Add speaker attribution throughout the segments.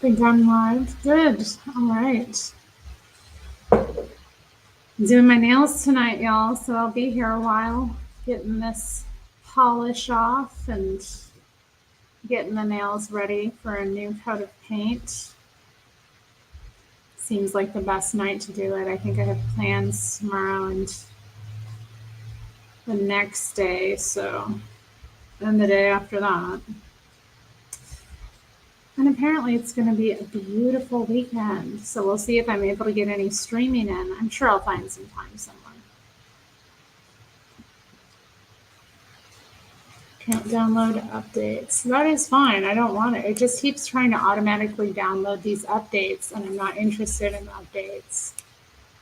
Speaker 1: Think I'm live. Good. All right. Doing my nails tonight, y'all, so I'll be here a while getting this polish off and getting the nails ready for a new coat of paint. Seems like the best night to do it. I think I have plans tomorrow and the next day, so then the day after that. And apparently it's going to be a beautiful weekend. So we'll see if I'm able to get any streaming in. I'm sure I'll find some time somewhere. Can't download updates. That is fine. I don't want it. It just keeps trying to automatically download these updates, and I'm not interested in updates.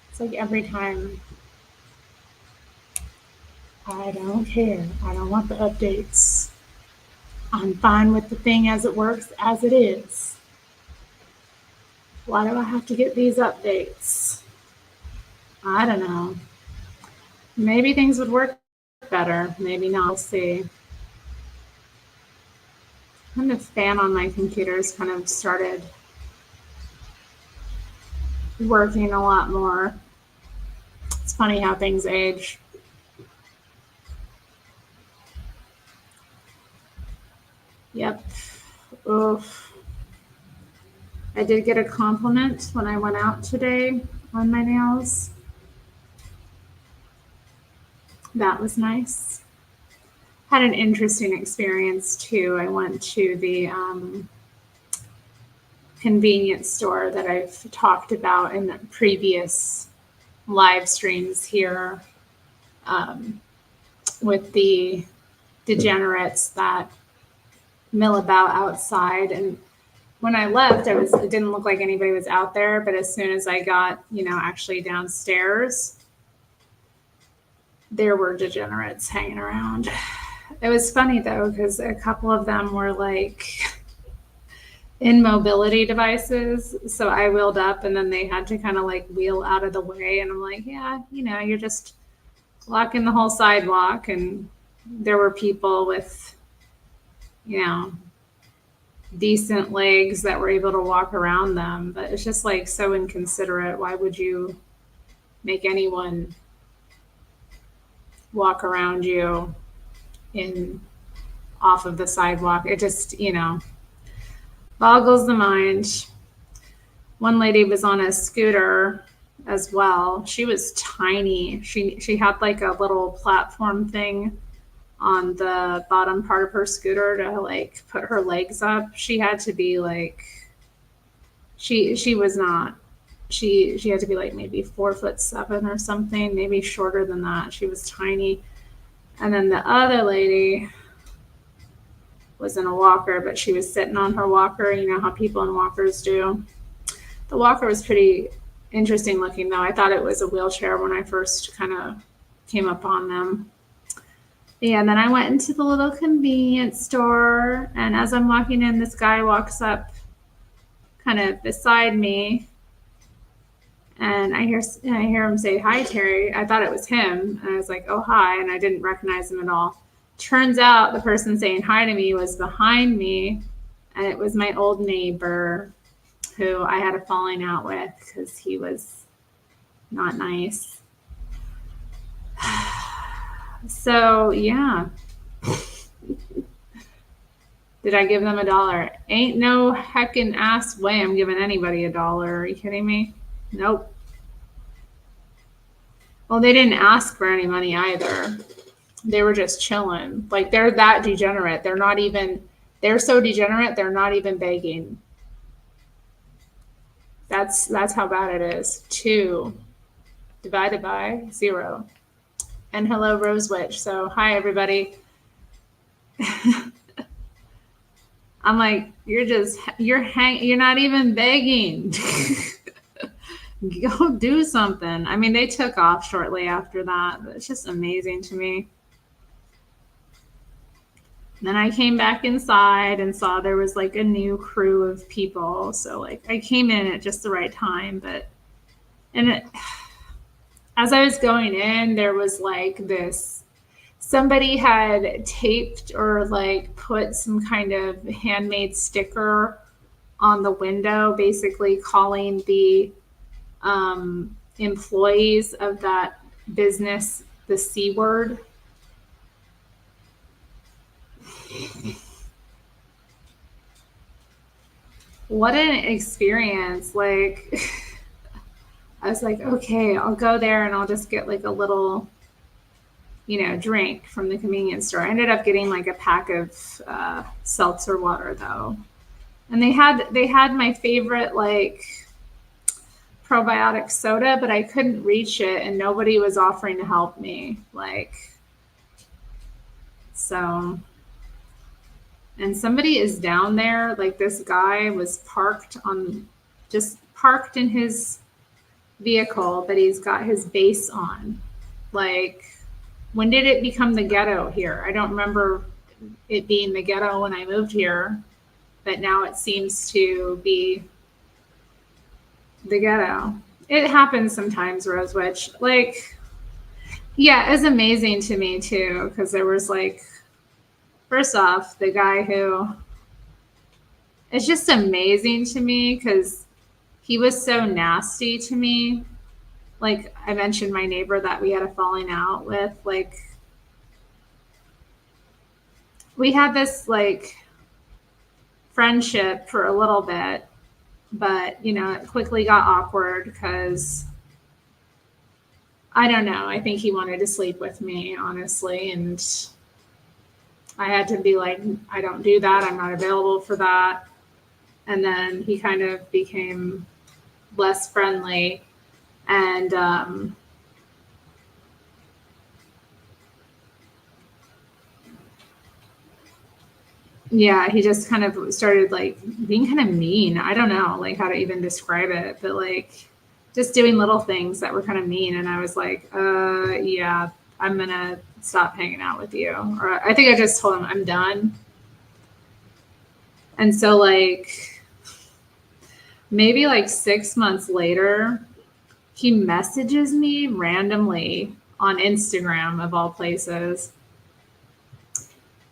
Speaker 1: It's like every time. I don't care. I don't want the updates. I'm fine with the thing as it works, as it is. Why do I have to get these updates? I don't know. Maybe things would work better. Maybe not. We'll see. And the fan on my computer has kind of started working a lot more. It's funny how things age. Yep. Oof. I did get a compliment when I went out today on my nails. That was nice. Had an interesting experience too. I went to the convenience store that I've talked about in the previous live streams here with the degenerates that mill about outside. And when I left, it didn't look like anybody was out there, but as soon as I got, actually downstairs, there were degenerates hanging around. It was funny though, because a couple of them were like in mobility devices. So I wheeled up and then they had to kind of like wheel out of the way. And I'm like, yeah, you're just blocking the whole sidewalk. And there were people with, decent legs that were able to walk around them. But it's just like so inconsiderate. Why would you make anyone walk around you off of the sidewalk? It just, boggles the mind. One lady was on a scooter as well. She was tiny. She had like a little platform thing on the bottom part of her scooter to like put her legs up. She had to be like, she was not, she had to be like maybe 4'7" or something, maybe shorter than that. She was tiny. And then the other lady was in a walker, but she was sitting on her walker. You know how people in walkers do. The walker was pretty interesting looking though. I thought it was a wheelchair when I first kind of came upon them. Yeah, and then I went into the little convenience store, and as I'm walking in, this guy walks up kind of beside me, and I hear him say, "Hi, Terry." I thought it was him, and I was like, "Oh, hi," and I didn't recognize him at all. Turns out the person saying hi to me was behind me, and it was my old neighbor who I had a falling out with because he was not nice. So, yeah. Did I give them $1? Ain't no heckin' ass way I'm giving anybody $1. Are you kidding me? Nope. Well, they didn't ask for any money either. They were just chilling. Like, they're that degenerate. They're so degenerate, they're not even begging. That's how bad it is. 2 divided by 0. And hello, Rose Witch. So, hi, everybody. I'm like, you're not even begging. Go do something. I mean, they took off shortly after that. But it's just amazing to me. Then I came back inside and saw there was like a new crew of people. So like I came in at just the right time, as I was going in, there was like somebody had taped or like put some kind of handmade sticker on the window, basically calling the employees of that business the C word. What an experience. Like, I was like, okay, I'll go there and I'll just get like a little, drink from the convenience store. I ended up getting like a pack of seltzer water though. And they had my favorite like probiotic soda, but I couldn't reach it and nobody was offering to help me. So, and somebody is down there, like this guy was just parked in his vehicle, but he's got his base on. Like, when did it become the ghetto here? I don't remember it being the ghetto when I moved here, but now it seems to be the ghetto. It happens sometimes, Rosewitch. Like, yeah, it was amazing to me too, because there was like, first off, the guy who, it's just amazing to me because he was so nasty to me. Like I mentioned, my neighbor that we had a falling out with, like, we had this like friendship for a little bit, but it quickly got awkward because I don't know. I think he wanted to sleep with me, honestly, and I had to be like, I don't do that. I'm not available for that. And then he kind of became less friendly. And yeah, he just kind of started like being kind of mean. I don't know like how to even describe it, but like just doing little things that were kind of mean. And I was like, yeah, I'm going to stop hanging out with you. Or I think I just told him I'm done. And so like maybe like 6 months later, he messages me randomly on Instagram of all places.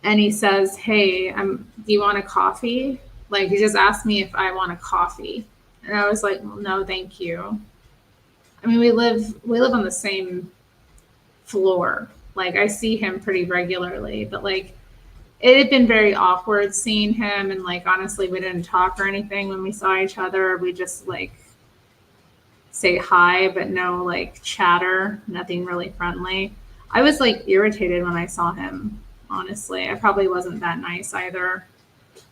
Speaker 1: And he says, hey, do you want a coffee? Like he just asked me if I want a coffee. And I was like, well, no, thank you. I mean, we live on the same floor. Like I see him pretty regularly, but like it had been very awkward seeing him. And like, honestly, we didn't talk or anything when we saw each other. We just like say hi, but no like chatter, nothing really friendly. I was like irritated when I saw him. Honestly, I probably wasn't that nice either.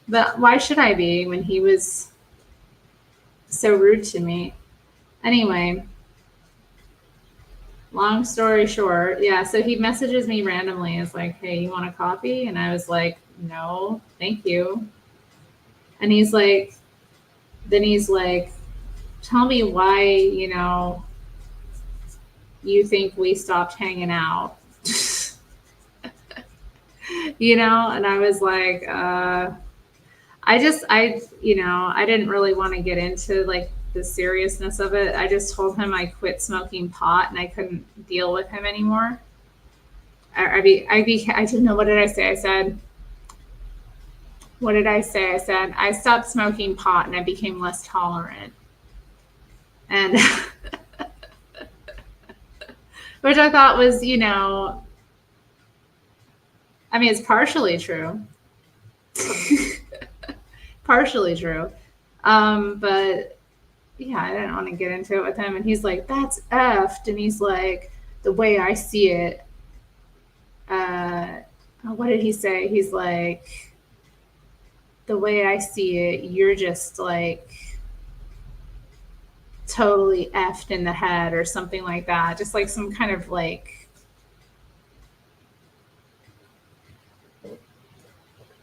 Speaker 1: But why should I be when he was so rude to me? Anyway, long story short, yeah, so he messages me randomly. It's like, hey, you want a coffee? And I was like, no, thank you. And he's like, tell me why, you think we stopped hanging out. And I was like, I didn't really want to get into like the seriousness of it. I just told him I quit smoking pot and I couldn't deal with him anymore. I didn't know. What did I say? I said, I stopped smoking pot and I became less tolerant. And which I thought was, I mean, it's partially true. Partially true. But yeah, I didn't want to get into it with him. And he's like, that's effed. And he's like, the way I see it, what did he say? He's like, the way I see it, you're just like totally effed in the head or something like that. Just like some kind of like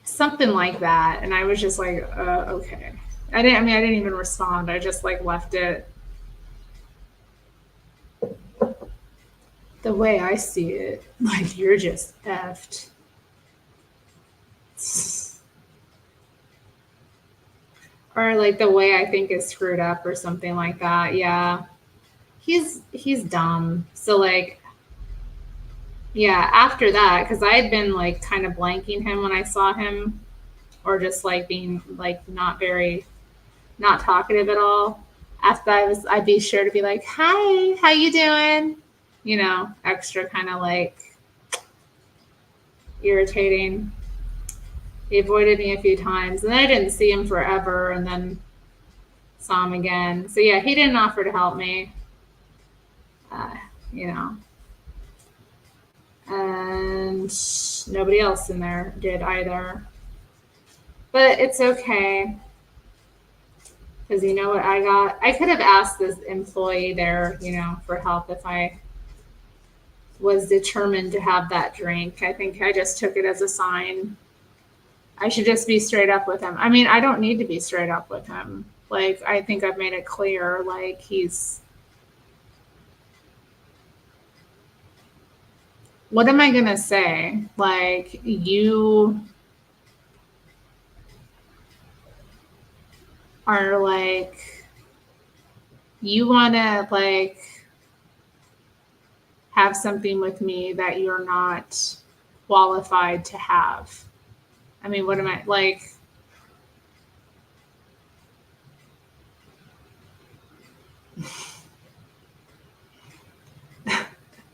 Speaker 1: something like that. And I was just like, okay. I didn't even respond. I just like left it. The way I see it, like you're just effed. Or like the way I think is screwed up or something like that. Yeah. He's dumb. So like, yeah, after that, because I had been like kind of blanking him when I saw him, or just like being like not very not talkative at all. After I'd be sure to be like, "Hi, how you doing?" You know, extra kind of like irritating. He avoided me a few times, and I didn't see him forever, and then saw him again. So yeah, he didn't offer to help me. Uh, you know, and nobody else in there did either. But it's okay. Because you know what I could have asked this employee there, you know, for help if I was determined to have that drink. I think I just took it as a sign. I should just be straight up with him. I mean, I don't need to be straight up with him. Like, I think I've made it clear, like, what am I going to say? Like, you are like, you want to, like, have something with me that you're not qualified to have. I mean, what am I like?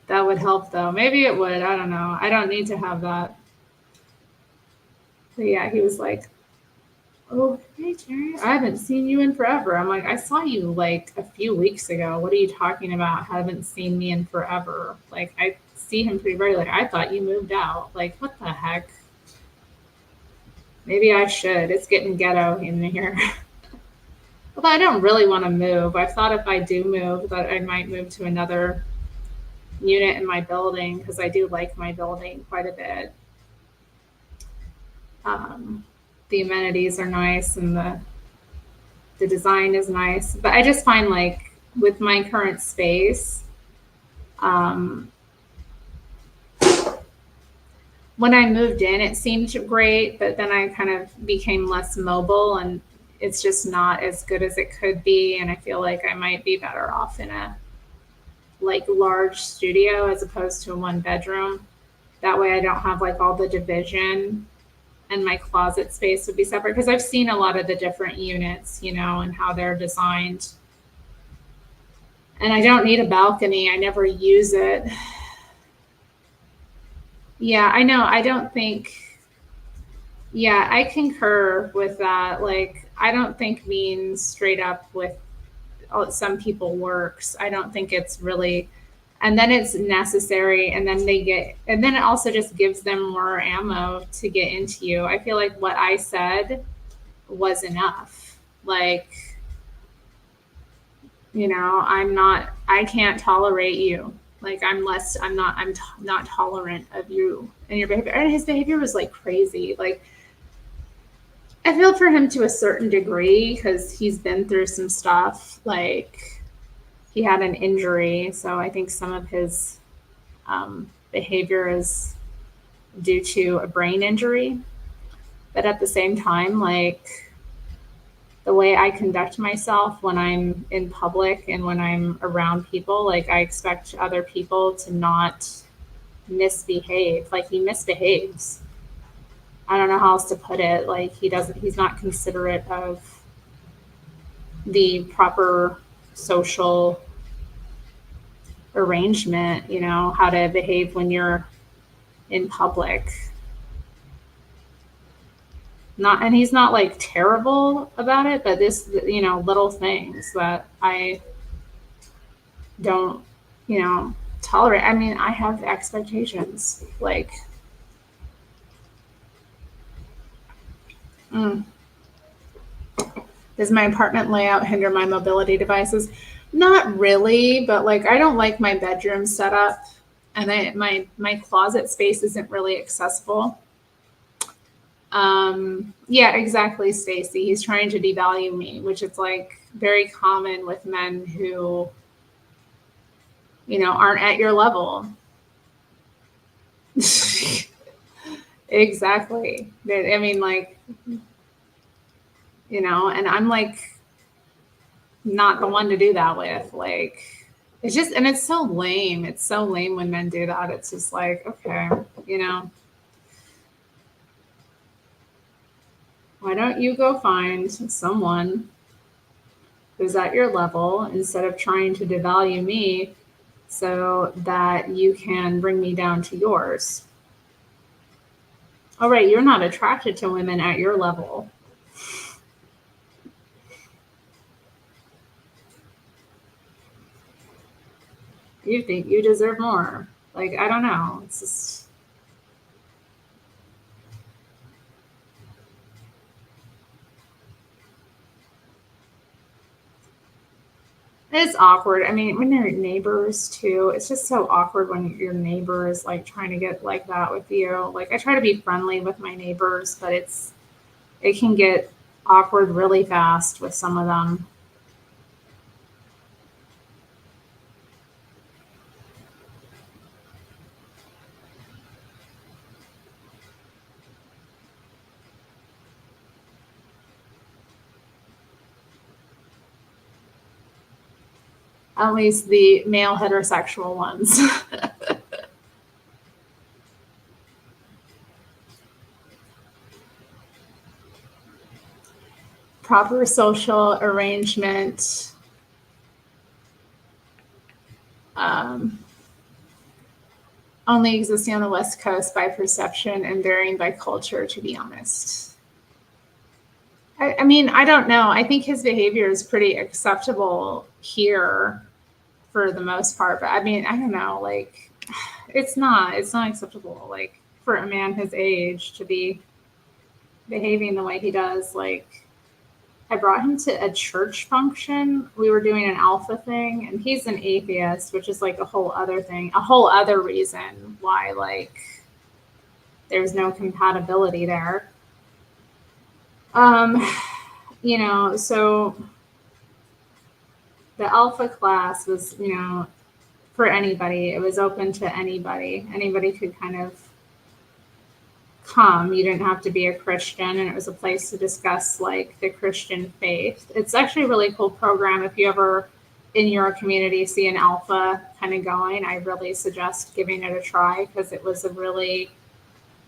Speaker 1: That would help though. Maybe it would. I don't know. I don't need to have that. But yeah, he was like, "Oh, hey, Terry, I haven't seen you in forever." I'm like, "I saw you like a few weeks ago. What are you talking about? Haven't seen me in forever. Like, I see him pretty regularly. I thought you moved out. Like, what the heck? Maybe I should. It's getting ghetto in here." Although I don't really want to move. I thought if I do move, that I might move to another unit in my building because I do like my building quite a bit. Um, the amenities are nice and the design is nice, but I just find like with my current space, um, when I moved in, it seemed great, but then I kind of became less mobile and it's just not as good as it could be. And I feel like I might be better off in a like large studio as opposed to a one bedroom. That way I don't have like all the division and my closet space would be separate because I've seen a lot of the different units, you know, and how they're designed. And I don't need a balcony. I never use it. Yeah, I know. I don't think, yeah, I concur with that. Like, I don't think being straight up with some people works. I don't think it's really, and then it's necessary. And then and then it also just gives them more ammo to get into you. I feel like what I said was enough. Like, you know, I can't tolerate you. Like, not tolerant of you and your behavior. And his behavior was like crazy. Like, I feel for him to a certain degree because he's been through some stuff. Like, he had an injury. So I think some of his behavior is due to a brain injury. But at the same time, like, the way I conduct myself when I'm in public and when I'm around people, like I expect other people to not misbehave. Like he misbehaves. I don't know how else to put it. Like he's not considerate of the proper social arrangement, you know, how to behave when you're in public. Not and he's not like terrible about it, but this, you know, little things that I don't, you know, tolerate. I mean, I have expectations. Like, mm, does my apartment layout hinder my mobility devices? Not really, but like I don't like my bedroom setup, and my closet space isn't really accessible. Yeah, exactly, Stacy. He's trying to devalue me, which is like very common with men who, you know, aren't at your level. Exactly. I mean, like, you know, and I'm like not the one to do that with. Like, it's just, and it's so lame. It's so lame when men do that. It's just like, okay, you know, why don't you go find someone who's at your level instead of trying to devalue me so that you can bring me down to yours. All right, you're not attracted to women at your level. You think you deserve more. Like, I don't know. It's just, it's awkward. I mean, when they're neighbors too, it's just so awkward when your neighbor is like trying to get like that with you. Like, I try to be friendly with my neighbors, but it can get awkward really fast with some of them. At least the male heterosexual ones. Proper social arrangement. Um, Only existing on the West Coast by perception and varying by culture, to be honest. I mean, I don't know. I think his behavior is pretty acceptable here for the most part, but I mean, I don't know. Like, it's not acceptable. Like, for a man his age to be behaving the way he does. Like, I brought him to a church function. We were doing an alpha thing, and he's an atheist, which is like a whole other thing, a whole other reason why, like, there's no compatibility there. Um, so the alpha class was, for anybody. It was open to anybody. Anybody could kind of come. You didn't have to be a Christian, and it was a place to discuss like the Christian faith. It's actually a really cool program. If you ever in your community see an alpha kind of going, I really suggest giving it a try because it was a really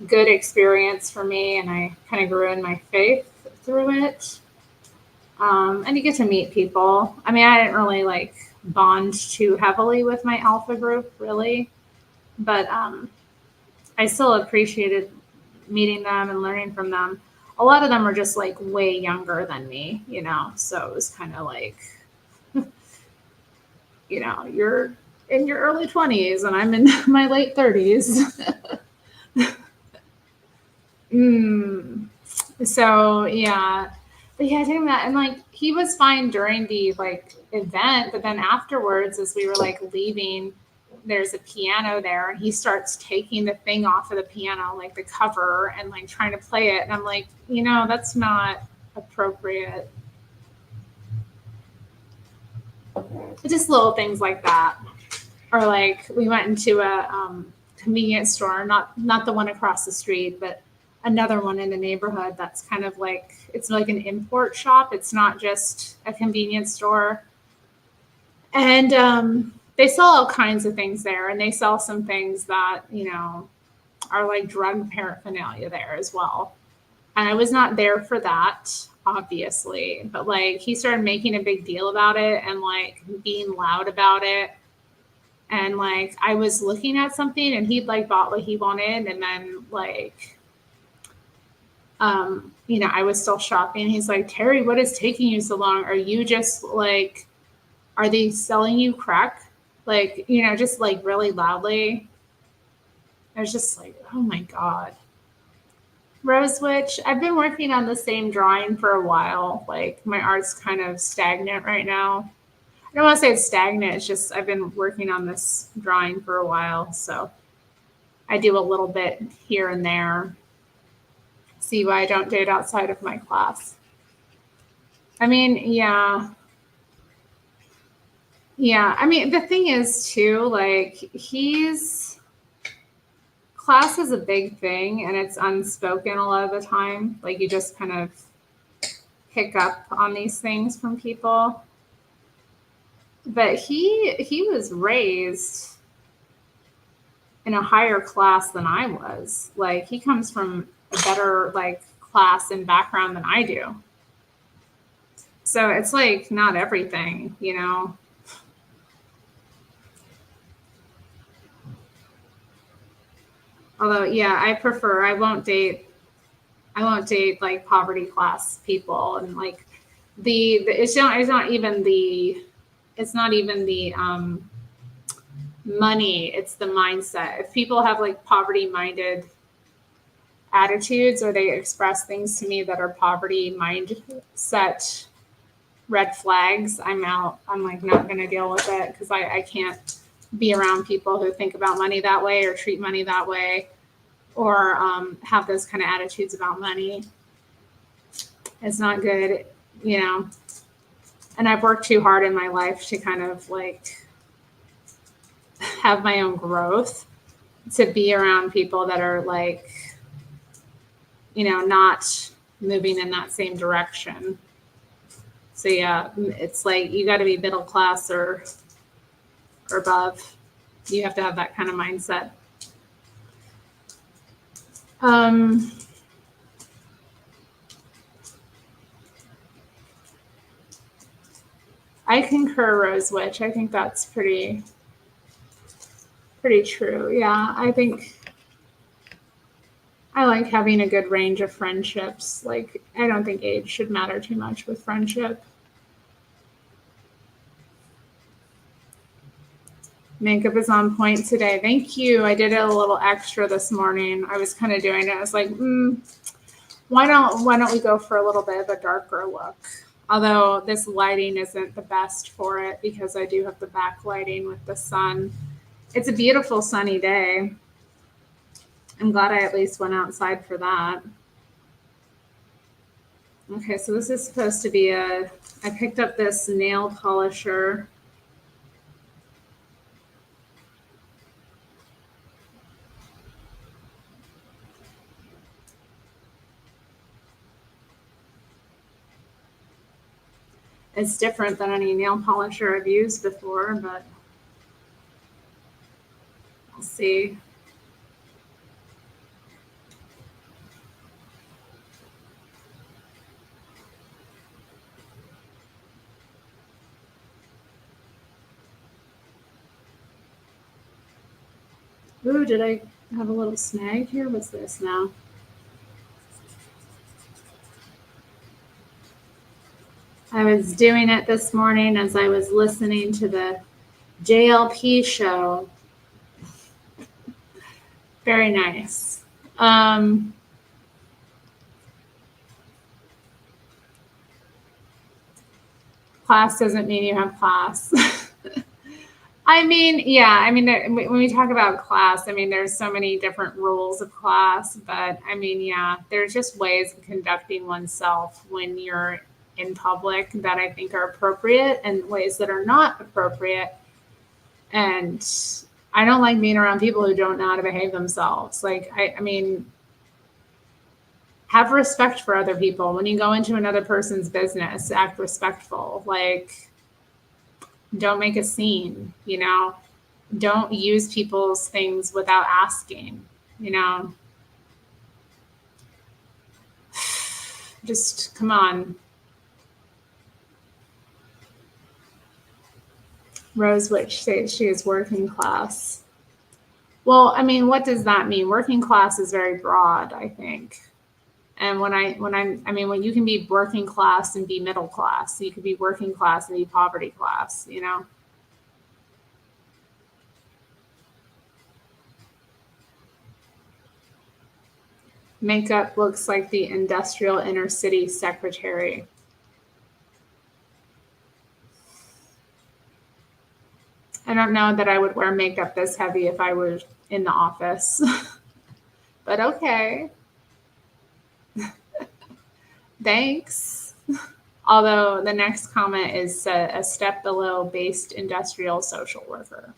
Speaker 1: good experience for me, and I kind of grew in my faith through it. And you get to meet people. I mean, I didn't really like bond too heavily with my alpha group, really, but I still appreciated meeting them and learning from them. A lot of them were just like way younger than me, so it was kind of like, you're in your early 20s and I'm in my late 30s. So yeah, but yeah, doing that, and like he was fine during the like event, but then afterwards, as we were like leaving, there's a piano there, and he starts taking the thing off of the piano, like the cover, and like trying to play it, and I'm like, that's not appropriate. Just little things like that, or like we went into a convenience store, not the one across the street, but another one in the neighborhood that's kind of like it's like an import shop. It's not just a convenience store, and they sell all kinds of things there, and they sell some things that are like drug paraphernalia there as well. And I was not there for that, obviously, but like he started making a big deal about it and like being loud about it. And like I was looking at something and he'd like bought what he wanted, and then like I was still shopping. He's like, Terri, what is taking you so long? Are you just like, are they selling you crack? Like, just like really loudly. I was just like, oh my God. Rose Witch, I've been working on the same drawing for a while. Like my art's kind of stagnant right now. I don't want to say it's stagnant. It's just I've been working on this drawing for a while. So I do a little bit here and there. See why I don't date outside of my class. I mean, yeah. Yeah. I mean, the thing is, too, like, class is a big thing and it's unspoken a lot of the time. Like, you just kind of pick up on these things from people. But he was raised in a higher class than I was. Like, he comes from a better, like, class and background than I do. So it's like not everything, you know. Although, yeah, I won't date like poverty class people, and like it's not even the money, it's the mindset. If people have like poverty minded attitudes, or they express things to me that are poverty mindset red flags, I'm out. I'm like not going to deal with it, because I can't be around people who think about money that way or treat money that way, or have those kind of attitudes about money. It's not good, you know. And I've worked too hard in my life to kind of like have my own growth, to be around people that are like, you know, not moving in that same direction. So yeah, it's like you got to be middle class or above. You have to have that kind of mindset. Um, I concur, Rose Witch. I think that's pretty true. Yeah, I think I like having a good range of friendships. Like, I don't think age should matter too much with friendship. Makeup is on point today. Thank you. I did it a little extra this morning. I was kind of doing it. I was like, why don't we go for a little bit of a darker look? Although this lighting isn't the best for it, because I do have the backlighting with the sun. It's a beautiful sunny day. I'm glad I at least went outside for that. Okay, so this is supposed to be I picked up this nail polisher. It's different than any nail polisher I've used before, but we'll see. Ooh, did I have a little snag here? What's this now? I was doing it this morning as I was listening to the JLP show. Very nice. Class doesn't mean you have class. I mean, yeah, I mean, when we talk about class, I mean, there's so many different rules of class, but I mean, yeah, there's just ways of conducting oneself when you're in public that I think are appropriate, and ways that are not appropriate. And I don't like being around people who don't know how to behave themselves. Like, I mean, have respect for other people. When you go into another person's business, act respectful. Like, don't make a scene, you know? Don't use people's things without asking, you know? Just come on. Rose Witch says she is working class. Well, I mean, what does that mean? Working class is very broad, I think. And when you can be working class and be middle class, you could be working class and be poverty class, you know? Makeup looks like the industrial inner city secretary. I don't know that I would wear makeup this heavy if I were in the office, but okay. Thanks. Although the next comment is a step below based industrial social worker.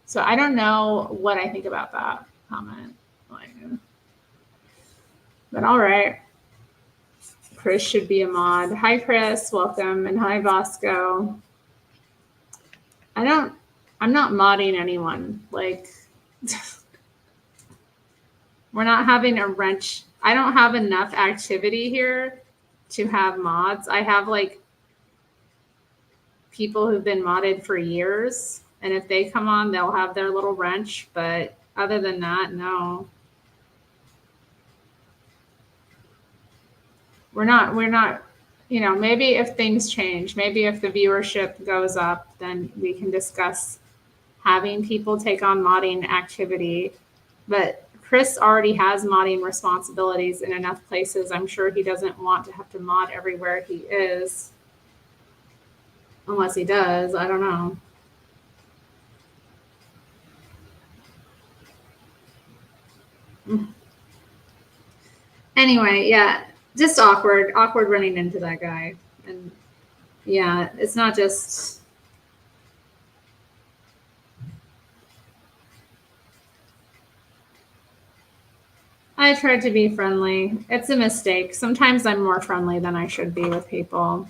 Speaker 1: So I don't know what I think about that comment. But all right. Chris should be a mod. Hi, Chris. Welcome. And hi, Bosco. I'm not modding anyone. Like, we're not having a wrench. I don't have enough activity here to have mods. I have like people who've been modded for years. And if they come on, they'll have their little wrench. But other than that, no. We're not, maybe if things change, maybe if the viewership goes up, then we can discuss having people take on modding activity. But Chris already has modding responsibilities in enough places. I'm sure he doesn't want to have to mod everywhere he is. Unless he does, I don't know. Anyway, yeah, just awkward running into that guy. And yeah, it's not just. I tried to be friendly. It's a mistake. Sometimes I'm more friendly than I should be with people.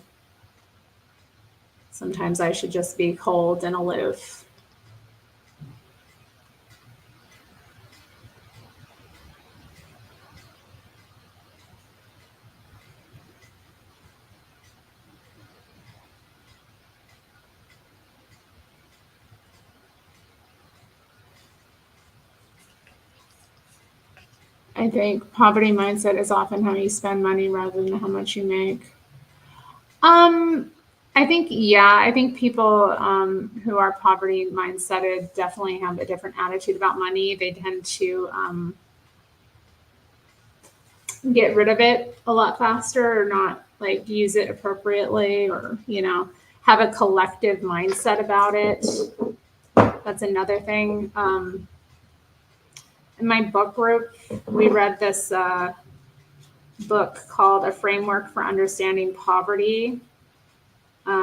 Speaker 1: Sometimes I should just be cold and aloof. I think poverty mindset is often how you spend money rather than how much you make. I think people who are poverty mindseted definitely have a different attitude about money. They tend to get rid of it a lot faster, or not like use it appropriately, or have a collective mindset about it. That's another thing. In my book group, we read this book called A Framework for Understanding Poverty,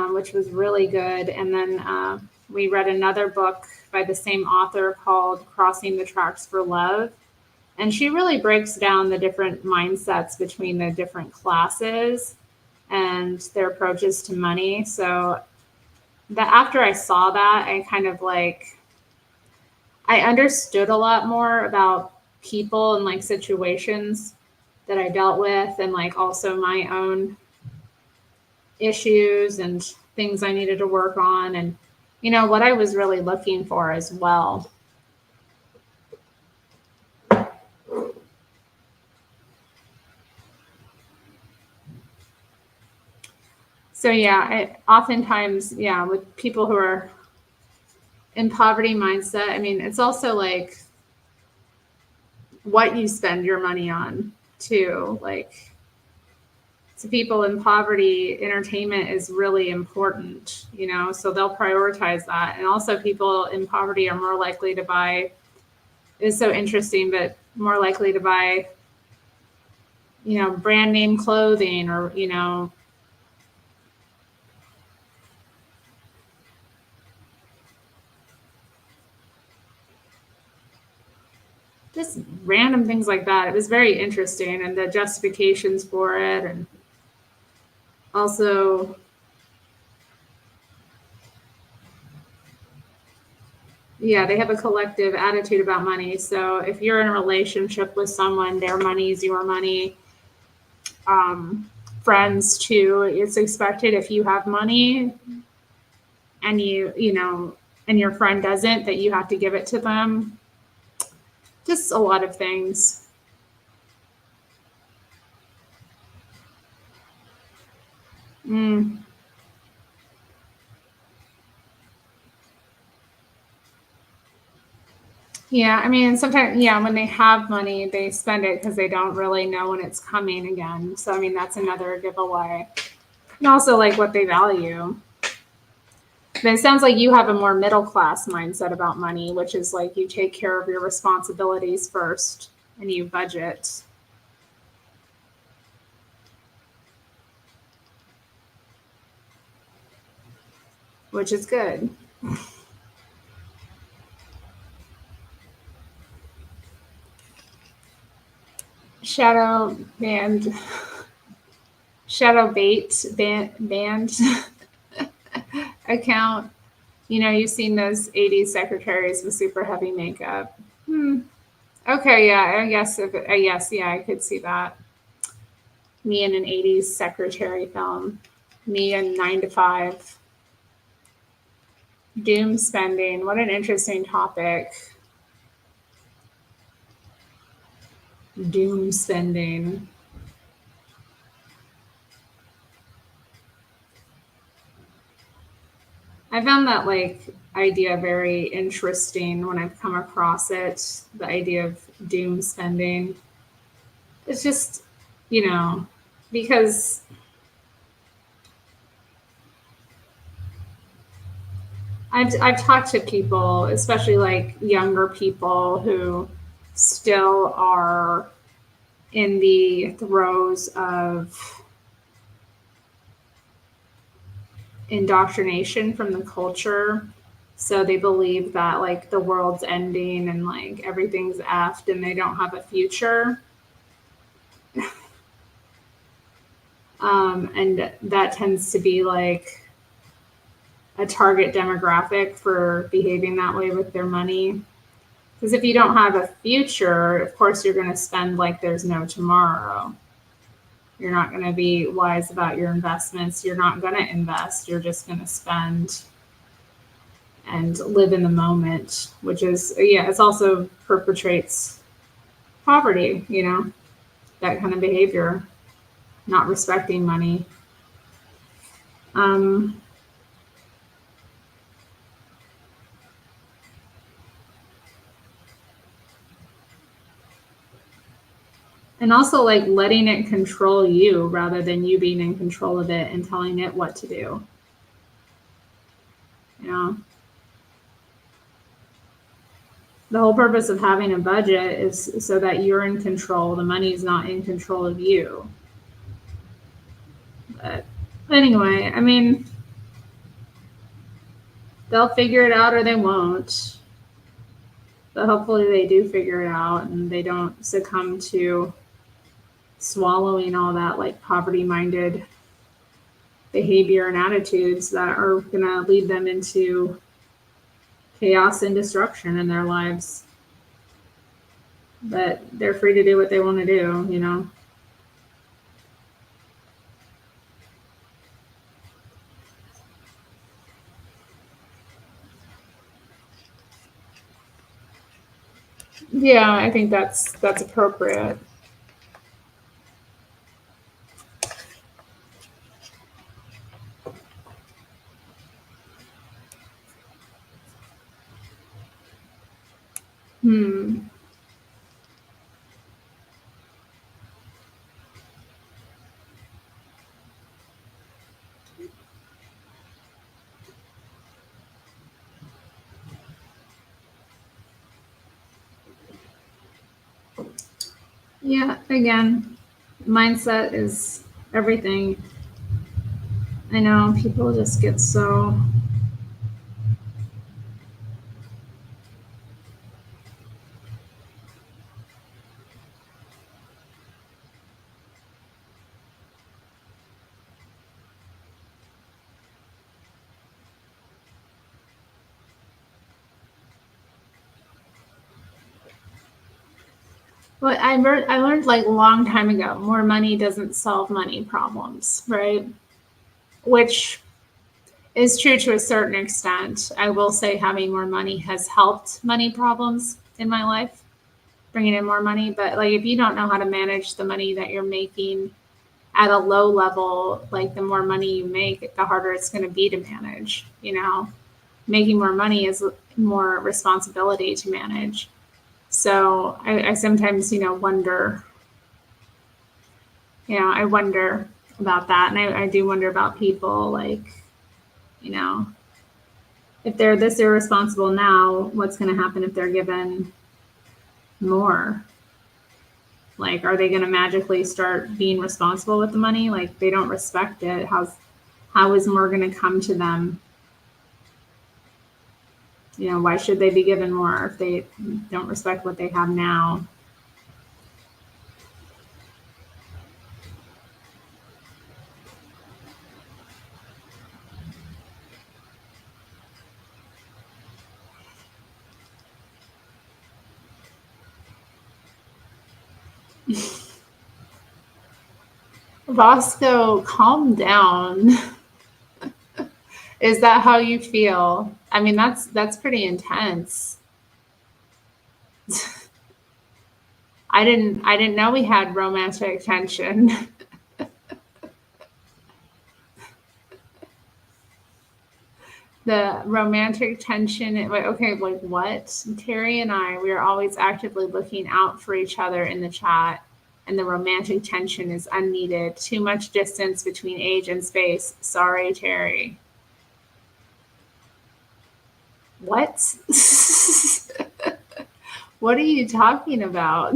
Speaker 1: which was really good. And then we read another book by the same author called Crossing the Tracks for Love. And she really breaks down the different mindsets between the different classes and their approaches to money. So after I saw that, I kind of I understood a lot more about people and situations that I dealt with, and also my own issues and things I needed to work on, and what I was really looking for as well. So oftentimes, with people who are in poverty mindset, I mean, it's also what you spend your money on too. To people in poverty, entertainment is really important, so they'll prioritize that. And also people in poverty are more likely to buy, it's so interesting, but more likely to buy, brand name clothing, or, just random things like that. It was very interesting, and the justifications for it. And also, they have a collective attitude about money. So if you're in a relationship with someone, their money is your money. Friends too, it's expected if you have money and and your friend doesn't, that you have to give it to them. Just a lot of things. Yeah, I mean, sometimes, when they have money, they spend it because they don't really know when it's coming again. So, I mean, that's another giveaway. And also, what they value. But it sounds like you have a more middle class mindset about money, which is you take care of your responsibilities first and you budget. Which is good. Shadow bait band account. You've seen those 80s secretaries with super heavy makeup. Okay, yeah, I guess I could see that. Me in an 80s secretary film. Me in 9 to 5. Doom spending. What an interesting topic. Doom spending. I found that like idea very interesting when I've come across it. The idea of doom spending. It's just, because I've talked to people, especially like younger people who still are in the throes of indoctrination from the culture. So they believe that like the world's ending and like everything's effed and they don't have a future. And that tends to be like a target demographic for behaving that way with their money. Because if you don't have a future, of course, you're going to spend like there's no tomorrow. You're not going to be wise about your investments. You're not going to invest. You're just going to spend and live in the moment, which is, yeah, it's also perpetrates poverty, that kind of behavior, not respecting money. Um, and also like letting it control you rather than you being in control of it and telling it what to do. You know, the whole purpose of having a budget is so that you're in control. The money's not in control of you. But anyway, I mean, they'll figure it out or they won't. But hopefully they do figure it out and they don't succumb to swallowing all that like poverty minded behavior and attitudes that are going to lead them into chaos and destruction in their lives. But they're free to do what they want to do. Yeah, I think that's appropriate. Hmm. Yeah, again, mindset is everything. I know people just get so. Well, I learned like a long time ago, more money doesn't solve money problems, right? Which is true to a certain extent. I will say having more money has helped money problems in my life, bringing in more money. But like if you don't know how to manage the money that you're making at a low level, like the more money you make, the harder it's going to be to manage. Making more money is more responsibility to manage. So I sometimes, I wonder about that. And I do wonder about people like, you know, if they're this irresponsible now, what's going to happen if they're given more? Like, are they going to magically start being responsible with the money? Like, they don't respect it. How is more going to come to them? Why should they be given more if they don't respect what they have now? Bosco, calm down. Is that how you feel? I mean, that's pretty intense. I didn't know we had romantic tension. The romantic tension. Okay, like what? Terry and I, we are always actively looking out for each other in the chat, and the romantic tension is unneeded. Too much distance between age and space. Sorry, Terry. What? What are you talking about?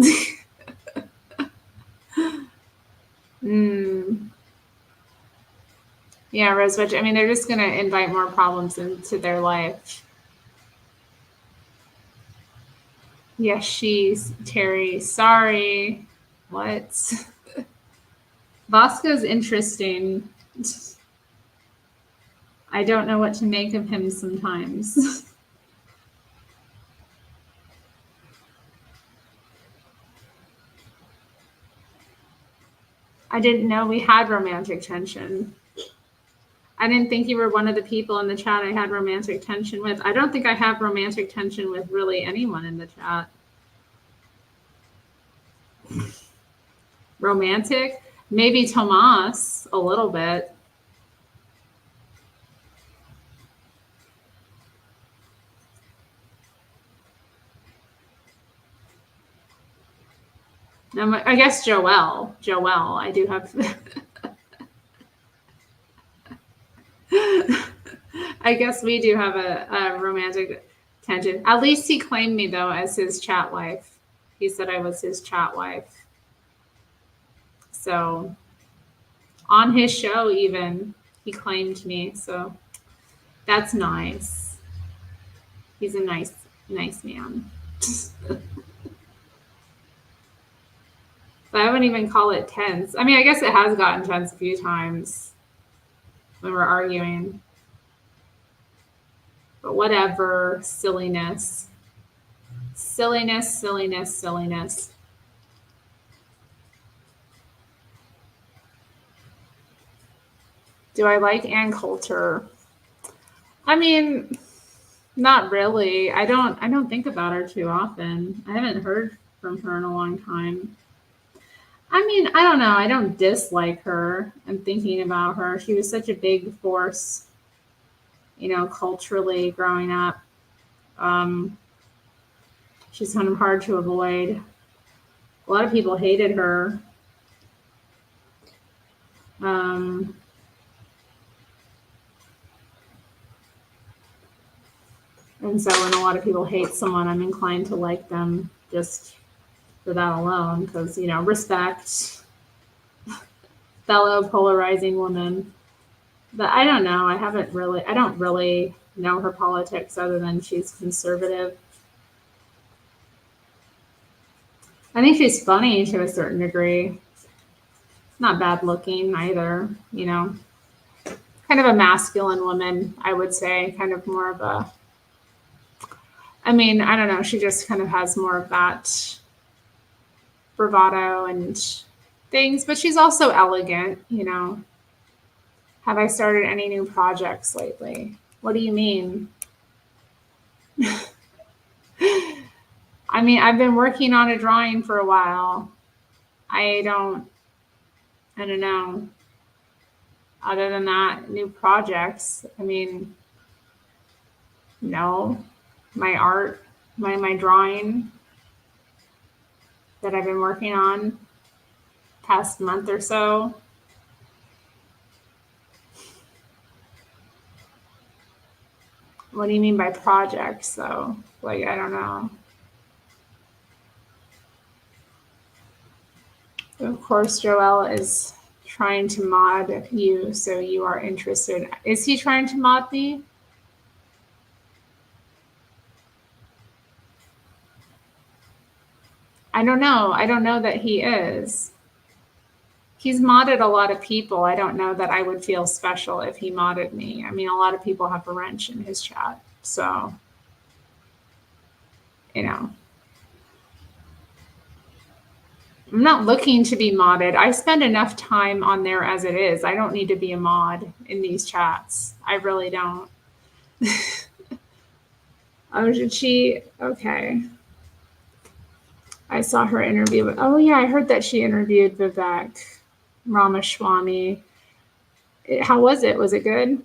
Speaker 1: Yeah, Rosebud. I mean, they're just going to invite more problems into their life. Yes, she's Terry. Sorry. What? Bosco's interesting. I don't know what to make of him sometimes. I didn't know we had romantic tension. I didn't think you were one of the people in the chat I had romantic tension with. I don't think I have romantic tension with really anyone in the chat. Romantic? Maybe Tomas, a little bit. I guess Joelle, I do have. I guess we do have a romantic tension. At least he claimed me, though, as his chat wife. He said I was his chat wife. So on his show, even, he claimed me. So that's nice. He's a nice man. But I wouldn't even call it tense. I mean, I guess it has gotten tense a few times when we're arguing. But whatever, silliness. Silliness. Do I like Ann Coulter? I mean, not really. I don't think about her too often. I haven't heard from her in a long time. I mean, I don't know. I don't dislike her. I'm thinking about her. She was such a big force, culturally growing up. She's kind of hard to avoid. A lot of people hated her. And so when a lot of people hate someone, I'm inclined to like them just for that alone, because, respect, fellow polarizing woman. But I don't know. I don't really know her politics other than she's conservative. I think she's funny to a certain degree. Not bad looking either, kind of a masculine woman, I would say, kind of more of a, I mean, I don't know. She just kind of has more of that bravado and things, but she's also elegant, Have I started any new projects lately? What do you mean? I mean, I've been working on a drawing for a while. I don't know. Other than that, new projects. I mean, no. My art, my drawing that I've been working on past month or so. What do you mean by projects, though? Like, I don't know. Of course, Joelle is trying to mod you, so you are interested. Is he trying to mod me? I don't know. I don't know that he is. He's modded a lot of people. I don't know that I would feel special if he modded me. I mean, a lot of people have a wrench in his chat. So, I'm not looking to be modded. I spend enough time on there as it is. I don't need to be a mod in these chats. I really don't. Oh, did she? Okay. I saw her interview. Oh, yeah, I heard that she interviewed Vivek Ramaswamy. How was it? Was it good?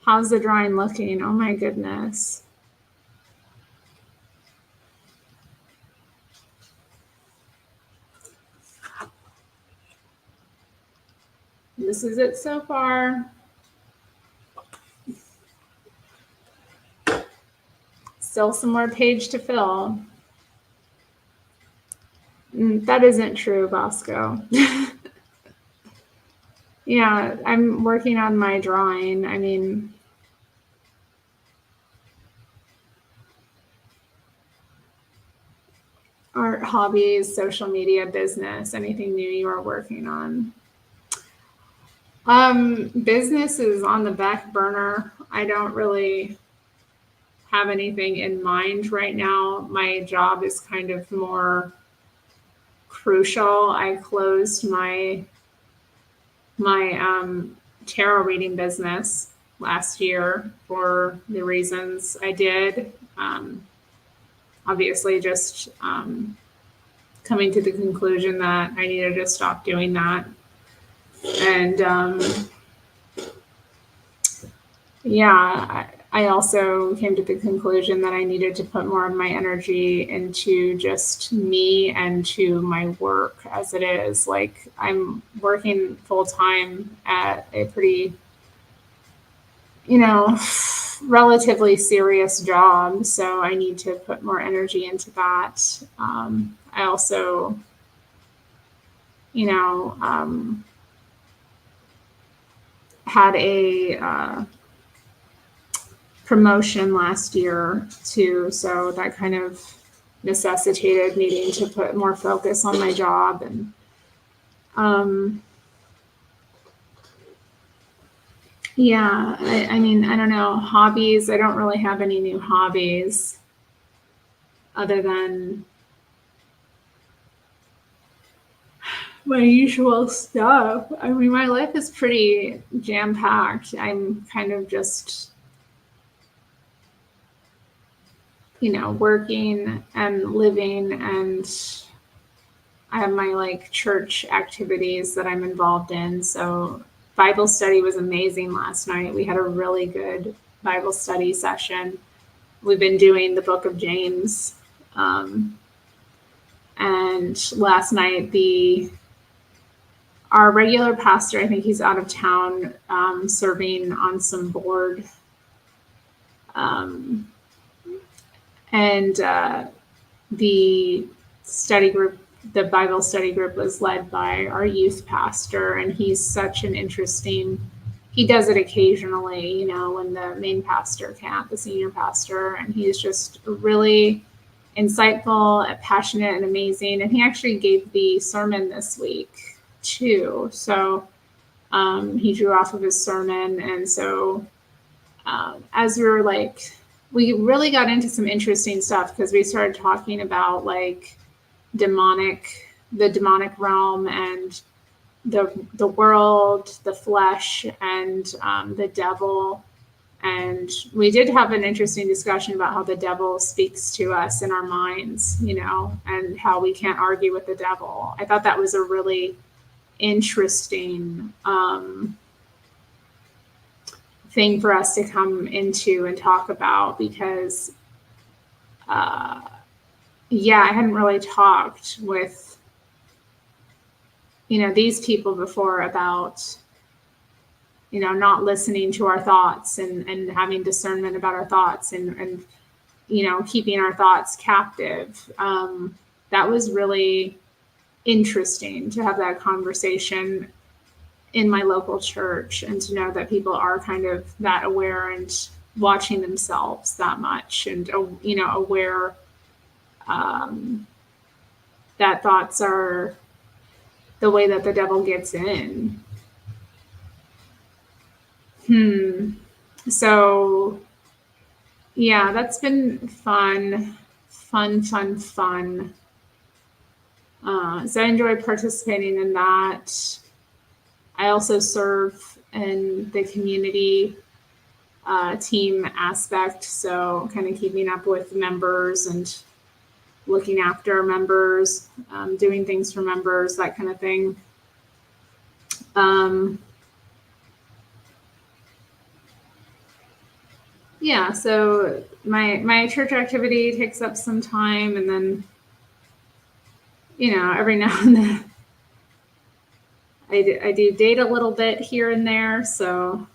Speaker 1: How's the drawing looking? Oh, my goodness. This is it so far. Still some more page to fill. That isn't true, Bosco. Yeah, I'm working on my drawing. I mean, art, hobbies, social media, business, anything new you are working on? Business is on the back burner. I don't really have anything in mind right now. My job is kind of more crucial. I closed my tarot reading business last year for the reasons I did. Obviously, just coming to the conclusion that I needed to stop doing that. And I also came to the conclusion that I needed to put more of my energy into just me and to my work as it is. Like, I'm working full time at a pretty, relatively serious job. So I need to put more energy into that. I also, had a promotion last year too, so that kind of necessitated needing to put more focus on my job. And I mean, I don't know, hobbies. I don't really have any new hobbies other than my usual stuff. I mean, my life is pretty jam-packed. I'm kind of just working and living, and I have my like church activities that I'm involved in. So Bible study was amazing last night. We had a really good Bible study session. We've been doing the book of James. And last night, our regular pastor, I think he's out of town, serving on some board. And the study group, the Bible study group, was led by our youth pastor, and he's such an interesting. He does it occasionally, when the main pastor can't, the senior pastor, and he's just really insightful, passionate, and amazing. And he actually gave the sermon this week too. So he drew off of his sermon, and so as we were we really got into some interesting stuff because we started talking about like the demonic realm and the world, the flesh, and the devil. And we did have an interesting discussion about how the devil speaks to us in our minds, and how we can't argue with the devil. I thought that was a really interesting thing for us to come into and talk about because, I hadn't really talked with, these people before about, not listening to our thoughts and having discernment about our thoughts and keeping our thoughts captive. That was really interesting to have that conversation in my local church and to know that people are kind of that aware and watching themselves that much and, aware that thoughts are the way that the devil gets in. So, that's been fun. So I enjoy participating in that. I also serve in the community team aspect. So kind of keeping up with members and looking after members, doing things for members, that kind of thing. Yeah, so my church activity takes up some time, and then, every now and then I do date a little bit here and there. So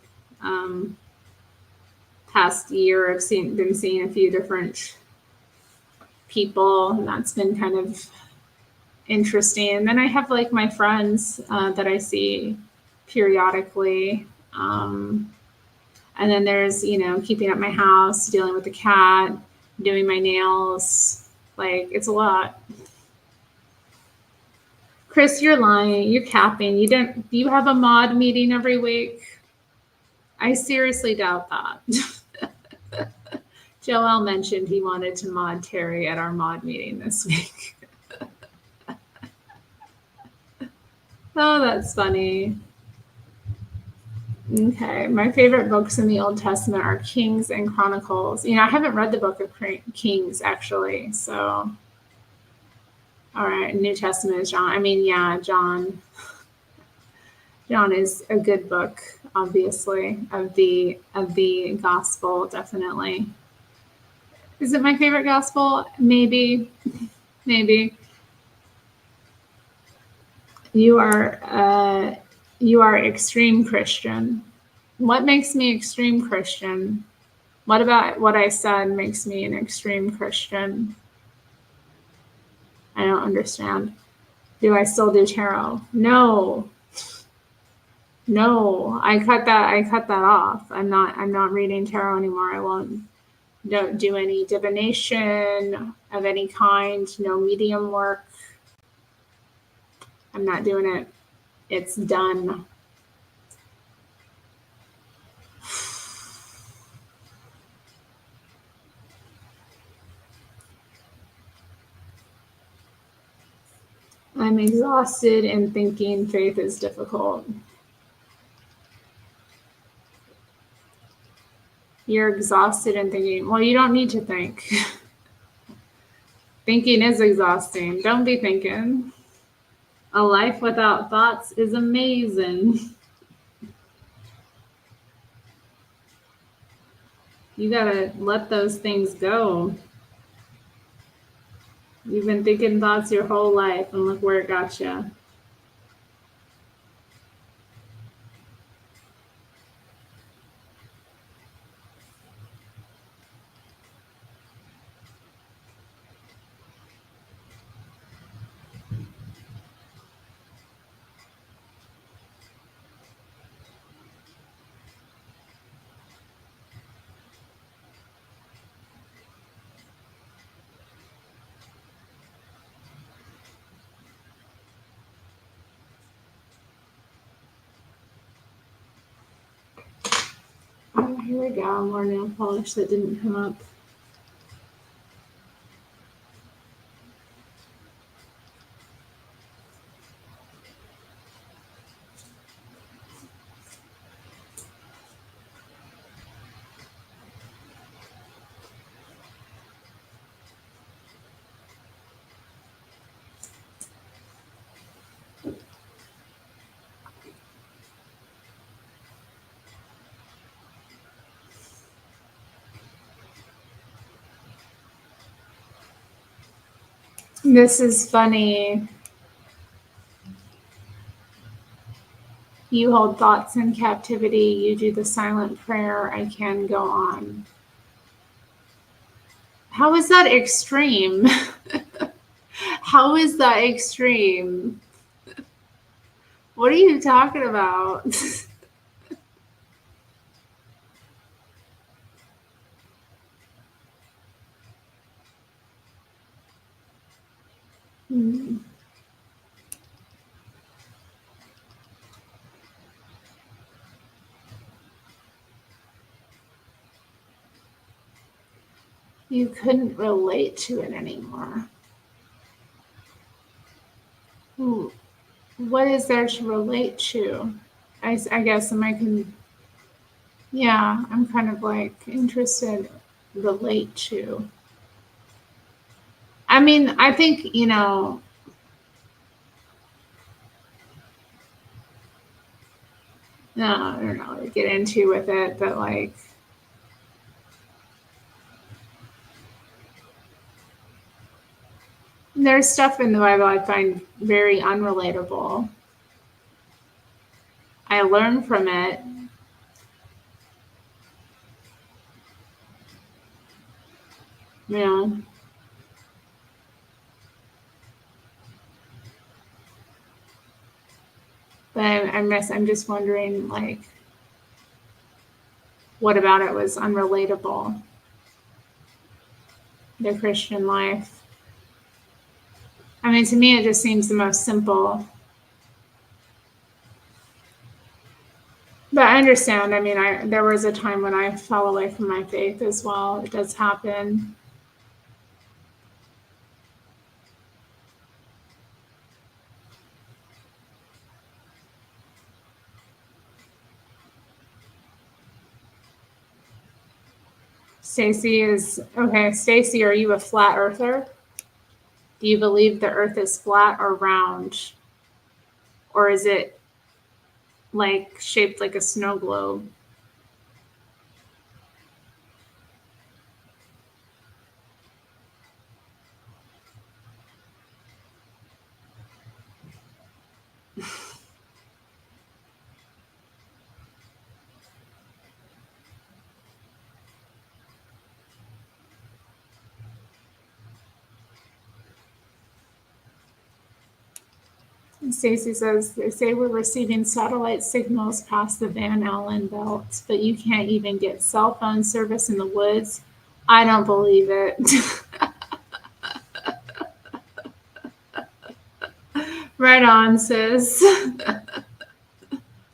Speaker 1: past year I've been seeing a few different people, and that's been kind of interesting. And then I have like my friends that I see periodically. And then there's, keeping up my house, dealing with the cat, doing my nails. Like, it's a lot. Chris, you're lying. You're capping. Do you have a mod meeting every week? I seriously doubt that. Joel mentioned he wanted to mod Terri at our mod meeting this week. Oh, that's funny. Okay, my favorite books in the Old Testament are Kings and Chronicles. I haven't read the book of Kings, actually. So, all right, New Testament is John. John. John is a good book, obviously, of the gospel, definitely. Is it my favorite gospel? Maybe. You are extreme Christian. What makes me extreme Christian? What about what I said makes me an extreme Christian? I don't understand. Do I still do tarot? No, I cut that off. I'm not reading tarot anymore. Don't do any divination of any kind, no medium work. I'm not doing it. It's done. I'm exhausted and thinking faith is difficult. You're exhausted and thinking, well, you don't need to think. Thinking is exhausting. Don't be thinking. A life without thoughts is amazing. You gotta let those things go. You've been thinking thoughts your whole life, and look where it got you. Oh, here we go. More nail polish that didn't come up. This is funny. You hold thoughts in captivity. You do the silent prayer. I can go on. How is that extreme? How is that extreme? What are you talking about? You couldn't relate to it anymore. What is there to relate to? I guess Yeah, I'm kind of like interested relate to. I mean, I think, no, I don't know, to get into with it, but like there's stuff in the Bible I find very unrelatable. I learn from it. You know, but I'm just wondering, like, what about it was unrelatable? The Christian life. I mean, to me, it just seems the most simple. But I understand. I mean, there was a time when I fell away from my faith as well. It does happen. Stacy is okay. Stacy, are you a flat earther? Do you believe the earth is flat or round? Or is it like shaped like a snow globe? Stacy says they say we're receiving satellite signals past the Van Allen belt, but you can't even get cell phone service in the woods. I don't believe it. Right on, sis.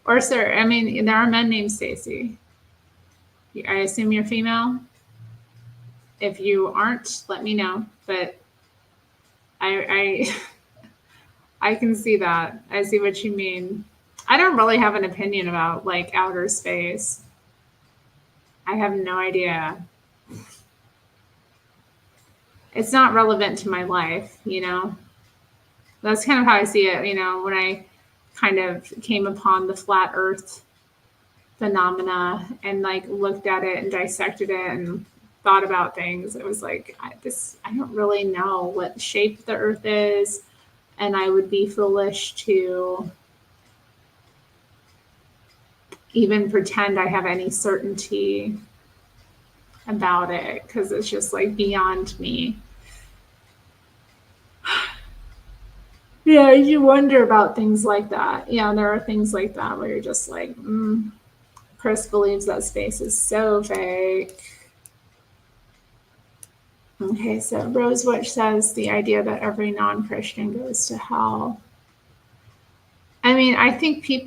Speaker 1: Or sir. I mean, there are men named Stacy. I assume you're female. If you aren't, let me know. But I I can see that. I see what you mean. I don't really have an opinion about like outer space. I have no idea. It's not relevant to my life. That's kind of how I see it, when I kind of came upon the flat earth phenomena and like looked at it and dissected it and thought about things. It was like I don't really know what shape the earth is, and I would be foolish to even pretend I have any certainty about it because it's just like beyond me. Yeah, you wonder about things like that. Yeah, there are things like that where you're just like, Chris believes that space is so fake. Okay, so Rosewitch says the idea that every non Christian goes to hell. I mean, I think a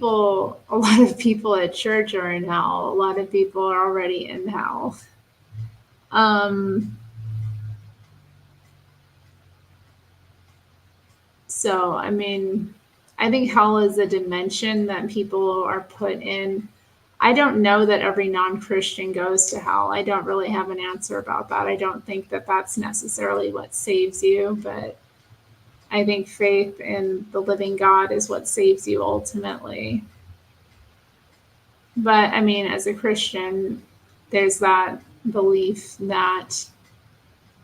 Speaker 1: lot of people at church are in hell. A lot of people are already in hell. Um, so, I mean, I think hell is a dimension that people are put in. I don't know that every non Christian goes to hell. I don't really have an answer about that. I don't think that that's necessarily what saves you, but I think faith in the living God is what saves you ultimately. But I mean, as a Christian, there's that belief that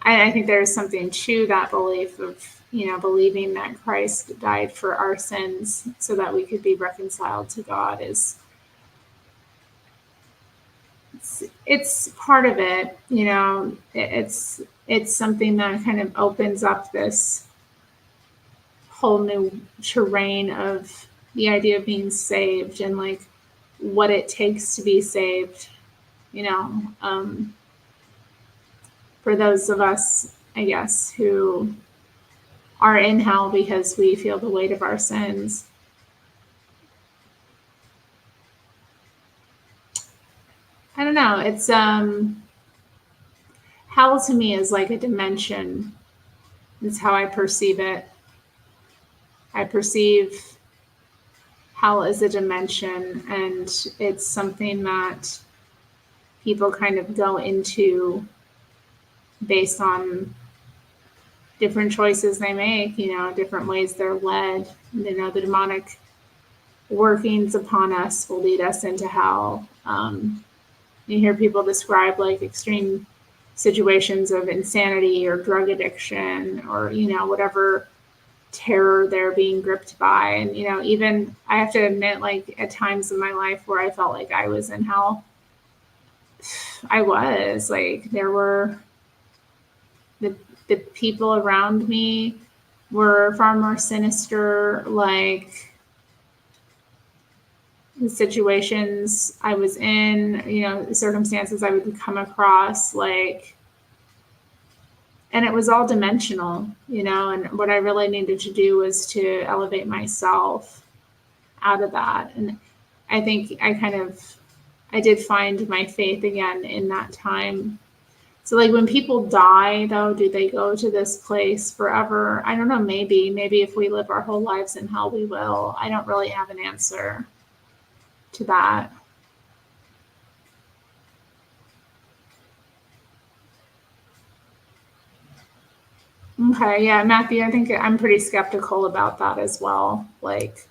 Speaker 1: I think there's something to that belief of, believing that Christ died for our sins so that we could be reconciled to God is it's part of it. It's something that kind of opens up this whole new terrain of the idea of being saved and like what it takes to be saved, you know, um, for those of us, I guess, who are in hell because we feel the weight of our sins. I don't know. It's hell to me is like a dimension. It's how I perceive it. I perceive hell as a dimension, and it's something that people kind of go into based on different choices they make, different ways they're led. The demonic workings upon us will lead us into hell. You hear people describe like extreme situations of insanity or drug addiction or, whatever terror they're being gripped by. And, even I have to admit, like at times in my life where I felt like I was in hell, I was like, there were the people around me were far more sinister, like the situations I was in, the circumstances I would come across, like, and it was all dimensional, and what I really needed to do was to elevate myself out of that. And I think I did find my faith again in that time. So like when people die though, do they go to this place forever? I don't know, maybe if we live our whole lives in hell, we will. I don't really have an answer to that. Okay, yeah, Matthew, I think I'm pretty skeptical about that as well. Like,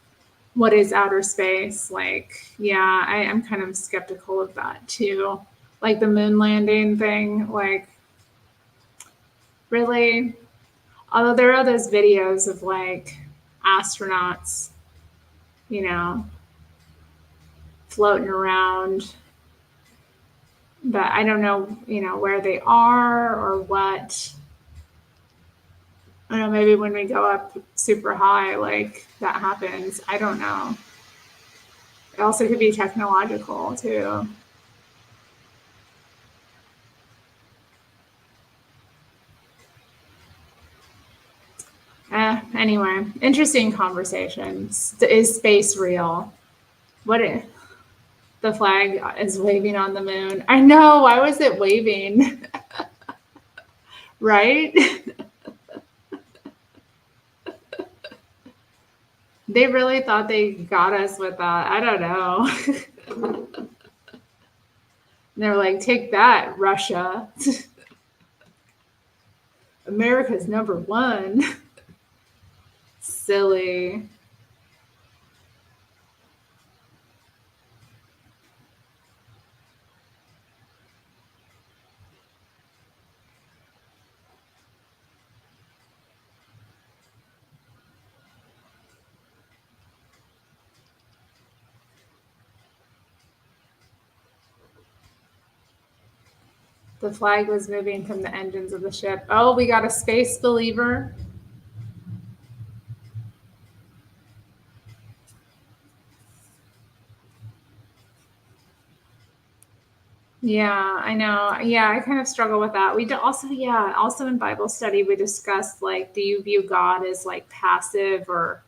Speaker 1: what is outer space? Like, yeah, I'm kind of skeptical of that too. Like the moon landing thing, like, really? Although there are those videos of like astronauts, floating around, but I don't know, where they are or what. I don't know, maybe when we go up super high, like that happens. I don't know. It also could be technological too. Anyway, interesting conversations. Is space real? What if the flag is waving on the moon? I know. Why was it waving? Right? They really thought they got us with that. I don't know. They're like, take that, Russia. America's number one. Silly. The flag was moving from the engines of the ship. Oh, we got a space believer. Yeah, I know. Yeah, I kind of struggle with that. Also in Bible study, we discussed like, do you view God as like passive or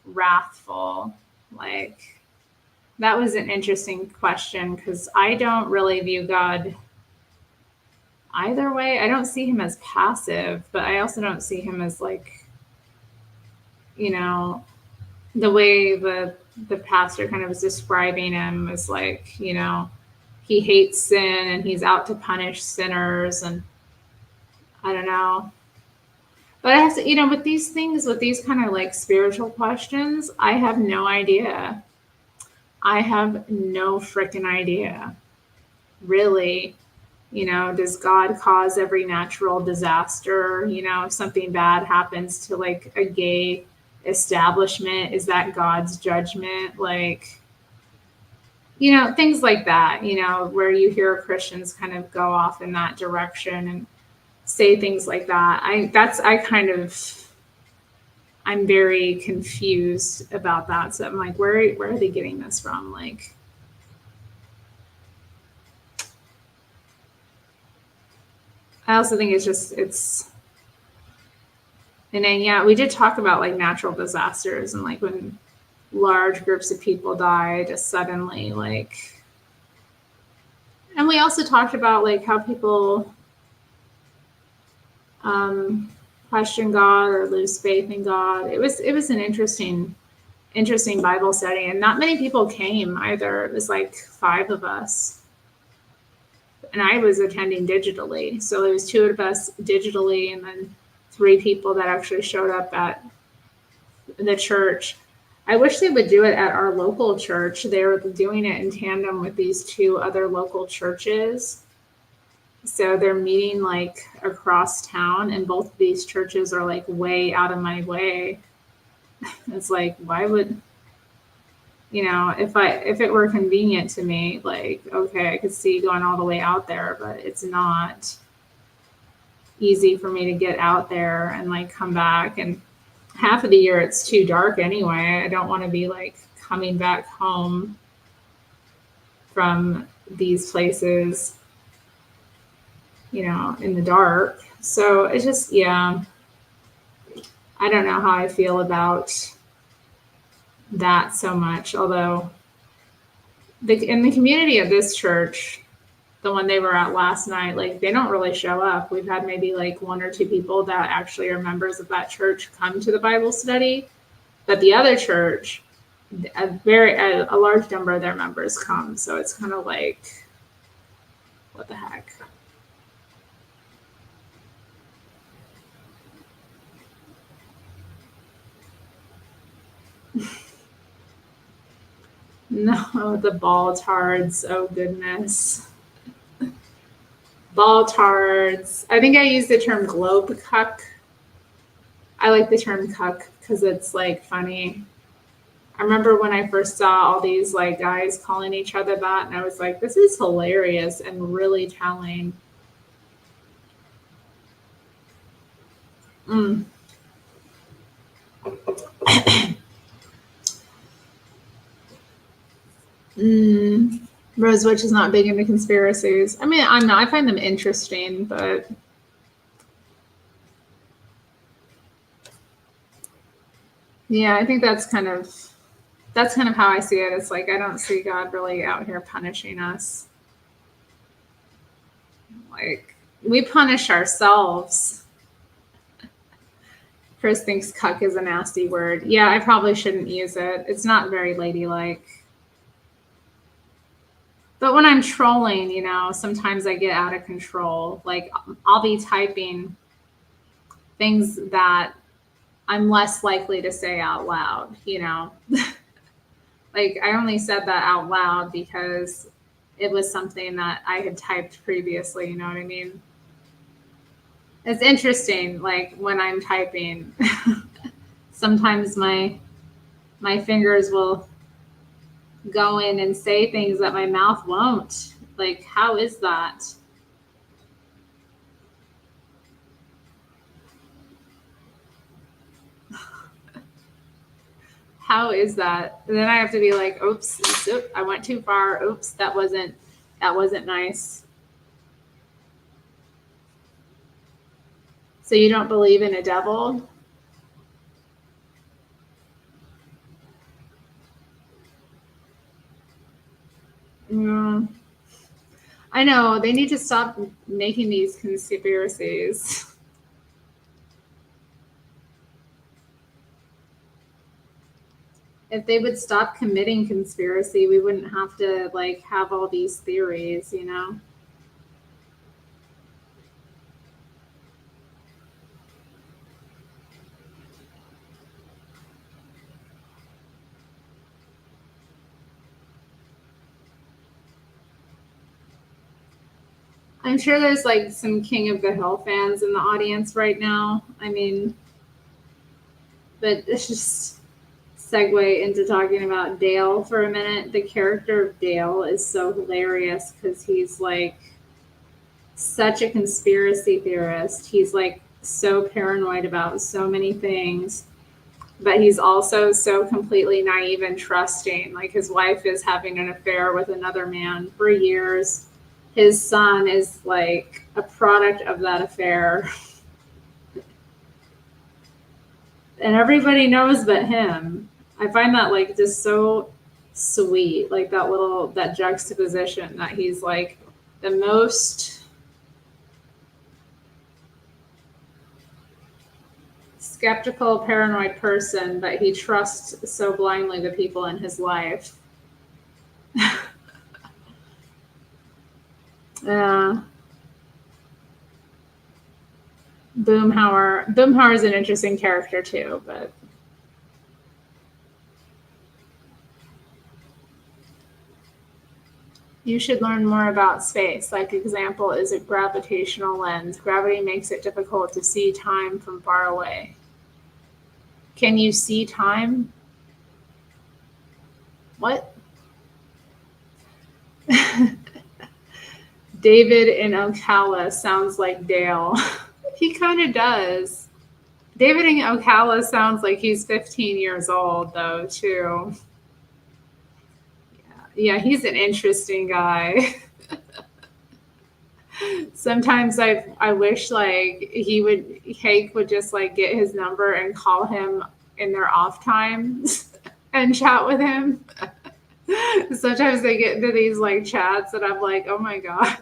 Speaker 1: wrathful? Like, that was an interesting question because I don't really view God either way. I don't see him as passive, but I also don't see him as like, the way the pastor kind of was describing him was like, he hates sin and he's out to punish sinners, and I don't know. But I have to, with these things, with these kind of like spiritual questions, I have no idea. I have no freaking idea. Really, does God cause every natural disaster? If something bad happens to like a gay establishment, is that God's judgment? Like, things like that, where you hear Christians kind of go off in that direction and say things like that. I'm very confused about that. So I'm like, where are they getting this from? Like, I also think and then, yeah, we did talk about like natural disasters and like when large groups of people die just suddenly, like, and we also talked about like how people question God or lose faith in God. It was an interesting Bible study, and not many people came either. It was like 5 of us. and I was attending digitally. So there was 2 of us digitally, and then 3 people that actually showed up at the church. I wish they would do it at our local church. They're doing it in tandem with these 2 other local churches. So they're meeting like across town, and both of these churches are like way out of my way. It's like, why would, if it were convenient to me, like, okay, I could see going all the way out there, but it's not easy for me to get out there and like come back. And half of the year it's too dark anyway. I don't want to be like coming back home from these places, in the dark. So it's just, yeah, I don't know how I feel about that so much. Although in the community of this church, the one they were at last night, like they don't really show up. We've had maybe like 1 or 2 people that actually are members of that church come to the Bible study, but the other church, a large number of their members come. So it's kind of like, what the heck? No, the ball tards. Oh goodness. Ball tards. I think I use the term globe cuck. I like the term cuck because it's like funny. I remember when I first saw all these like guys calling each other that, and I was like, this is hilarious and really telling. Rose Witch is not big into conspiracies. I mean, I'm not. I find them interesting, but yeah, I think that's kind of how I see it. It's like I don't see God really out here punishing us. Like we punish ourselves. Chris thinks cuck is a nasty word. Yeah, I probably shouldn't use it. It's not very ladylike. But when I'm trolling, sometimes I get out of control. Like I'll be typing things that I'm less likely to say out loud, Like I only said that out loud because it was something that I had typed previously, you know what I mean? It's interesting, like when I'm typing, sometimes my fingers will go in and say things that my mouth won't. Like, how is that? How is that? And then I have to be like, oops, I went too far. Oops, that wasn't nice. So you don't believe in a devil? I know, they need to stop making these conspiracies. If they would stop committing conspiracy, we wouldn't have to like have all these theories, I'm sure there's like some King of the Hill fans in the audience right now. I mean, but it's just segue into talking about Dale for a minute. The character of Dale is so hilarious because he's like such a conspiracy theorist. He's like so paranoid about so many things, but he's also so completely naive and trusting. Like his wife is having an affair with another man for years. His son is like a product of that affair. And everybody knows but him. I find that like just so sweet, like that juxtaposition that he's like the most skeptical, paranoid person, but he trusts so blindly the people in his life. Yeah. Boomhauer. Boomhauer is an interesting character too, but you should learn more about space. Like example is a gravitational lens. Gravity makes it difficult to see time from far away. Can you see time? What? David in Ocala sounds like Dale. He kind of does. David in Ocala sounds like he's 15 years old, though, too. Yeah, he's an interesting guy. Sometimes I wish like Hank would just like get his number and call him in their off times and chat with him. Sometimes they get into these like chats and I'm like, oh my God.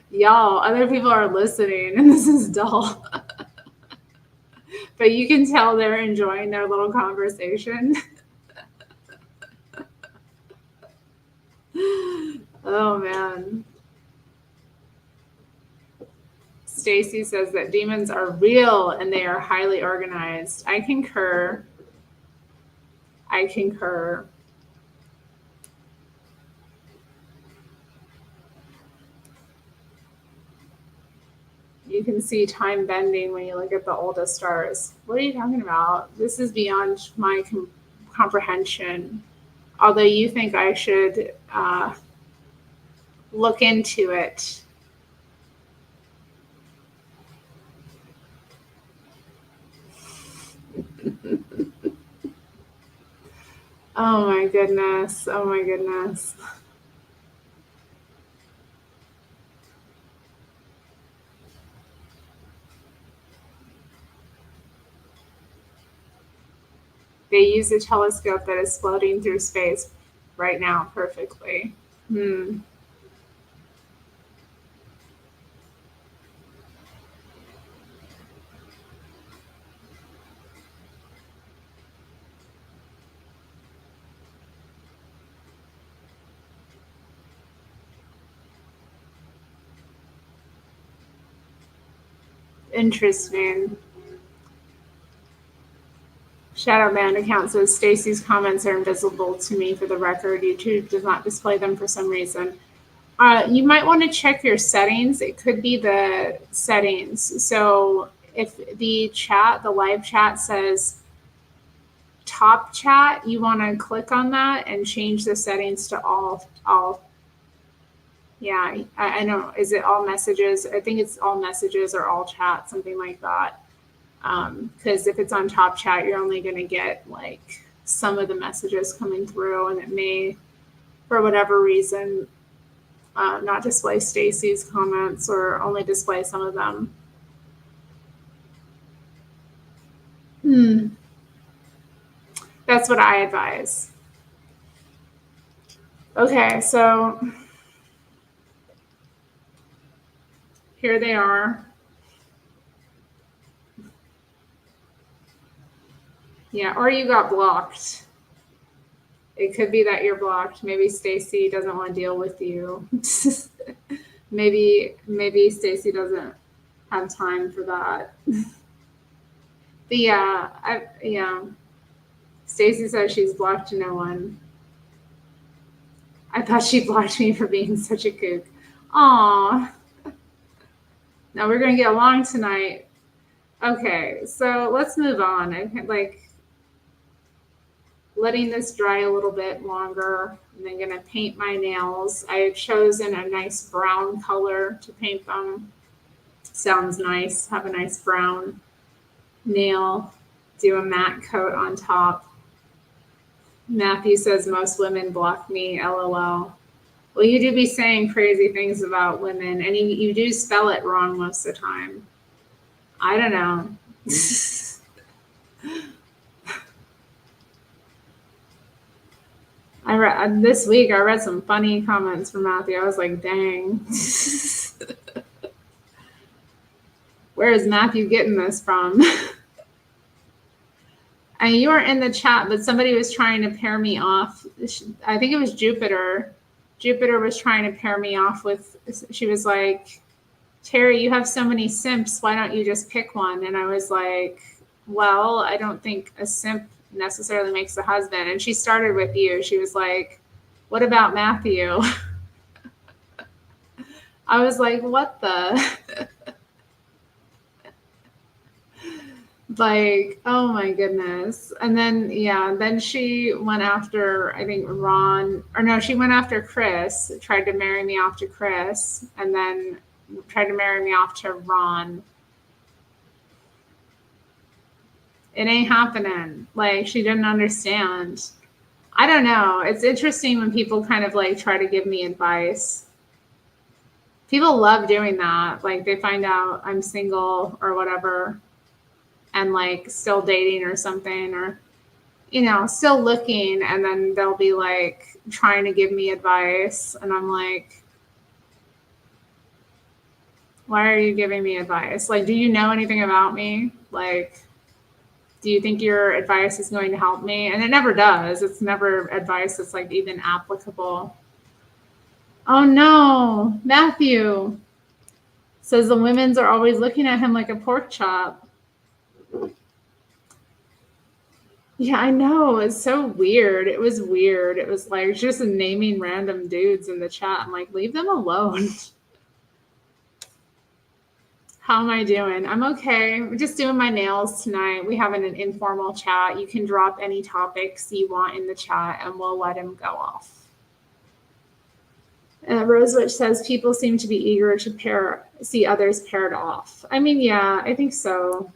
Speaker 1: Y'all, other people are listening and this is dull. But you can tell they're enjoying their little conversation. Oh man. Stacy says that demons are real and they are highly organized. I concur. I concur. You can see time bending when you look at the oldest stars. What are you talking about? This is beyond my comprehension. Although you think I should look into it. Oh my goodness. Oh my goodness. They use a telescope that is floating through space right now perfectly. Hmm. Interesting. Shadow Band account says Stacy's comments are invisible to me for the record. YouTube does not display them for some reason. You might want to check your settings. It could be the settings. So if the live chat says top chat, you want to click on that and change the settings to all. Yeah, I know. Is it all messages? I think it's all messages or all chat, something like that. Because if it's on top chat, you're only going to get like some of the messages coming through, and it may, for whatever reason, not display Stacy's comments or only display some of them. That's what I advise. Okay, so here they are. Yeah, or you got blocked. It could be that you're blocked. Maybe Stacy doesn't want to deal with you. maybe Stacy doesn't have time for that. But yeah, Stacy says she's blocked no one. I thought she blocked me for being such a kook. Aw. Now we're gonna get along tonight. Okay, so let's move on. I'm like letting this dry a little bit longer. And then gonna paint my nails. I have chosen a nice brown color to paint them. Sounds nice. Have a nice brown nail. Do a matte coat on top. Matthew says most women block me, LOL. Well, you do be saying crazy things about women, and you do spell it wrong most of the time. I don't know. I read this week. I read some funny comments from Matthew. I was like, "Dang, where is Matthew getting this from?" And you were in the chat, but somebody was trying to pair me off. I think it was Jupiter Jupiter was trying to pair me off with, she was like, Terry, you have so many simps. Why don't you just pick one? And I was like, well, I don't think a simp necessarily makes a husband. And she started with you. She was like, what about Matthew? I was like, what the? Like, oh my goodness. And then, yeah, then she went after, I think, Ron, or no, she went after Chris, tried to marry me off to Chris, and then tried to marry me off to Ron. It ain't happening. Like, she didn't understand. I don't know. It's interesting when people kind of like try to give me advice. People love doing that. Like, they find out I'm single or whatever, and like still dating or something, or, you know, still looking, and then they'll be like trying to give me advice, and I'm like, why are you giving me advice? Like, do you know anything about me? Like, do you think your advice is going to help me? And it never does. It's never advice that's like even applicable. Oh no, Matthew says the women's are always looking at him like a pork chop. Yeah, I know. It's so weird. It was weird. It was like just naming random dudes in the chat. I'm like, leave them alone. How am I doing? I'm okay. I'm just doing my nails tonight. We have an informal chat. You can drop any topics you want in the chat and we'll let him go off. Rosewitch says people seem to be eager to see others paired off. I mean, yeah, I think so.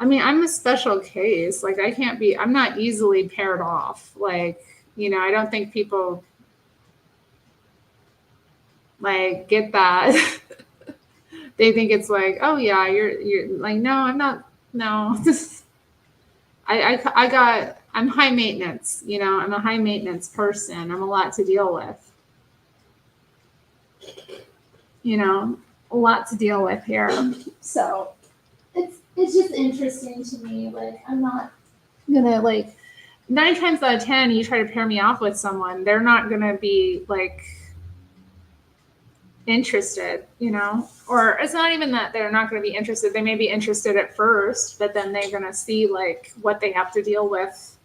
Speaker 1: I mean, I'm a special case. Like, I'm not easily paired off. Like, you know, I don't think people like get that. They think it's like, oh yeah, you're like, no, I'm not. No, I'm high maintenance. You know, I'm a high maintenance person. I'm a lot to deal with. You know, a lot to deal with here. So it's just interesting to me. Like, I'm not gonna like 9 times out of 10, you try to pair me off with someone, they're not gonna be like interested, you know, or it's not even that they're not going to be interested. They may be interested at first, but then they're going to see like what they have to deal with,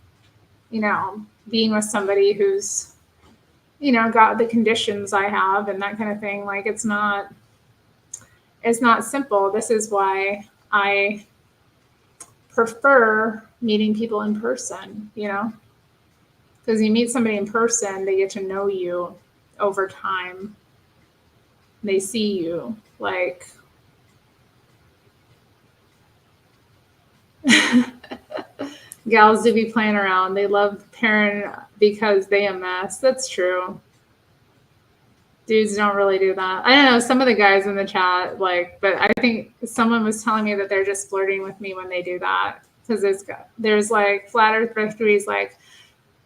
Speaker 1: you know, being with somebody who's, you know, got the conditions I have and that kind of thing. Like, it's not simple. This is why I prefer meeting people in person, you know, because you meet somebody in person, they get to know you over time. They see you like gals do be playing around. They love pairing because they a mess. That's true. Dudes don't really do that. I don't know. Some of the guys in the chat, like, but I think someone was telling me that they're just flirting with me when they do that. Because there's like Flat Earth Rectory's like,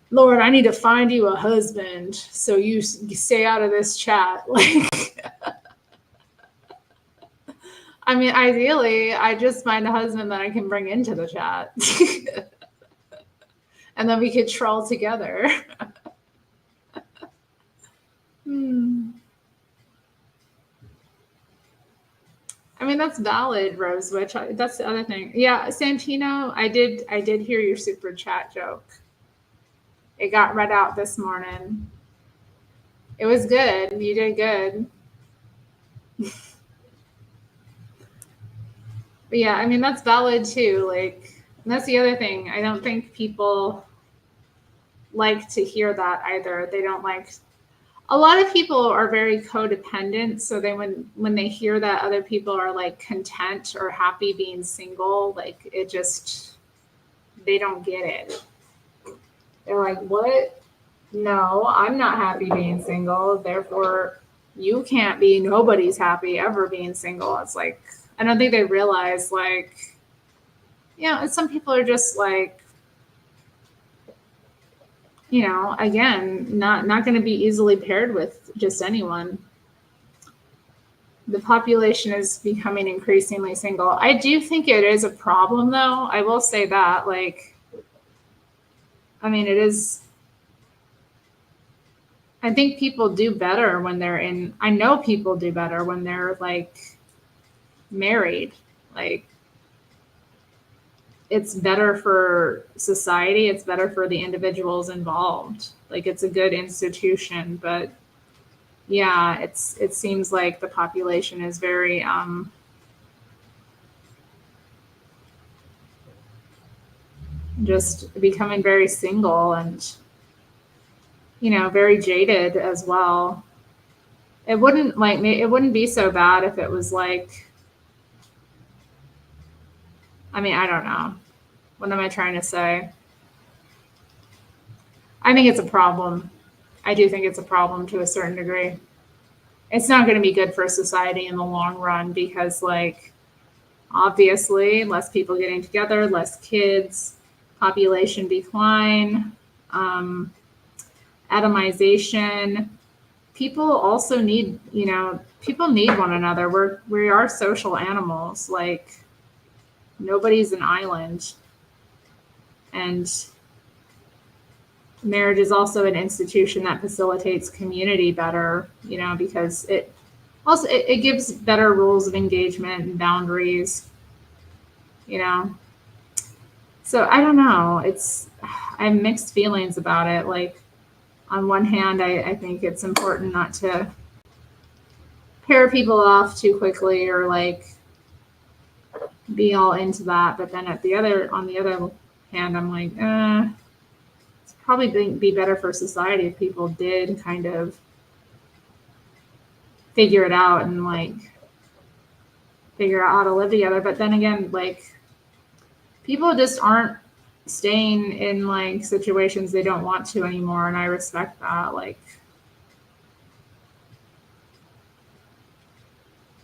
Speaker 1: Lord, I need to find you a husband so you stay out of this chat. Like, I mean, ideally, I just find a husband that I can bring into the chat. And then we could troll together. I mean, that's valid, Rosewitch. That's the other thing. Yeah, Santino, I did hear your super chat joke. It got read out this morning. It was good. You did good. But yeah, I mean, that's valid too. Like, and that's the other thing. I don't think people like to hear that either. They don't like. A lot of people are very codependent, so when they hear that other people are like content or happy being single, like it just, they don't get it. They're like, what? No, I'm not happy being single. Therefore, you can't be. Nobody's happy ever being single. It's like, I don't think they realize, like, you know, some people are just like, you know, again, not going to be easily paired with just anyone. The population is becoming increasingly single. I do think it is a problem, though. I will say that, like, I mean, it is. I think people do better when they're in, I know people do better when they're like married. Like, it's better for society, it's better for the individuals involved. Like, it's a good institution, but yeah, it seems like the population is very just becoming very single and very jaded as well. It wouldn't be so bad if it was like, I mean, I don't know. What am I trying to say? I think it's a problem. I do think it's a problem to a certain degree. It's not going to be good for society in the long run because, like, obviously, less people getting together, less kids, population decline, um, atomization. People also need, people need one another. We are social animals. Like, nobody's an island. And marriage is also an institution that facilitates community better, because it gives better rules of engagement and boundaries, you know. So I don't know. I have mixed feelings about it. Like, on one hand, I think it's important not to pair people off too quickly or like be all into that. But then on the other hand, I'm like, it's probably be better for society if people did kind of figure it out and like figure out how to live together. But then again, like, people just aren't staying in like situations they don't want to anymore, and I respect that. Like,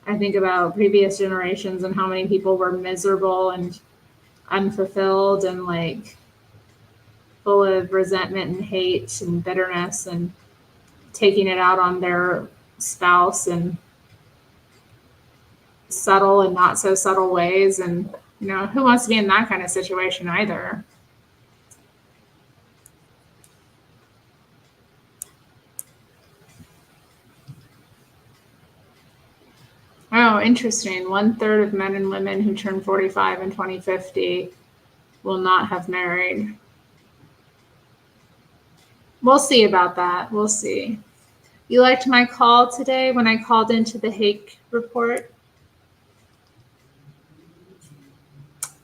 Speaker 1: I think about previous generations and how many people were miserable and unfulfilled and like full of resentment and hate and bitterness and taking it out on their spouse in subtle and not so subtle ways. And who wants to be in that kind of situation either? Oh, interesting. 1/3 of men and women who turn 45 in 2050 will not have married. We'll see about that. We'll see. You liked my call today when I called into the Hake report?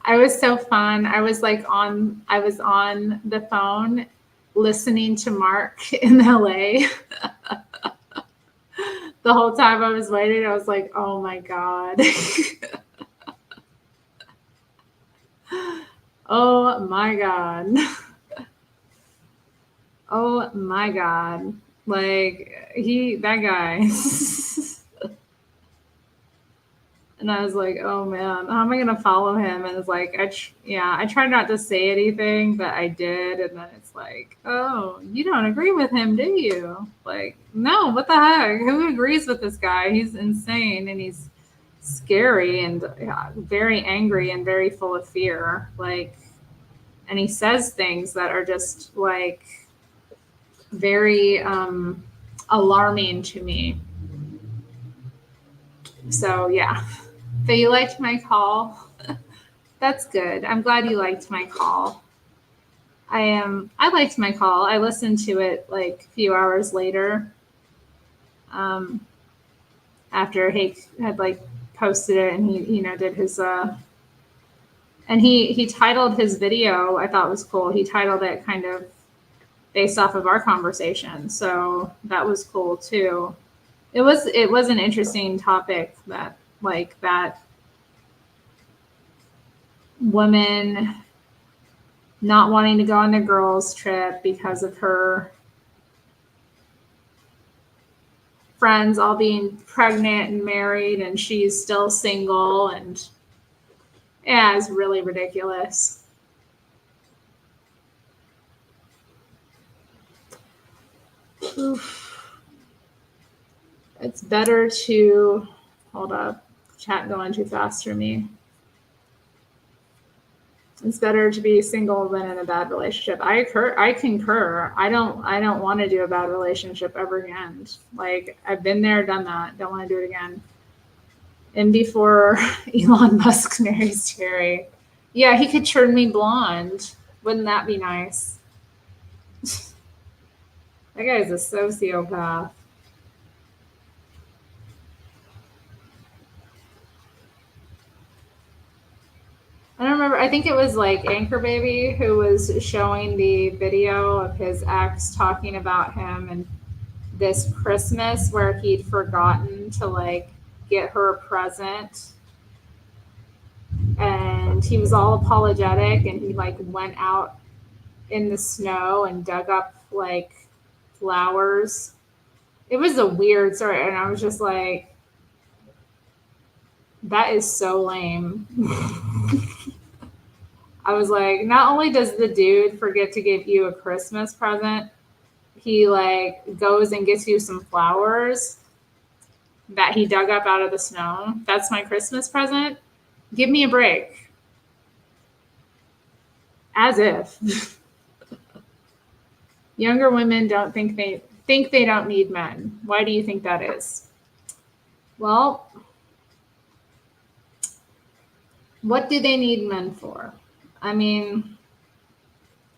Speaker 1: I was so fun. I was on the phone listening to Mark in LA. The whole time I was waiting, I was like, oh my God. Oh my God. Oh my God. Like, that guy. And I was like, oh man, how am I going to follow him? And it's like, I tried not to say anything, but I did. And then it's like, oh, you don't agree with him, do you? Like, no, what the heck? Who agrees with this guy? He's insane and he's scary and very angry and very full of fear. Like, and he says things that are just like very alarming to me. So yeah. But you liked my call. That's good. I'm glad you liked my call. I liked my call. I listened to it like a few hours later. After Hake had like posted it and he, did his and he titled his video, I thought was cool. He titled it kind of based off of our conversation. So that was cool too. It was an interesting topic that woman not wanting to go on a girls' trip because of her friends all being pregnant and married and she's still single, and yeah, it's really ridiculous. Oof. It's better to hold up. Chat going too fast for me. It's better to be single than in a bad relationship. I concur. I don't want to do a bad relationship ever again. Like, I've been there, done that. Don't want to do it again. And before Elon Musk marries Terry, yeah, he could turn me blonde. Wouldn't that be nice? That guy's a sociopath. I don't remember. I think it was like Anchor Baby who was showing the video of his ex talking about him and this Christmas where he'd forgotten to like get her a present. And he was all apologetic and he like went out in the snow and dug up like flowers. It was a weird story. And I was just like, that is so lame. I was like, not only does the dude forget to give you a Christmas present, he like goes and gets you some flowers that he dug up out of the snow. That's my Christmas present. Give me a break. As if. Younger women don't think they don't need men. Why do you think that is? Well, what do they need men for? I mean,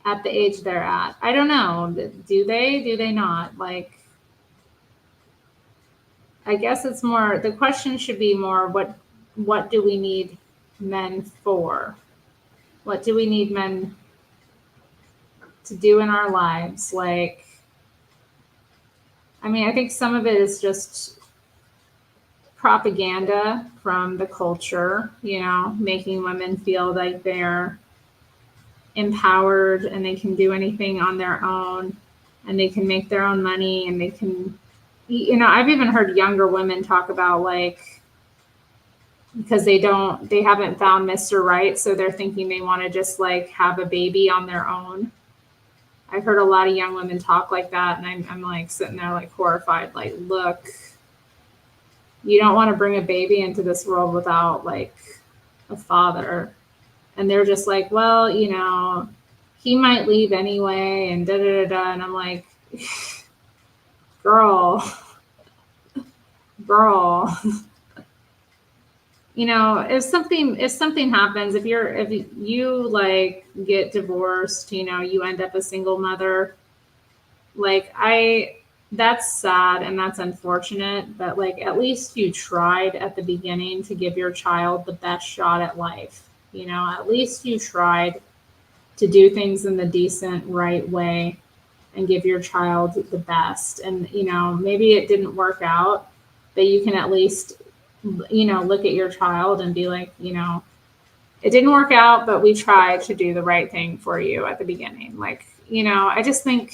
Speaker 1: at the age they're at. I don't know. Do they? Do they not? Like, I guess it's more, the question should be more, what do we need men for? What do we need men to do in our lives? Like, I mean, I think some of it is just propaganda from the culture, you know, making women feel like they're empowered and they can do anything on their own and they can make their own money and they can, you know, I've even heard younger women talk about like, because they haven't found Mr. Right, so they're thinking they want to just like have a baby on their own. I've heard a lot of young women talk like that, and I'm like sitting there like horrified, like, look, you don't want to bring a baby into this world without like a father. And they're just like, well, you know, he might leave anyway, and da da da da. And I'm like, girl. You know, if something happens, if you like get divorced, you know, you end up a single mother, like that's sad and that's unfortunate, but like at least you tried at the beginning to give your child the best shot at life. You know, at least you tried to do things in the decent, right way and give your child the best. And, you know, maybe it didn't work out, but you can at least, you know, look at your child and be like, you know, it didn't work out, but we tried to do the right thing for you at the beginning. Like, you know, I just think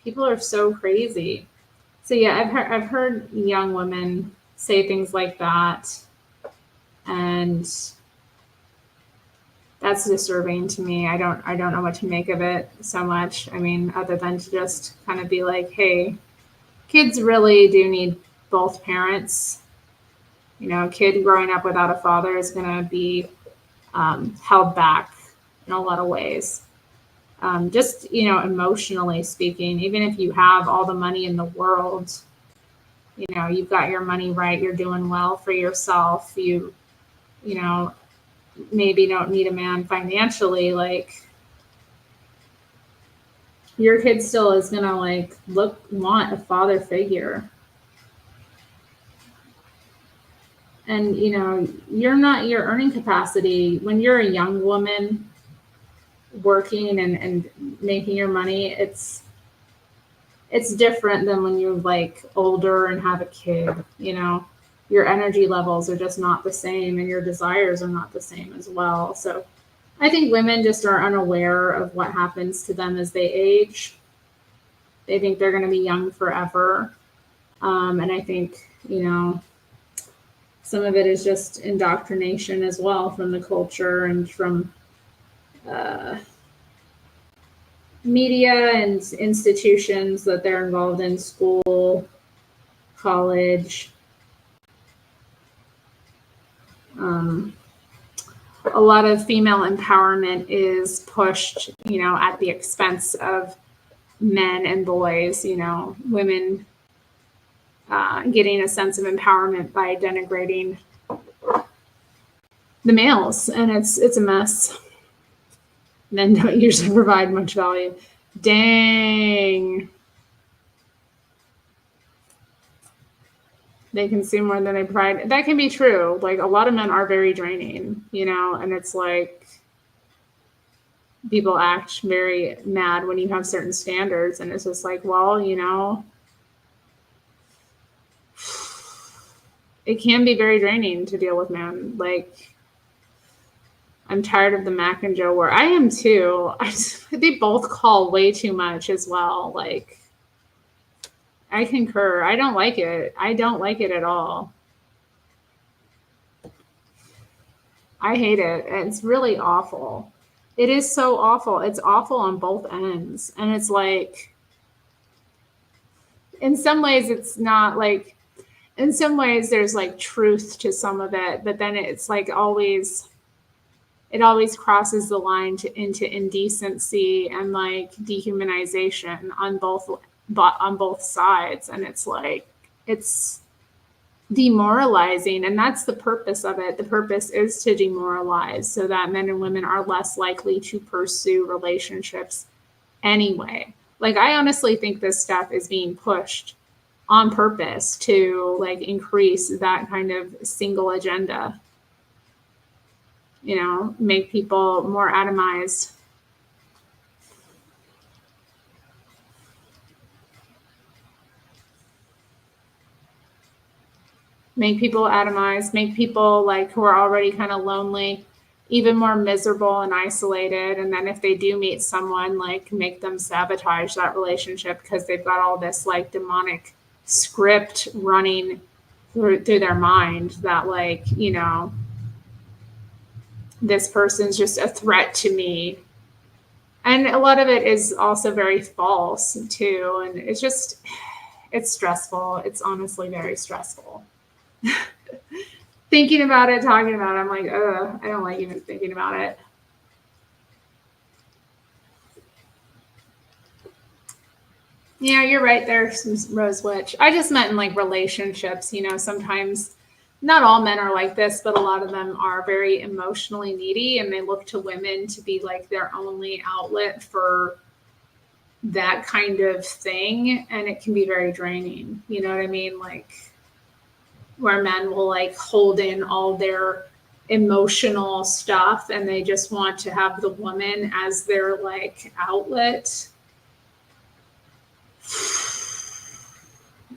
Speaker 1: people are so crazy. So yeah, I've heard young women say things like that, and that's disturbing to me. I don't know what to make of it so much. I mean, other than to just kind of be like, hey, kids really do need both parents. You know, a kid growing up without a father is going to be held back in a lot of ways. Just, you know, emotionally speaking, even if you have all the money in the world, you know, you've got your money right, you're doing well for yourself, you know, maybe don't need a man financially, like your kid still is going to like want a father figure. And, you know, you're not your earning capacity when you're a young woman working and making your money. It's different than when you're like older and have a kid, you know, your energy levels are just not the same and your desires are not the same as well. So I think women just are unaware of what happens to them as they age. They think they're going to be young forever. And I think, you know, some of it is just indoctrination as well from the culture and from media and institutions that they're involved in, school, college. a lot of female empowerment is pushed, at the expense of men and boys, women getting a sense of empowerment by denigrating the males, and it's a mess. Men don't usually provide much value. Dang. They consume more than they provide. That can be true. Like, a lot of men are very draining, and it's like people act very mad when you have certain standards, and it's just like, well, it can be very draining to deal with men. Like, I'm tired of the Mac and Joe war. I am too. They both call way too much as well. Like, I concur. I don't like it. I don't like it at all. I hate it. It's really awful. It is so awful. It's awful on both ends. And it's like, in some ways, it's not like, in some ways, there's like truth to some of it, but then it's like always, it always crosses the line into indecency and like dehumanization on both sides. And it's like, it's demoralizing, and that's the purpose of it. The purpose is to demoralize so that men and women are less likely to pursue relationships anyway. Like, I honestly think this stuff is being pushed on purpose to like increase that kind of single agenda, make people more atomized. Make people atomized, make people like who are already kind of lonely even more miserable and isolated. And then if they do meet someone, like make them sabotage that relationship because they've got all this like demonic script running through their mind that like, this person's just a threat to me. And a lot of it is also very false too. And it's stressful. It's honestly very stressful. Thinking about it, talking about it, I'm like, I don't like even thinking about it. Yeah, you're right there, Rose Witch. I just meant in like relationships, sometimes not all men are like this, but a lot of them are very emotionally needy and they look to women to be like their only outlet for that kind of thing. And it can be very draining. You know what I mean? Like, where men will like hold in all their emotional stuff and they just want to have the woman as their like outlet.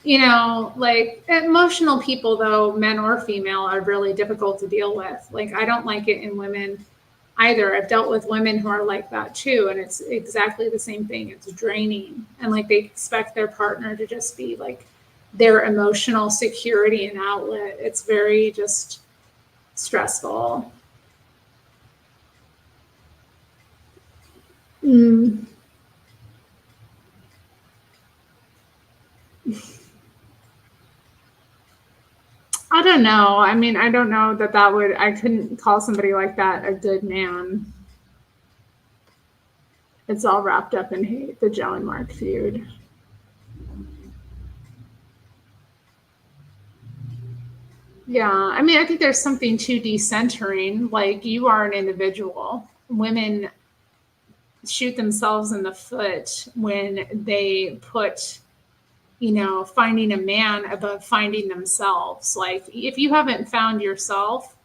Speaker 1: Like emotional people, though, men or female, are really difficult to deal with. Like, I don't like it in women either. I've dealt with women who are like that too, and it's exactly the same thing. It's draining, and like they expect their partner to just be like their emotional security and outlet. It's very just stressful. I don't know. I mean, I don't know I couldn't call somebody like that a good man. It's all wrapped up in hate, the Joe and Mark feud. Yeah, I mean, I think there's something to decentering. Like, you are an individual. Women shoot themselves in the foot when they put, finding a man above finding themselves. Like, if you haven't found yourself,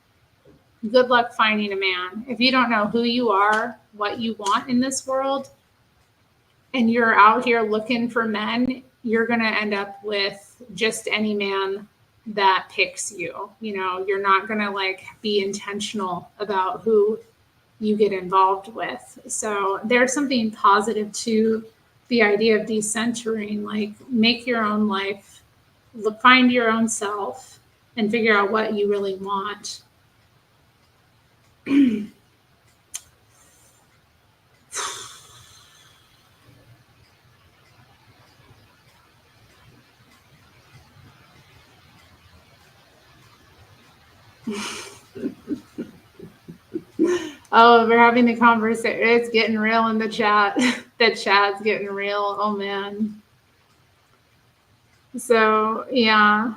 Speaker 1: good luck finding a man. If you don't know who you are, what you want in this world, and you're out here looking for men, you're going to end up with just any man that picks you. You're not going to like be intentional about who you get involved with. So there's something positive to the idea of decentering, like make your own life, find your own self, and figure out what you really want. Oh, we're having the conversation. It's getting real in the chat. The chat's getting real. Oh man. So yeah.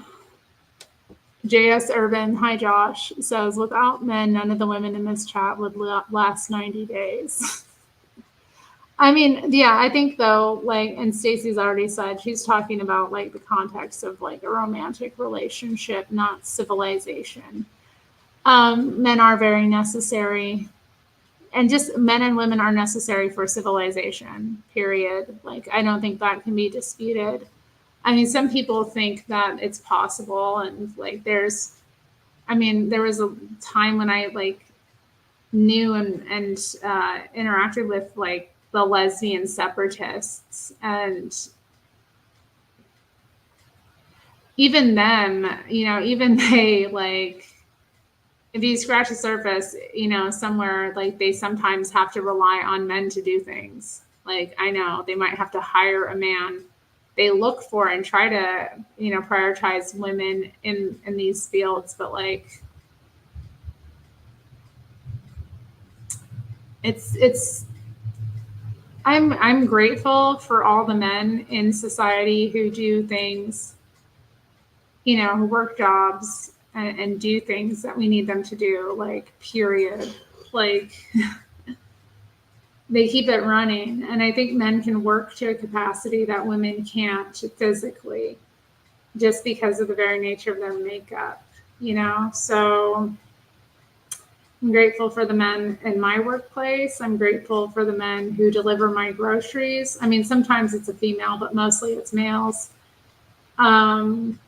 Speaker 1: JS Urban, hi Josh, says without men, none of the women in this chat would last 90 days. I mean, yeah, I think though, like, and Stacey's already said, she's talking about like the context of like a romantic relationship, not civilization. Men are very necessary, and just men and women are necessary for civilization, period. Like, I don't think that can be disputed. I mean, some people think that it's possible, and like, I mean, there was a time when I like knew and interacted with like the lesbian separatists, and even them, you know, even they like, if you scratch the surface, you know, somewhere like they sometimes have to rely on men to do things. Like, I know they might have to hire a man. They look for and try to, you know, prioritize women in these fields, but like it's I'm grateful for all the men in society who do things, you know, who work jobs and do things that we need them to do, like, period. Like, they keep it running. And I think men can work to a capacity that women can't physically, just because of the very nature of their makeup, you know? So I'm grateful for the men in my workplace. I'm grateful for the men who deliver my groceries. I mean, sometimes it's a female, but mostly it's males. Um,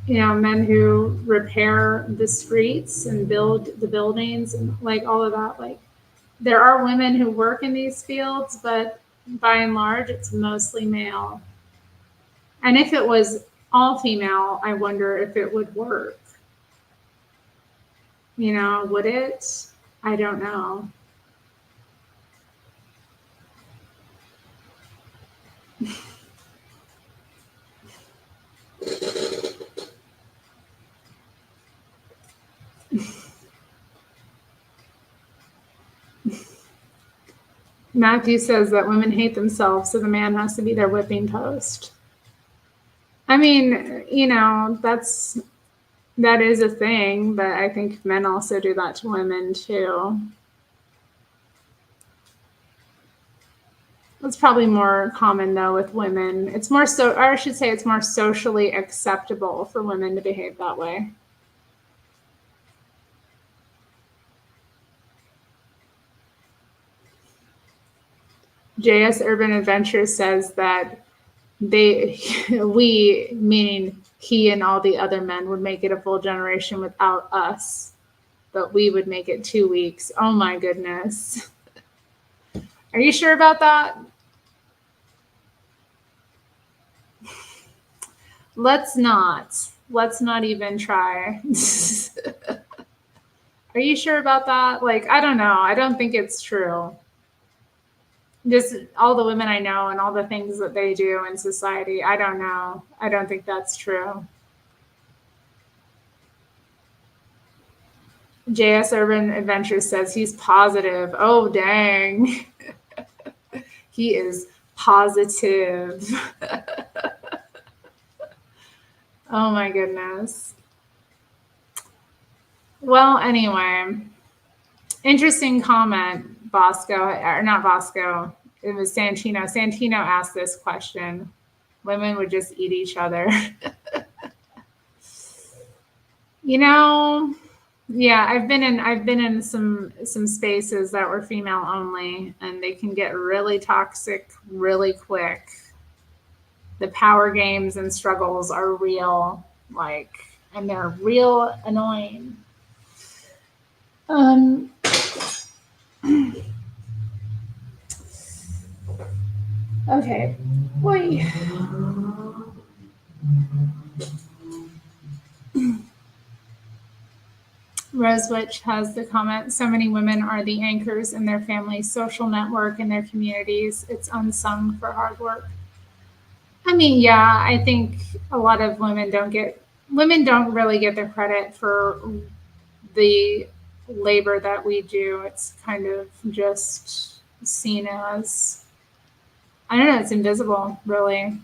Speaker 1: you know, men who repair the streets and build the buildings and like all of that. Like, there are women who work in these fields, but by and large, it's mostly male. And if it was all female, I wonder if it would work. You know, would it? I don't know. Matthew says that women hate themselves, so the man has to be their whipping post. I mean, you know, that is a thing, but I think men also do that to women too. It's probably more common though with women. It's more so, or I should say, it's more socially acceptable for women to behave that way. JS Urban Adventures says that we, meaning he and all the other men, would make it a full generation without us, but we would make it 2 weeks. Oh my goodness. Are you sure about that? Let's not even try. Are you sure about that? Like, I don't know. I don't think it's true. Just all the women I know and all the things that they do in society, I don't know. I don't think that's true. JS Urban Adventures says he's positive. Oh, dang. He is positive. Oh, my goodness. Well, anyway, interesting comment, Bosco, or not Bosco. It was Santino. Santino asked this question. Women would just eat each other. You know, yeah, I've been in some spaces that were female only, and they can get really toxic really quick. The power games and struggles are real, like, and they're real annoying. Okay. Wait. Rosewitch has the comment, so many women are the anchors in their family's social network and their communities. It's unsung for hard work. I mean, yeah, I think a lot of women don't really get the credit for the labor that we do. It's kind of just seen as, I don't know, it's invisible, really.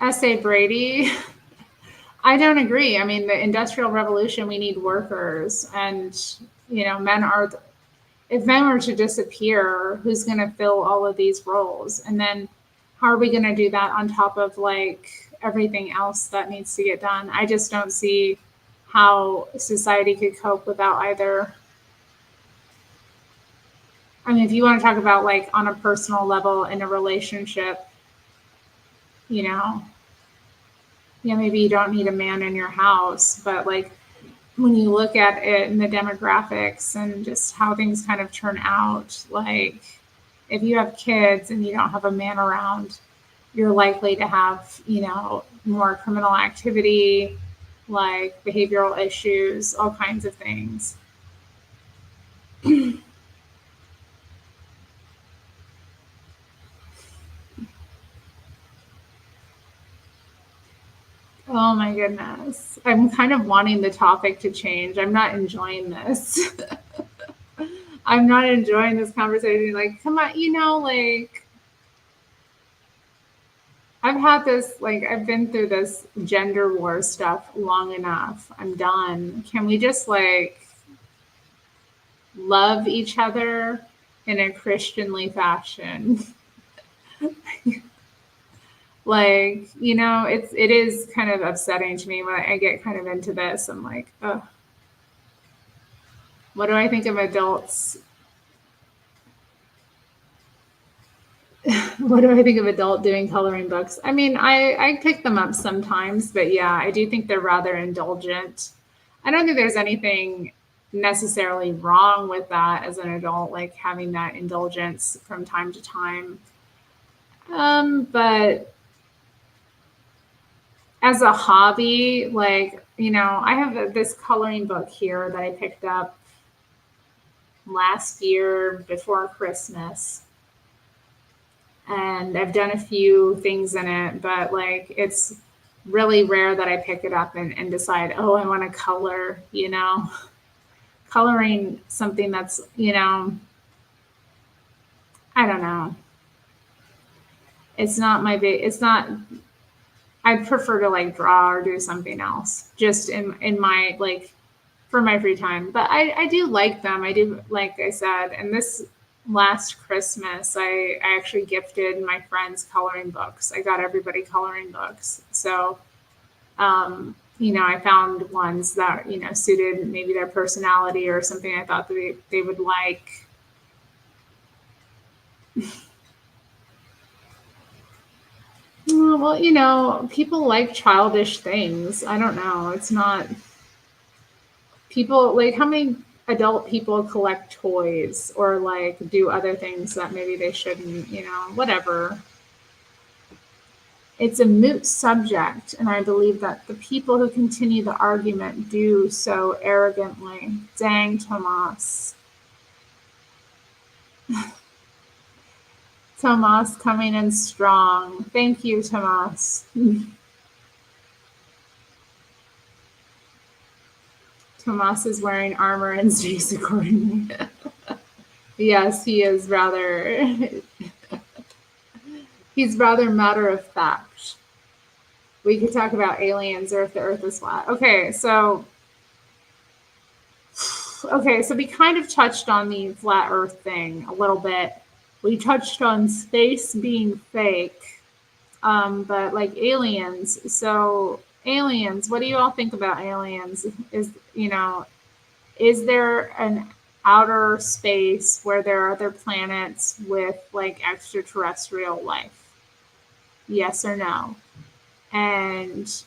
Speaker 1: S.A. Brady, I don't agree. I mean, the Industrial Revolution, we need workers, and men are. If men were to disappear, who's going to fill all of these roles? And then, how are we going to do that on top of like everything else that needs to get done? I just don't see how society could cope without either. I mean, if you want to talk about like on a personal level in a relationship, you know, yeah, maybe you don't need a man in your house, but like when you look at it in the demographics and just how things kind of turn out, like if you have kids and you don't have a man around, you're likely to have, more criminal activity, like behavioral issues, all kinds of things. Oh my goodness. I'm kind of wanting the topic to change. I'm not enjoying this. I'm not enjoying this conversation. Like, come on, like I've been through this gender war stuff long enough. I'm done. Can we just like love each other in a Christianly fashion? Like, it is kind of upsetting to me when I get kind of into this. I'm like, oh, what do I think of adults? What do I think of adult doing coloring books? I mean, I pick them up sometimes, but yeah, I do think they're rather indulgent. I don't think there's anything necessarily wrong with that as an adult, like having that indulgence from time to time. But as a hobby, like, I have this coloring book here that I picked up last year before Christmas. And I've done a few things in it, but like it's really rare that I pick it up and decide, oh, I want to color, coloring something that's, I don't know. It's not it's not, I'd prefer to like draw or do something else just in my like for my free time. But I do like them. I do, like I said, and this last Christmas, I actually gifted my friends coloring books. I got everybody coloring books. So, I found ones that, suited maybe their personality or something I thought that they would like. Well, people like childish things. I don't know. It's not people like how many adult people collect toys or like do other things that maybe they shouldn't, whatever. It's a moot subject, and I believe that the people who continue the argument do so arrogantly. Dang, Tomas. Tomas coming in strong. Thank you, Tomas. Tomas is wearing armor and speaks accordingly. Yes, he is rather. He's rather matter of fact. We could talk about aliens or if the Earth is flat. Okay, so we kind of touched on the flat Earth thing a little bit. We touched on space being fake, but like aliens. So aliens, what do you all think about aliens? Is there an outer space where there are other planets with like extraterrestrial life? Yes or no? And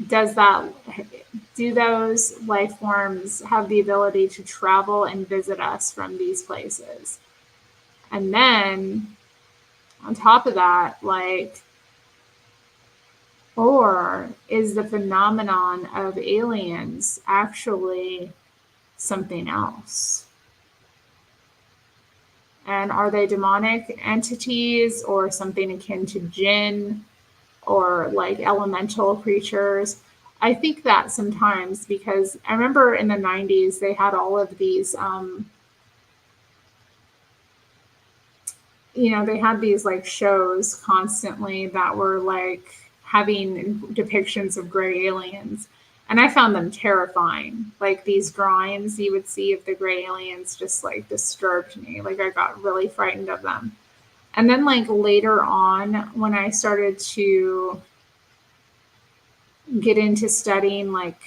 Speaker 1: do those life forms have the ability to travel and visit us from these places? And then on top of that, like, or is the phenomenon of aliens actually something else? And are they demonic entities or something akin to jinn or like elemental creatures? I think that sometimes because I remember in the 90s they had all of these they had these like shows constantly that were like having depictions of gray aliens. And I found them terrifying. Like these drawings you would see of the gray aliens just like disturbed me. Like I got really frightened of them. And then like later on when I started to get into studying like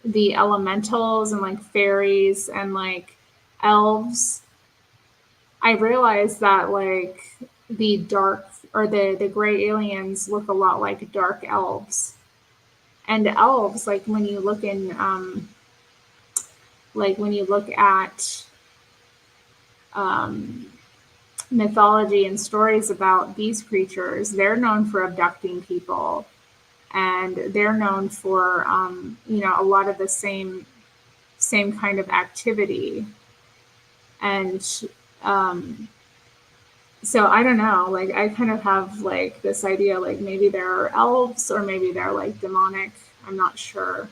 Speaker 1: the elementals and like fairies and like elves, I realized that like the dark or the gray aliens look a lot like dark elves. And elves, like when you look in like when you look at um mythology and stories about these creatures, they're known for abducting people, and they're known for a lot of the same kind of activity. And um, so I don't know, like I kind of have like this idea, like maybe they're elves or maybe they're like demonic. I'm not sure.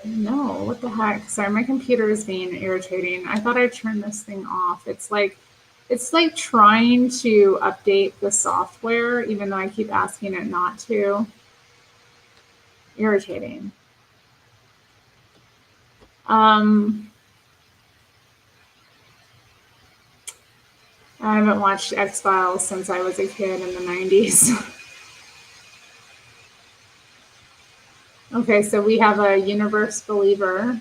Speaker 1: No, what the heck? Sorry, my computer is being irritating. I thought I turned this thing off. It's like trying to update the software, even though I keep asking it not to. Irritating. Um, I haven't watched X Files since I was a kid in the 90s. Okay, so we have a universe believer.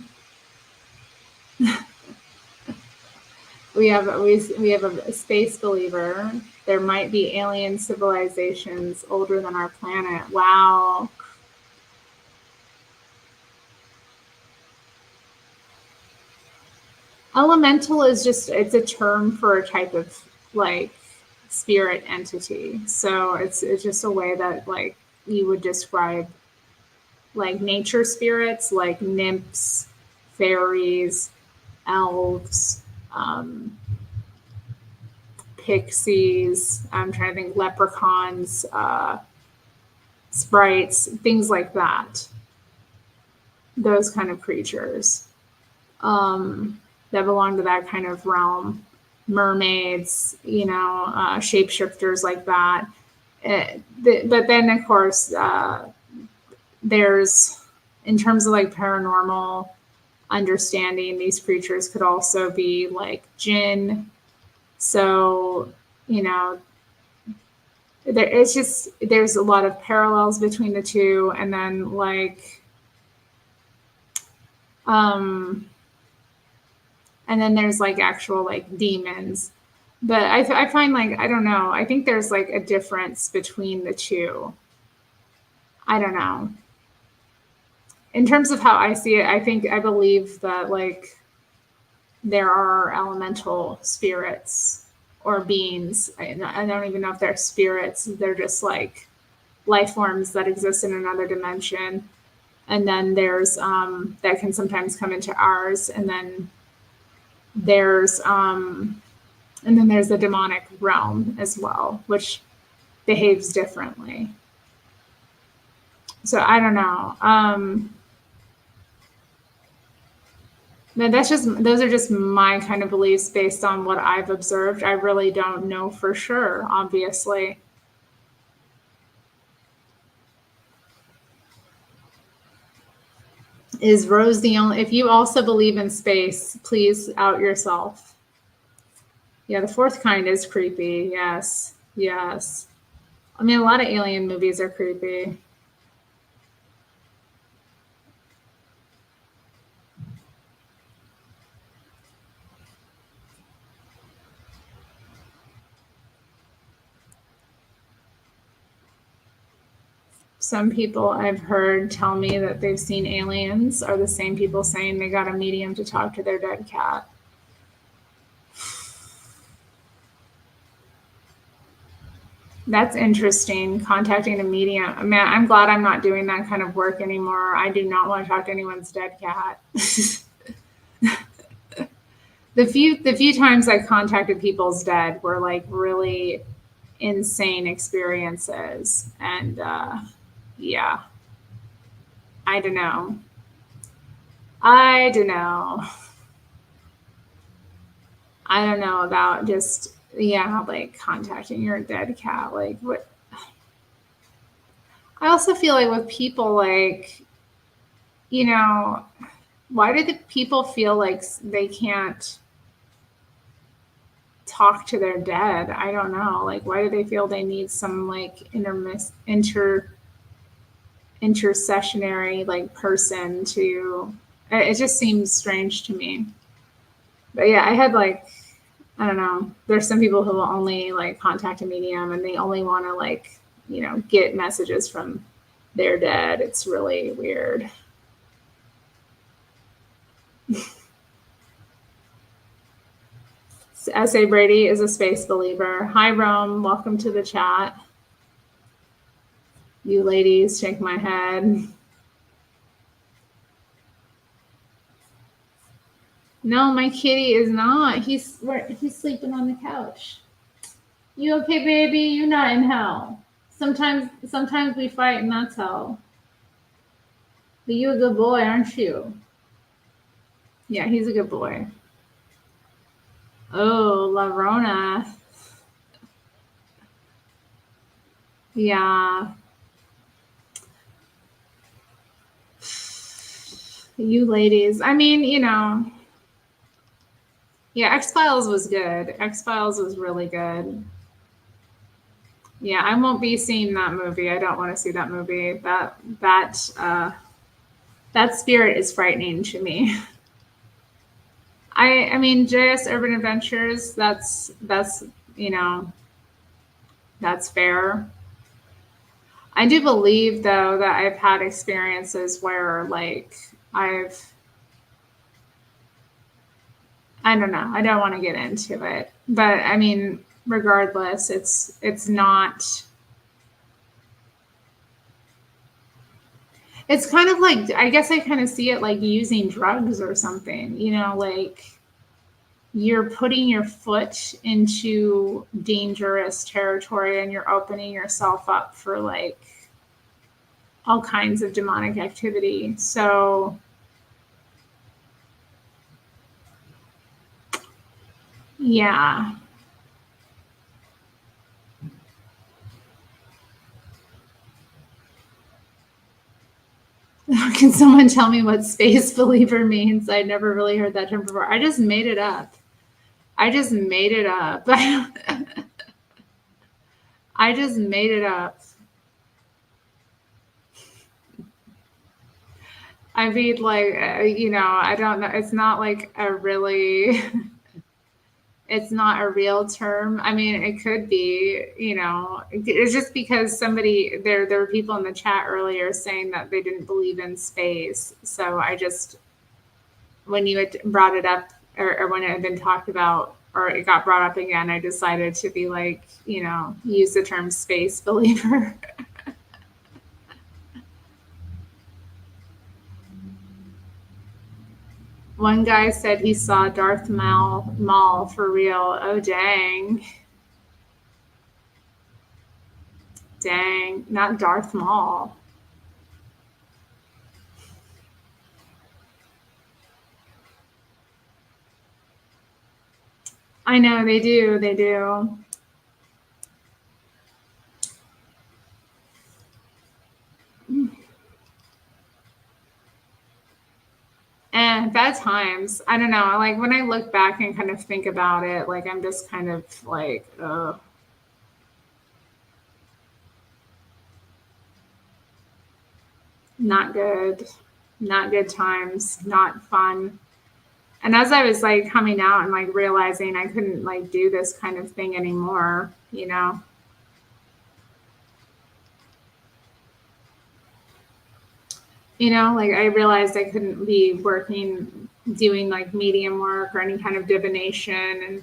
Speaker 1: We have a space believer. There might be alien civilizations older than our planet. Wow. Elemental is just it's a term for a type of like spirit entity. So it's just a way that like you would describe like nature spirits like nymphs, fairies, elves, um, pixies. I'm trying to think leprechauns, sprites, things like that. Those kind of creatures that belong to that kind of realm. Mermaids, shapeshifters like that. But then, of course, there's in terms of like paranormal understanding, these creatures could also be like jinn. So, you know, there's a lot of parallels between the two, and then like um and then there's like actual like demons. But I find like I don't know, I think there's like a difference between the two. I don't know. In terms of how I see it, I believe that like there are elemental spirits or beings. I don't even know if they're spirits. They're just like life forms that exist in another dimension. And then there's that can sometimes come into ours. There's um, and then there's the demonic realm as well, which behaves differently. So I don't know. No, those are just my kind of beliefs based on what I've observed. I really don't know for sure, obviously. Is Rose the only if you also believe in space, please out yourself. Yeah, the fourth kind is creepy. Yes. Yes. I mean a lot of alien movies are creepy. Some people I've heard tell me that they've seen aliens are the same people saying they got a medium to talk to their dead cat. That's interesting. Contacting a medium. I mean, I'm glad I'm not doing that kind of work anymore. I do not want to talk to anyone's dead cat. The few times I contacted people's dead were like really insane experiences, and yeah, I don't know. I don't know. I don't know about just, yeah, like contacting your dead cat. Like, what? I also feel like with people, like, you know, why do the people feel like they can't talk to their dead? I don't know. Like, why do they feel they need some like intercessionary like person to? It just seems strange to me. But yeah, I had like, I don't know. There's some people who will only like contact a medium and they only want to like, get messages from their dead. It's really weird. S.A. Brady is a space believer. Hi, Rome. Welcome to the chat. You ladies, shake my head. No, my kitty is not. He's sleeping on the couch. You okay, baby? You're not in hell. Sometimes we fight and that's hell. But you a good boy, aren't you? Yeah, he's a good boy. Oh, La Rona. Yeah. You ladies. I mean, yeah, X-Files was good. X-Files was really good. Yeah, I won't be seeing that movie. I don't want to see that movie. That spirit is frightening to me. I mean, JS Urban Adventures, that's you know, that's fair. I do believe though that I've had experiences where like I've I don't know. I don't want to get into it. But I mean, regardless, it's not it's kind of like I guess I kind of see it like using drugs or something, like you're putting your foot into dangerous territory and you're opening yourself up for like all kinds of demonic activity. So yeah. Can someone tell me what space believer means? I never really heard that term before. I just made it up. I just made it up. I just made it up. I mean, like, I don't know. It's not like a really, it's not a real term. I mean, it could be, it's just because there were people in the chat earlier saying that they didn't believe in space. So I just, when you had brought it up or when it had been talked about or it got brought up again, I decided to be like, use the term space believer. One guy said he saw Darth Maul for real. Oh, dang. Dang. Not Darth Maul. I know, they do. They do. Bad times. I don't know. Like when I look back and kind of think about it, like I'm just kind of like, not good. Not good times. Not fun. And as I was like coming out and like realizing I couldn't like do this kind of thing anymore, like I realized I couldn't be doing like medium work or any kind of divination and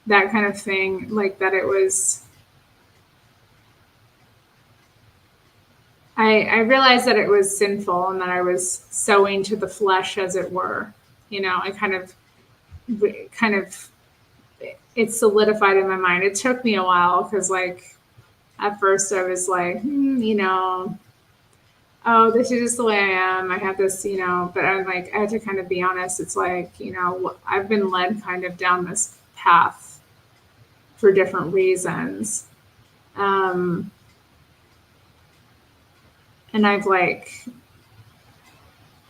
Speaker 1: that kind of thing, like that it was, I realized that it was sinful and that I was sowing to the flesh, as it were. I kind of kind of, it solidified in my mind. It took me a while because, like, at first I was like, oh, this is just the way I am. I have this, but I'm like, I had to kind of be honest. It's like, I've been led kind of down this path for different reasons. Um, and I've like,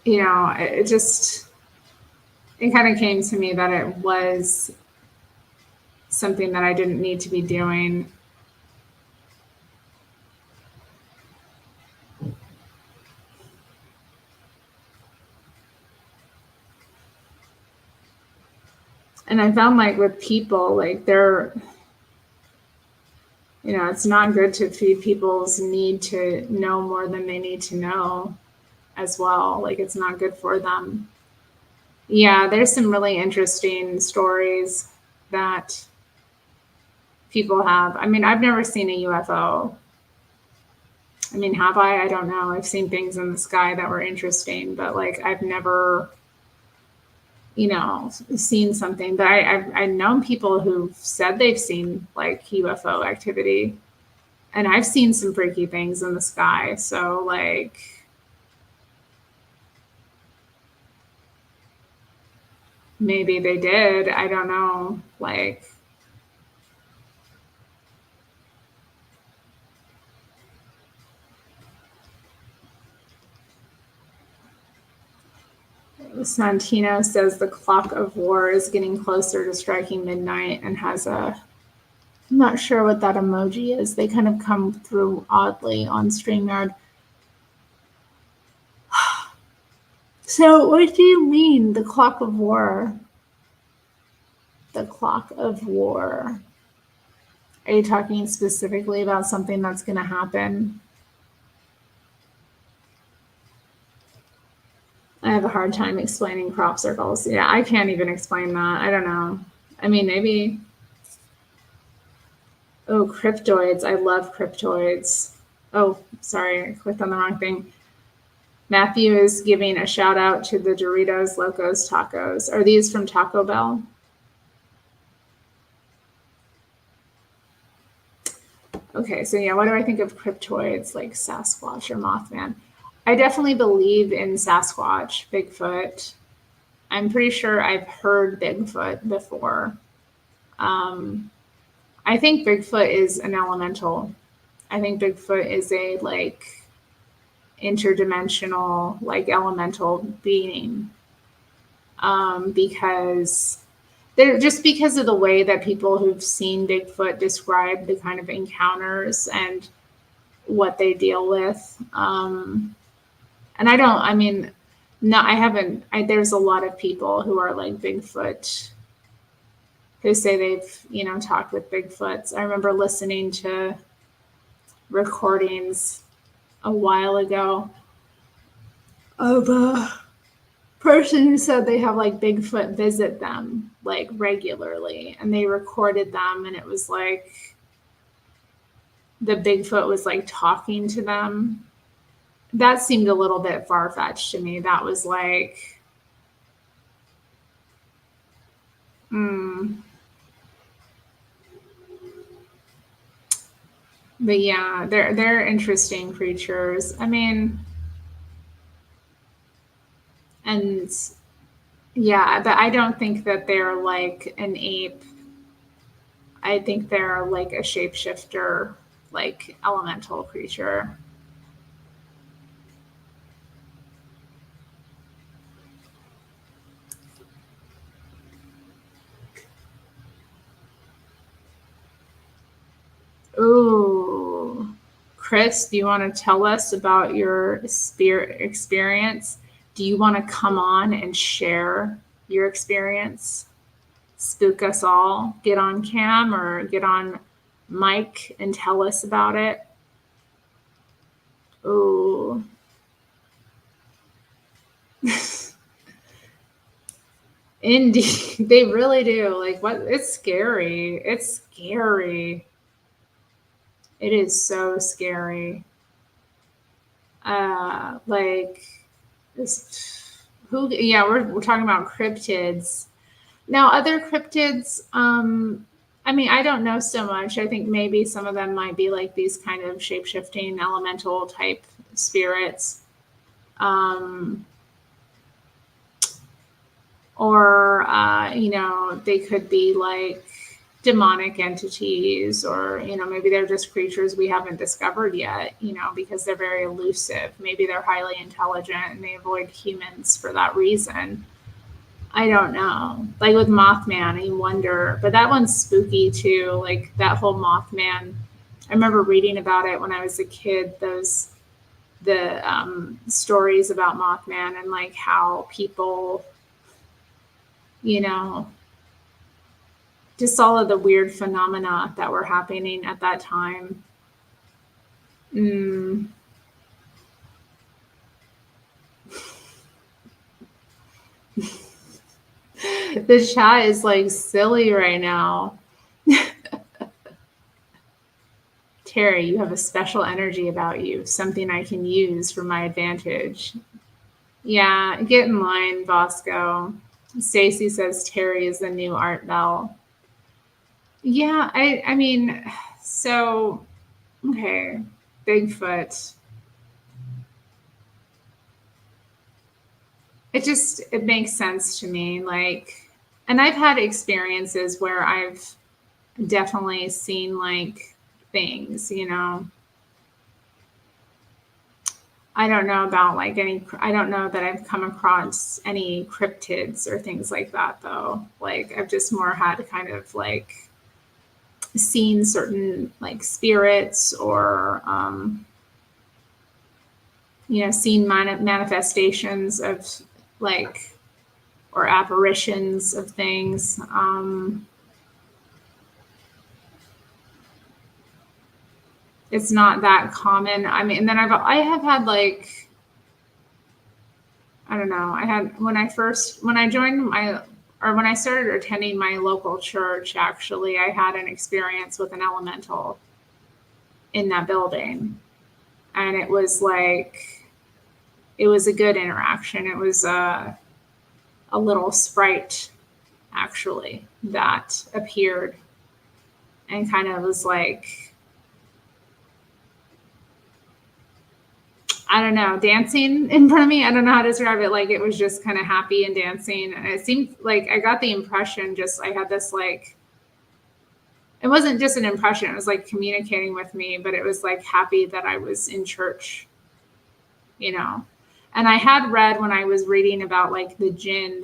Speaker 1: it just, it kind of came to me that it was something that I didn't need to be doing. And I found like with people, like it's not good to feed people's need to know more than they need to know as well. Like it's not good for them. Yeah, there's some really interesting stories that people have. I mean, I've never seen a UFO. I mean, have I? I don't know. I've seen things in the sky that were interesting, but like I've never, seen something. But I've known people who've said they've seen like UFO activity, and I've seen some freaky things in the sky. So like, maybe they did. I don't know. Like, Santino says the clock of war is getting closer to striking midnight and has a, I'm not sure what that emoji is. They kind of come through oddly on StreamYard. So what do you mean, the clock of war? The clock of war. Are you talking specifically about something that's going to happen? I have a hard time explaining crop circles. Yeah, I can't even explain that. I don't know. I mean, maybe. Oh, cryptoids. I love cryptoids. Oh, sorry, I clicked on the wrong thing. Matthew is giving a shout out to the Doritos Locos Tacos. Are these from Taco Bell? Okay, so yeah, what do I think of cryptoids like Sasquatch or Mothman? I definitely believe in Sasquatch, Bigfoot. I'm pretty sure I've heard Bigfoot before. I think Bigfoot is an elemental. I think Bigfoot is a like interdimensional, like elemental being. Because they're just because of the way that people who've seen Bigfoot describe the kind of encounters and what they deal with. And I mean, no, I haven't, there's a lot of people who are like Bigfoot, who say they've, talked with Bigfoots. I remember listening to recordings a while ago of a person who said they have like Bigfoot visit them like regularly, and they recorded them, and it was like the Bigfoot was like talking to them. That seemed a little bit far-fetched to me. That was like, but yeah, they're interesting creatures. I mean, and yeah, but I don't think that they're like an ape. I think they're like a shapeshifter, like elemental creature. Ooh. Chris, do you want to tell us about your spirit experience? Do you want to come on and share your experience? Spook us all. Get on cam or get on mic and tell us about it. Ooh. Indeed. They really do. Like what? It's scary. It's scary. It is so scary. Like this, who? Yeah, we're talking about cryptids. Now, other cryptids, I mean, I don't know so much. I think maybe some of them might be like these kind of shape-shifting elemental type spirits. Um, or, they could be like demonic entities, or, maybe they're just creatures we haven't discovered yet, because they're very elusive. Maybe they're highly intelligent and they avoid humans for that reason. I don't know. Like with Mothman, I wonder, but that one's spooky too. Like that whole Mothman. I remember reading about it when I was a kid. The stories about Mothman and like how people, you know, just all of the weird phenomena that were happening at that time. Mm. The chat is like silly right now. Terri, you have a special energy about you, something I can use for my advantage. Yeah, get in line, Bosco. Stacy says Terri is the new Art Bell. Yeah, I mean, so, okay, Bigfoot. It makes sense to me. Like, and I've had experiences where I've definitely seen like things, I don't know about like I don't know that I've come across any cryptids or things like that though. Like, I've just more had kind of like seen certain like spirits or, seen manifestations of like, or apparitions of things. It's not that common. I mean, and then I have had like, I don't know. I had when I joined when I started attending my local church, actually, I had an experience with an elemental in that building. And it was like, it was a good interaction. It was a little sprite, actually, that appeared and kind of was like, I don't know, dancing in front of me. I don't know how to describe it. Like, it was just kind of happy and dancing. And it seemed like I got the impression I had this like, it wasn't just an impression. It was like communicating with me, but it was like happy that I was in church, And I had read when I was reading about like the jinn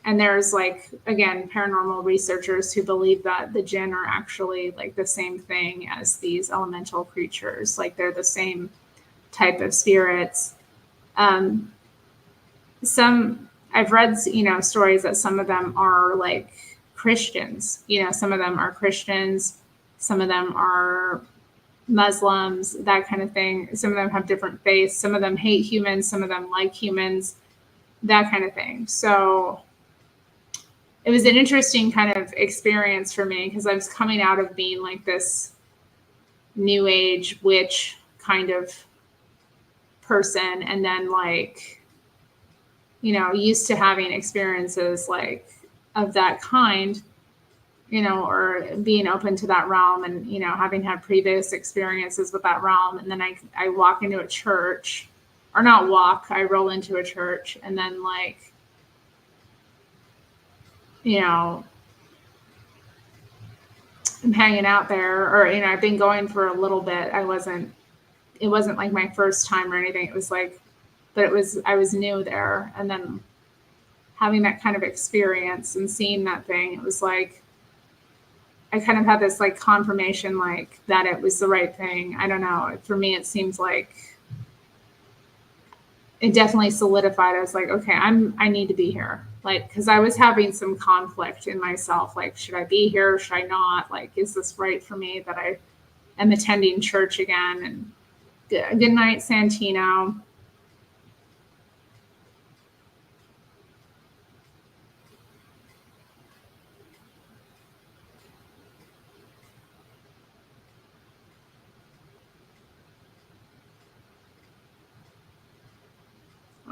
Speaker 1: and there's like, again, paranormal researchers who believe that the jinn are actually like the same thing as these elemental creatures. Like, they're the same type of spirits. I've read, stories that some of them are like Christians, some of them are Christians, some of them are Muslims, that kind of thing. Some of them have different faiths. Some of them hate humans. Some of them like humans, that kind of thing. So it was an interesting kind of experience for me because I was coming out of being like this new age witch kind of person. And then like, used to having experiences like of that kind, or being open to that realm and, having had previous experiences with that realm. And then I walk into a church, or not walk, I roll into a church, and then like, I'm hanging out there, or, I've been going for a little bit. It wasn't like my first time or anything. It was like, but I was new there. And then having that kind of experience and seeing that thing, it was like, I kind of had this like confirmation, like that it was the right thing. I don't know. For me, it seems like it definitely solidified. I was like, okay, I need to be here. Like, cause I was having some conflict in myself. Like, should I be here? Should I not? Like, is this right for me that I am attending church again? And good night, Santino.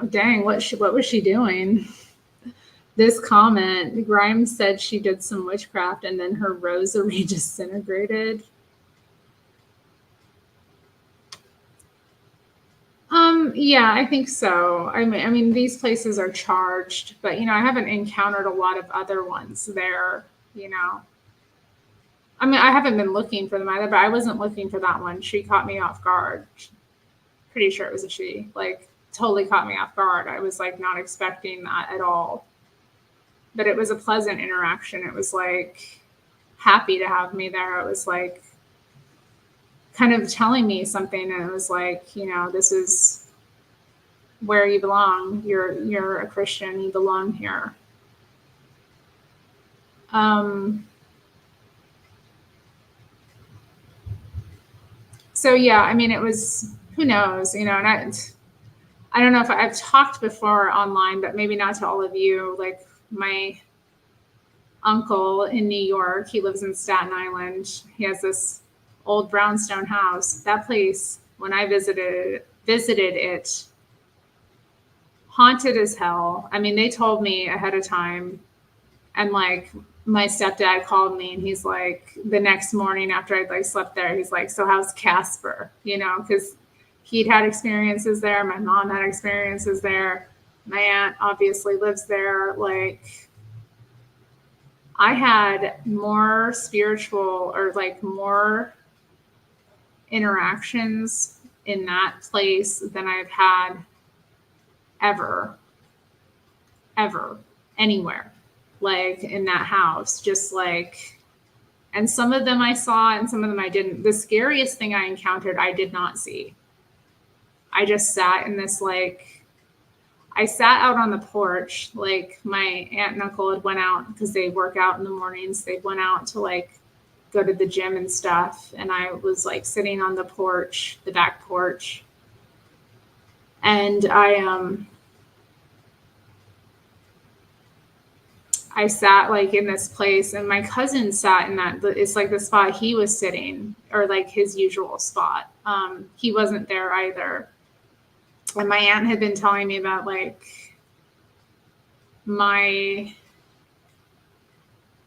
Speaker 1: Oh, dang, what was she doing? This comment, Grimes said she did some witchcraft and then her rosary disintegrated. Yeah, I think so. I mean, these places are charged, but I haven't encountered a lot of other ones there. I mean, I haven't been looking for them either, but I wasn't looking for that one. She caught me off guard. Pretty sure it was a she. Like, totally caught me off guard. I was like not expecting that at all. But it was a pleasant interaction. It was like happy to have me there. It was like kind of telling me something, and it was like, this is where you belong. You're a Christian. You belong here. So yeah, I mean, it was, who knows, and I don't know if I've talked before online, but maybe not to all of you. Like my uncle in New York, he lives in Staten Island. He has this old brownstone house. That place, when I visited it, haunted as hell. I mean, they told me ahead of time, and like my stepdad called me and he's like, the next morning after I'd like slept there, he's like, so how's Casper? Because he'd had experiences there. My mom had experiences there. My aunt obviously lives there. Like, I had more spiritual or like more interactions in that place than I've had ever anywhere, like in that house. Just like, and some of them I saw and some of them I didn't. The scariest thing I encountered, I did not see. I just sat in this, like, I sat out on the porch. Like my aunt and uncle had went out because they work out in the mornings. They went out to like go to the gym and stuff. And I was like sitting on the porch, the back porch. And I sat like in this place, and my cousin sat in that, it's like the spot he was sitting, or like his usual spot. He wasn't there either. And my aunt had been telling me about like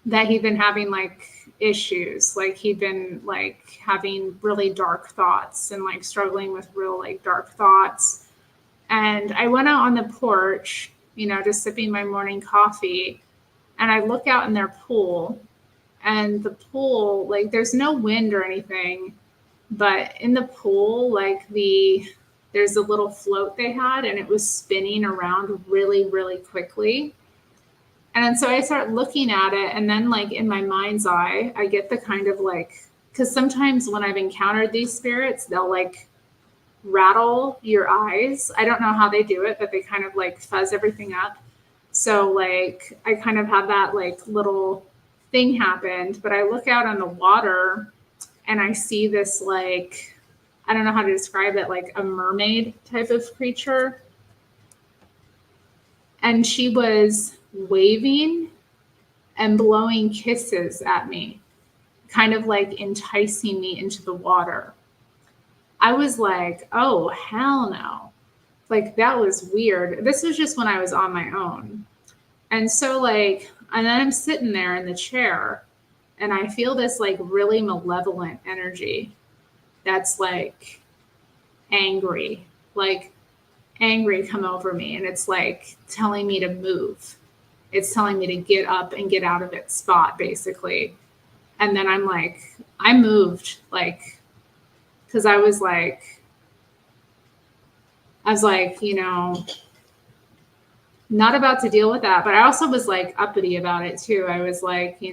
Speaker 1: that he'd been having like issues. Like he'd been like having really dark thoughts and like struggling with real like dark thoughts. And I went out on the porch, just sipping my morning coffee. And I look out in their pool, and the pool, like there's no wind or anything, but in the pool, like there's a little float they had, and it was spinning around really, really quickly. And so I start looking at it, and then like in my mind's eye, I get the kind of like, because sometimes when I've encountered these spirits, they'll like rattle your eyes. I don't know how they do it, but they kind of like fuzz everything up. So like I kind of had that like little thing happened, but I look out on the water and I see this like, I don't know how to describe it, like a mermaid type of creature. And she was waving and blowing kisses at me, kind of like enticing me into the water. I was like, oh, hell no. Like, that was weird. This was just when I was on my own. And so like, and then I'm sitting there in the chair, and I feel this like really malevolent energy that's like angry come over me. And it's like telling me to move. It's telling me to get up and get out of its spot, basically. And then I'm like, I moved, like, because I was like, not about to deal with that. But I also was like uppity about it too. I was like, you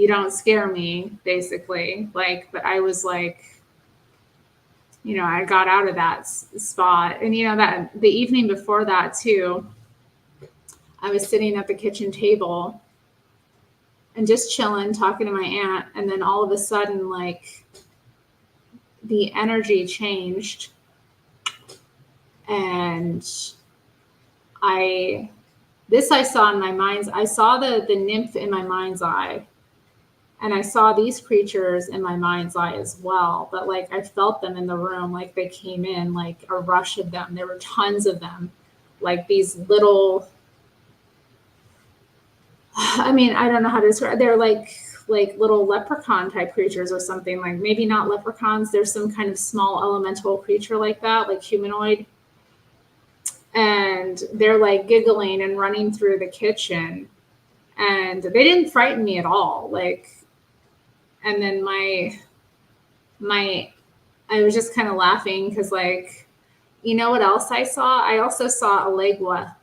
Speaker 1: don't scare me, basically. Like, but I was like, I got out of that spot. And, that the evening before that too, I was sitting at the kitchen table and just chilling, talking to my aunt. And then all of a sudden, like, the energy changed. And I saw in my mind's, I saw the nymph in my mind's eye. And I saw these creatures in my mind's eye as well. But like, I felt them in the room, like they came in, like a rush of them. There were tons of them, like these little I mean, I don't know how to describe. They're like little leprechaun type creatures or something. Like maybe not leprechauns. There's some kind of small elemental creature like that, like humanoid. And they're like giggling and running through the kitchen, and they didn't frighten me at all. Like, and then my I was just kind of laughing because like, you know what else I saw? I also saw a legua.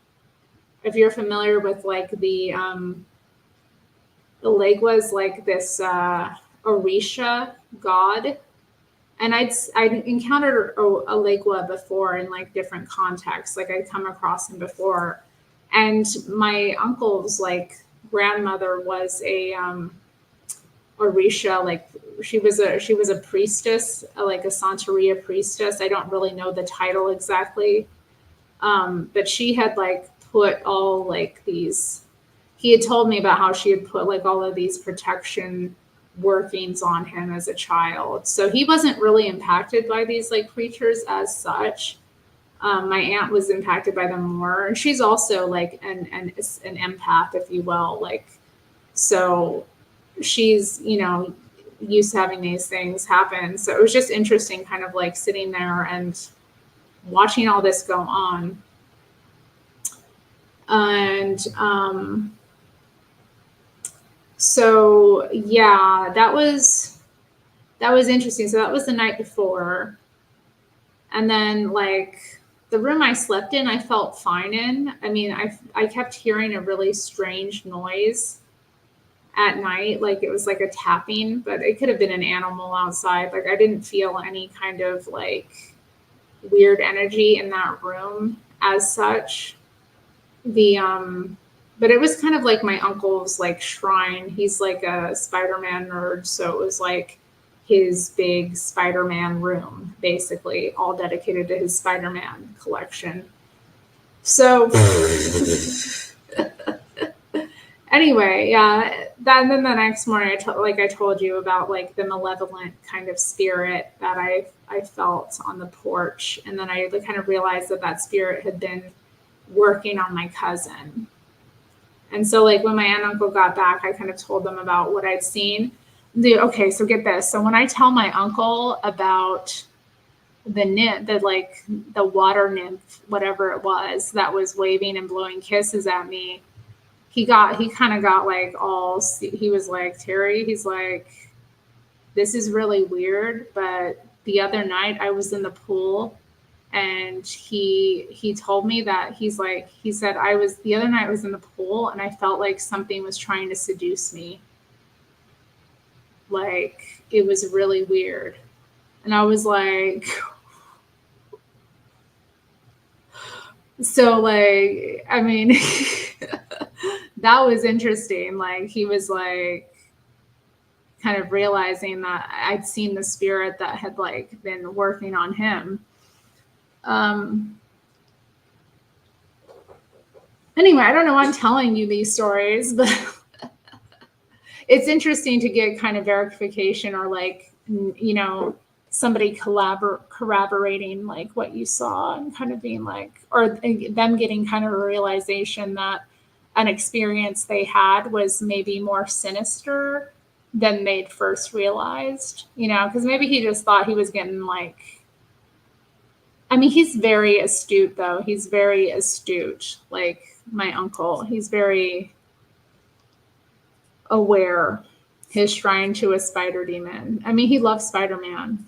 Speaker 1: If you're familiar with like the legua is like this Orisha god, and I'd encountered a legua before in like different contexts. Like I'd come across him before, and my uncle's like grandmother was a Orisha. Like she was a priestess, like a Santeria priestess. I don't really know the title exactly, but she had like put all like these. He had told me about how she had put like all of these protection workings on him as a child. So he wasn't really impacted by these like creatures as such. My aunt was impacted by them more, and she's also like an empath, if you will. Like, so she's used to having these things happen. So it was just interesting, kind of like sitting there and watching all this go on. And so yeah, that was interesting. So that was the night before. And then like the room I slept in, I felt fine in. I mean, I kept hearing a really strange noise at night, like it was like a tapping, but it could have been an animal outside. Like I didn't feel any kind of like weird energy in that room as such. The but it was kind of like my uncle's like shrine. He's like a Spider-Man nerd, so it was like his big Spider-Man room, basically, all dedicated to his Spider-Man collection. So anyway, yeah, that and then the next morning, I told you about like the malevolent kind of spirit that I felt on the porch, and then I kind of realized that that spirit had been working on my cousin. And so, like, when my aunt and uncle got back, I kind of told them about what I'd seen. Okay, so get this. So when I tell my uncle about the nymph, the water nymph, whatever it was, that was waving and blowing kisses at me, he kind of got like he was like, Terry, he's like, this is really weird, but the other night I was in the pool, and he told me that he said I was the other night I was in the pool and I felt like something was trying to seduce me. Like it was really weird. And I was like, so like, I mean, that was interesting. Like he was like kind of realizing that I'd seen the spirit that had like been working on him. Anyway, I don't know why I'm telling you these stories, but it's interesting to get kind of verification or like, somebody corroborating like what you saw and kind of being like, or them getting kind of a realization that an experience they had was maybe more sinister than they'd first realized, because maybe he just thought he was getting like, I mean, he's very astute though. He's very astute. Like my uncle, he's very aware. His shrine to a spider demon. I mean, he loves Spider-Man.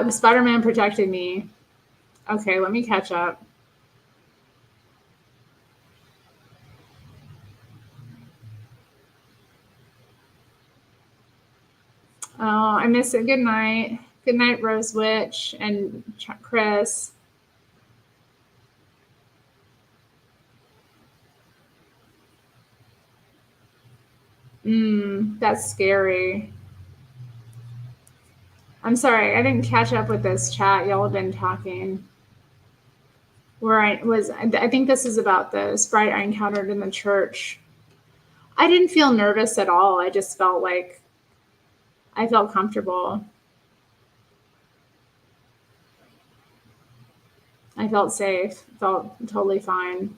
Speaker 1: Spider-Man protected me. Okay, let me catch up. Oh, I miss it. Good night. Good night, Rose Witch and Chris. That's scary. I'm sorry, I didn't catch up with this chat. Y'all have been talking. I think this is about the sprite I encountered in the church. I didn't feel nervous at all. I just felt like I felt comfortable. I felt safe, felt totally fine.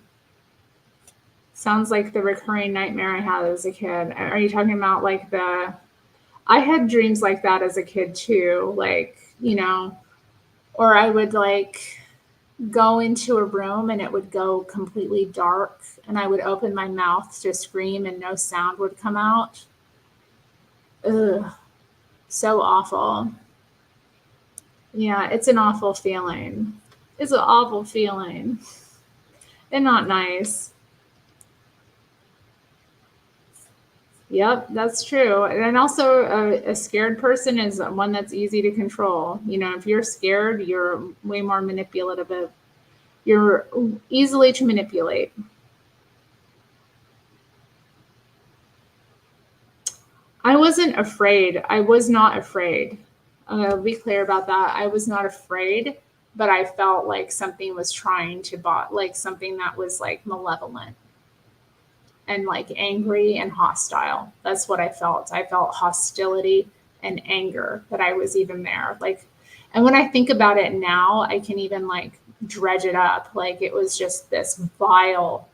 Speaker 1: Sounds like the recurring nightmare I had as a kid. Are you talking about like I had dreams like that as a kid too, like, or I would like go into a room and it would go completely dark and I would open my mouth to scream and no sound would come out. Ugh, so awful. Yeah, it's an awful feeling. It's an awful feeling and not nice. Yep, that's true. And also, a scared person is one that's easy to control. If you're scared, you're way more manipulative. You're easily to manipulate. I wasn't afraid. I was not afraid. I'll be clear about that. I was not afraid, but I felt like something was trying to like something that was like malevolent and like angry and hostile. That's what I felt. I felt hostility and anger that I was even there. Like, and when I think about it now, I can even like dredge it up. Like it was just this vile,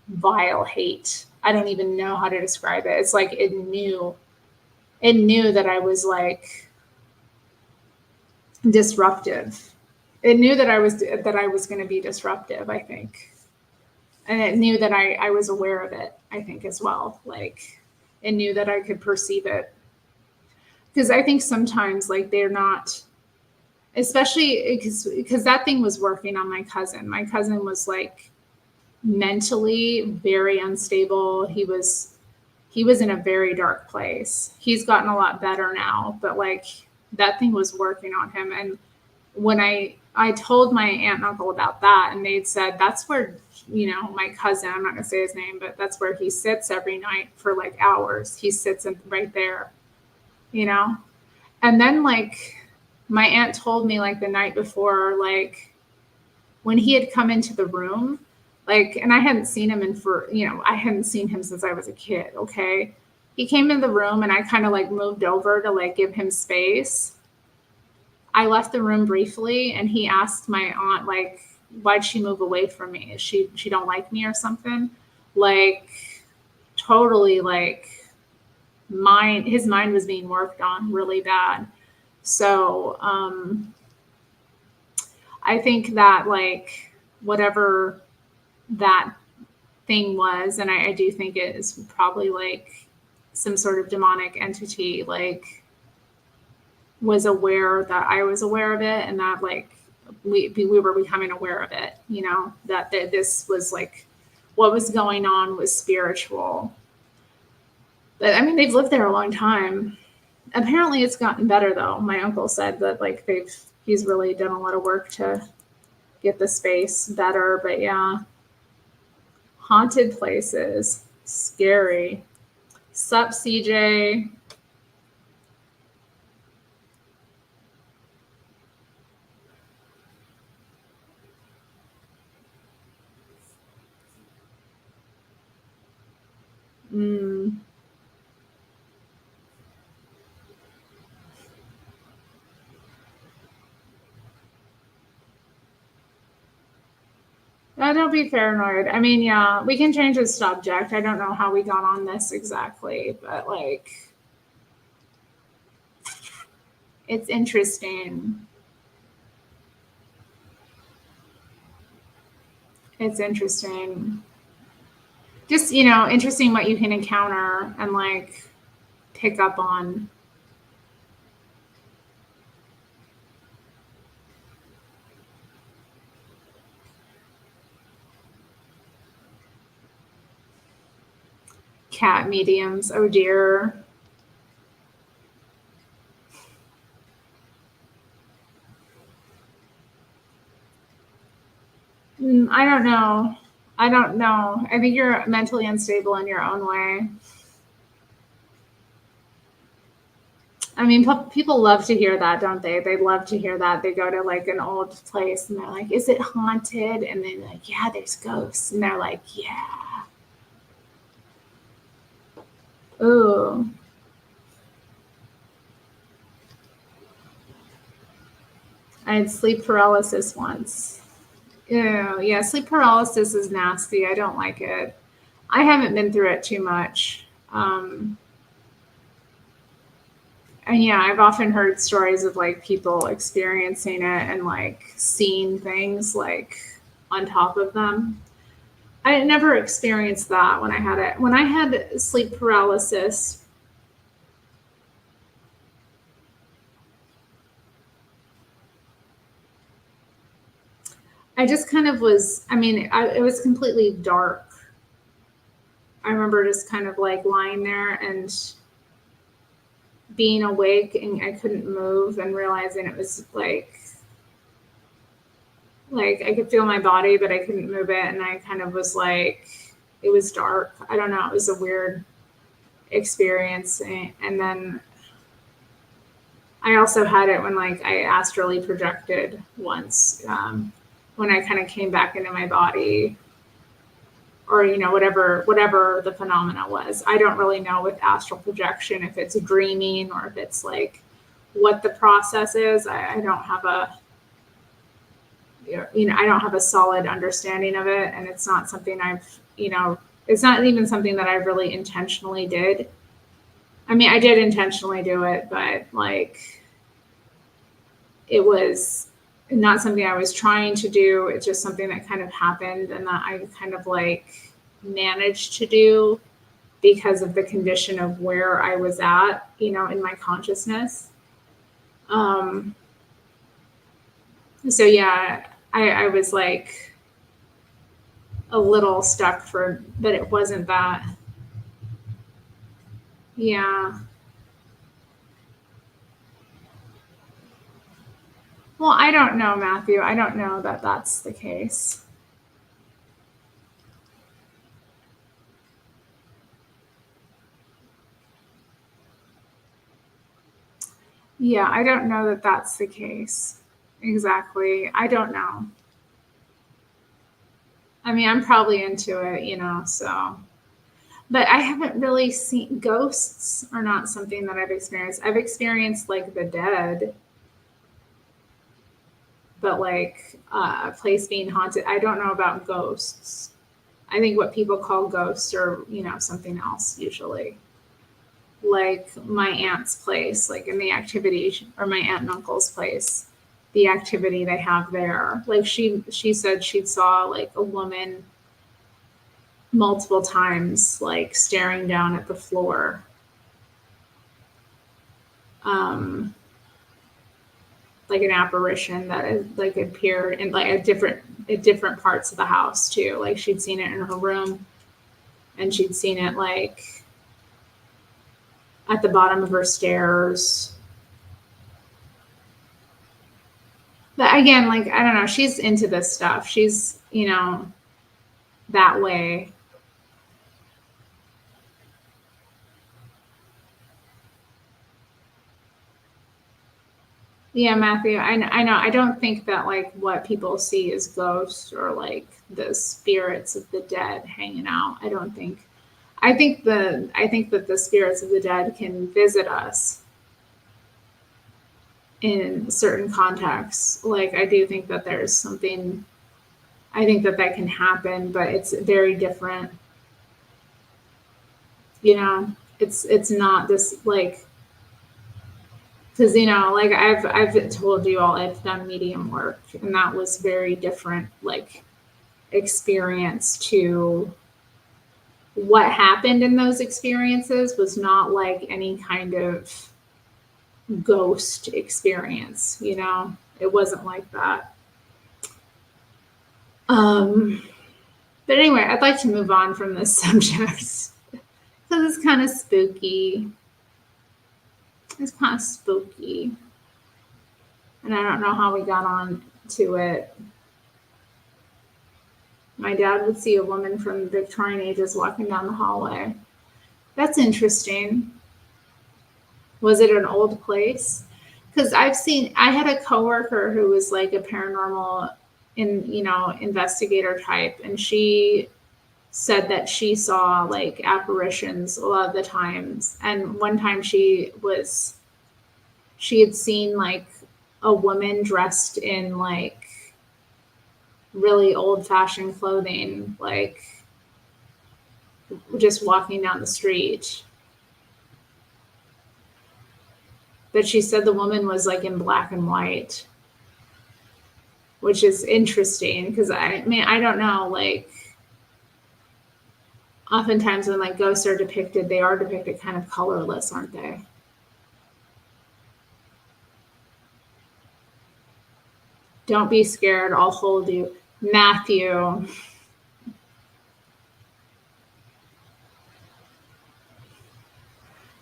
Speaker 1: vile hate. I don't even know how to describe it. It's like it knew that I was like disruptive. It knew that I was going to be disruptive, I think. And it knew that I was aware of it, I think, as well. Like it knew that I could perceive it. Because I think sometimes like they're not, especially because that thing was working on my cousin. My cousin was like mentally very unstable. He was in a very dark place. He's gotten a lot better now, but like that thing was working on him. And when I told my aunt and uncle about that, and they'd said that's where my cousin, I'm not gonna say his name, but that's where he sits every night for like hours. He sits right there, you know. And then like my aunt told me like the night before, like when he had come into the room, like, and I hadn't seen him I hadn't seen him since I was a kid. Okay. He came in the room and I kind of like moved over to like give him space. I left the room briefly and he asked my aunt, like, why'd she move away from me? Is she don't like me or something? Like totally like his mind was being worked on really bad. So I think that like whatever that thing was, and I do think it is probably like some sort of demonic entity, like was aware that I was aware of it, and that like we were becoming aware of it. That this was like what was going on was spiritual. But I mean, they've lived there a long time. Apparently, it's gotten better though. My uncle said that like he's really done a lot of work to get the space better. But yeah, haunted places, scary. Sup, CJ? Mm. Don't be paranoid. I mean, yeah, we can change the subject. I don't know how we got on this exactly, but like, it's interesting. It's interesting. Just, interesting what you can encounter and like pick up on. Cat mediums. Oh dear. I don't know. I don't know. I think you're mentally unstable in your own way. I mean, people love to hear that, don't they? They love to hear that. They go to like an old place and they're like, "Is it haunted?" And then like, "Yeah, there's ghosts." And they're like, "Yeah." Ooh. I had sleep paralysis once. Ew, yeah, sleep paralysis is nasty. I don't like it. I haven't been through it too much. And yeah, I've often heard stories of like people experiencing it and like seeing things like on top of them. I never experienced that when I had it. When I had sleep paralysis, I just kind of was, it was completely dark. I remember just kind of like lying there and being awake and I couldn't move and realizing it was like I could feel my body, but I couldn't move it. And I kind of was like, it was dark. I don't know. It was a weird experience. And then I also had it when like I astrally projected once, when I kind of came back into my body, or whatever the phenomena was. I don't really know with astral projection if it's dreaming or if it's like what the process is. I don't have I don't have a solid understanding of it, and it's not something it's not even something that I really intentionally did. I mean, I did intentionally do it, but like it was not something I was trying to do. It's just something that kind of happened and that I kind of like managed to do because of the condition of where I was at, in my consciousness. So yeah, I was like a little stuck but it wasn't that. Yeah. Well, I don't know, Matthew. I don't know that that's the case. Yeah, I don't know that that's the case. Exactly. I don't know. I mean, I'm probably into it, so. But I haven't really seen ghosts are not something that I've experienced. I've experienced like the dead, but like a place being haunted. I don't know about ghosts. I think what people call ghosts are, something else usually. Like my aunt's place, like in the activity, or my aunt and uncle's place, the activity they have there. Like she said she saw like a woman multiple times, like staring down at the floor. Like an apparition that is like appeared in like at different parts of the house too. Like she'd seen it in her room, and she'd seen it like at the bottom of her stairs. But again, like I don't know, she's into this stuff. She's, that way. Yeah, Matthew, I know. I don't think that like what people see is ghosts or like the spirits of the dead hanging out. I don't think. I think that the spirits of the dead can visit us in certain contexts. Like I do think that there's something. I think that that can happen, but it's very different. It's not this like because like I've told you all I've done medium work, and that was very different like experience to what happened in those experiences was not like any kind of ghost experience. It wasn't like that. But anyway, I'd like to move on from this subject because it's kind of spooky. It's kind of spooky. And I don't know how we got on to it. My dad would see a woman from the Victorian ages walking down the hallway. That's interesting. Was it an old place? Because I had a coworker who was like a paranormal investigator type, and she said that she saw like apparitions a lot of the times. And one time she had seen like a woman dressed in like really old fashioned clothing, like just walking down the street. But she said the woman was like in black and white, which is interesting because I mean, I don't know, like oftentimes when like ghosts are depicted, they are depicted kind of colorless, aren't they? Don't be scared, I'll hold you. Matthew.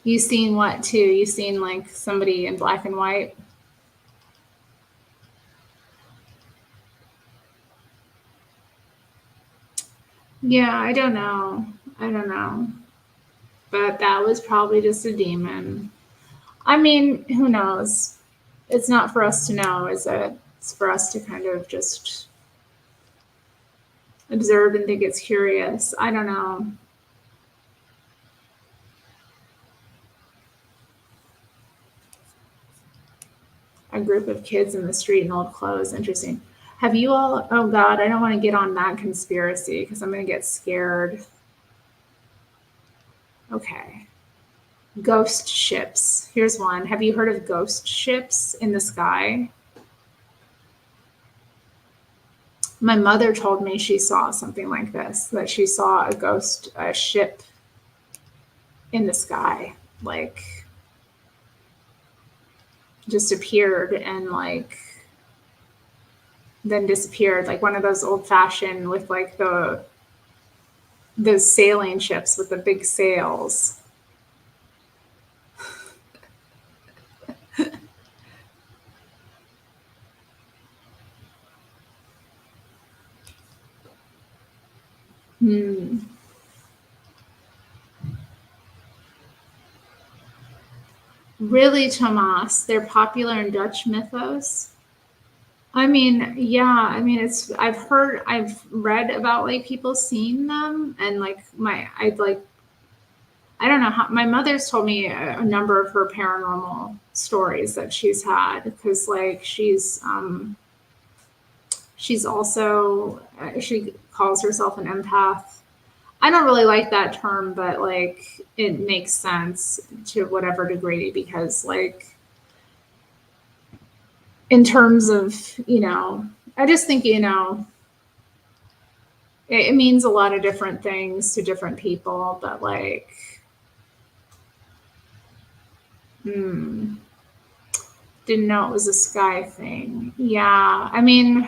Speaker 1: You seen what too? You seen like somebody in black and white? Yeah, I don't know. I don't know. But that was probably just a demon. I mean, who knows? It's not for us to know, is it? It's for us to kind of just observe and think it's curious. I don't know. A group of kids in the street in old clothes. Interesting. Have you all? Oh God, I don't want to get on that conspiracy because I'm going to get scared. Okay. Ghost ships. Here's one. Have you heard of ghost ships in the sky? My mother told me she saw something like this, that she saw a ship in the sky, like just appeared and like then disappeared, like one of those old fashioned with like those sailing ships with the big sails. Hmm. Really, Tomas? They're popular in Dutch mythos? I mean, yeah, I mean, I've read about like people seeing them and like I don't know how, my mother's told me a number of her paranormal stories that she's had because like she's also, she calls herself an empath. I don't really like that term, but like it makes sense to whatever degree because like in terms of, I just think, it means a lot of different things to different people, but like, didn't know it was a sky thing. Yeah, I mean,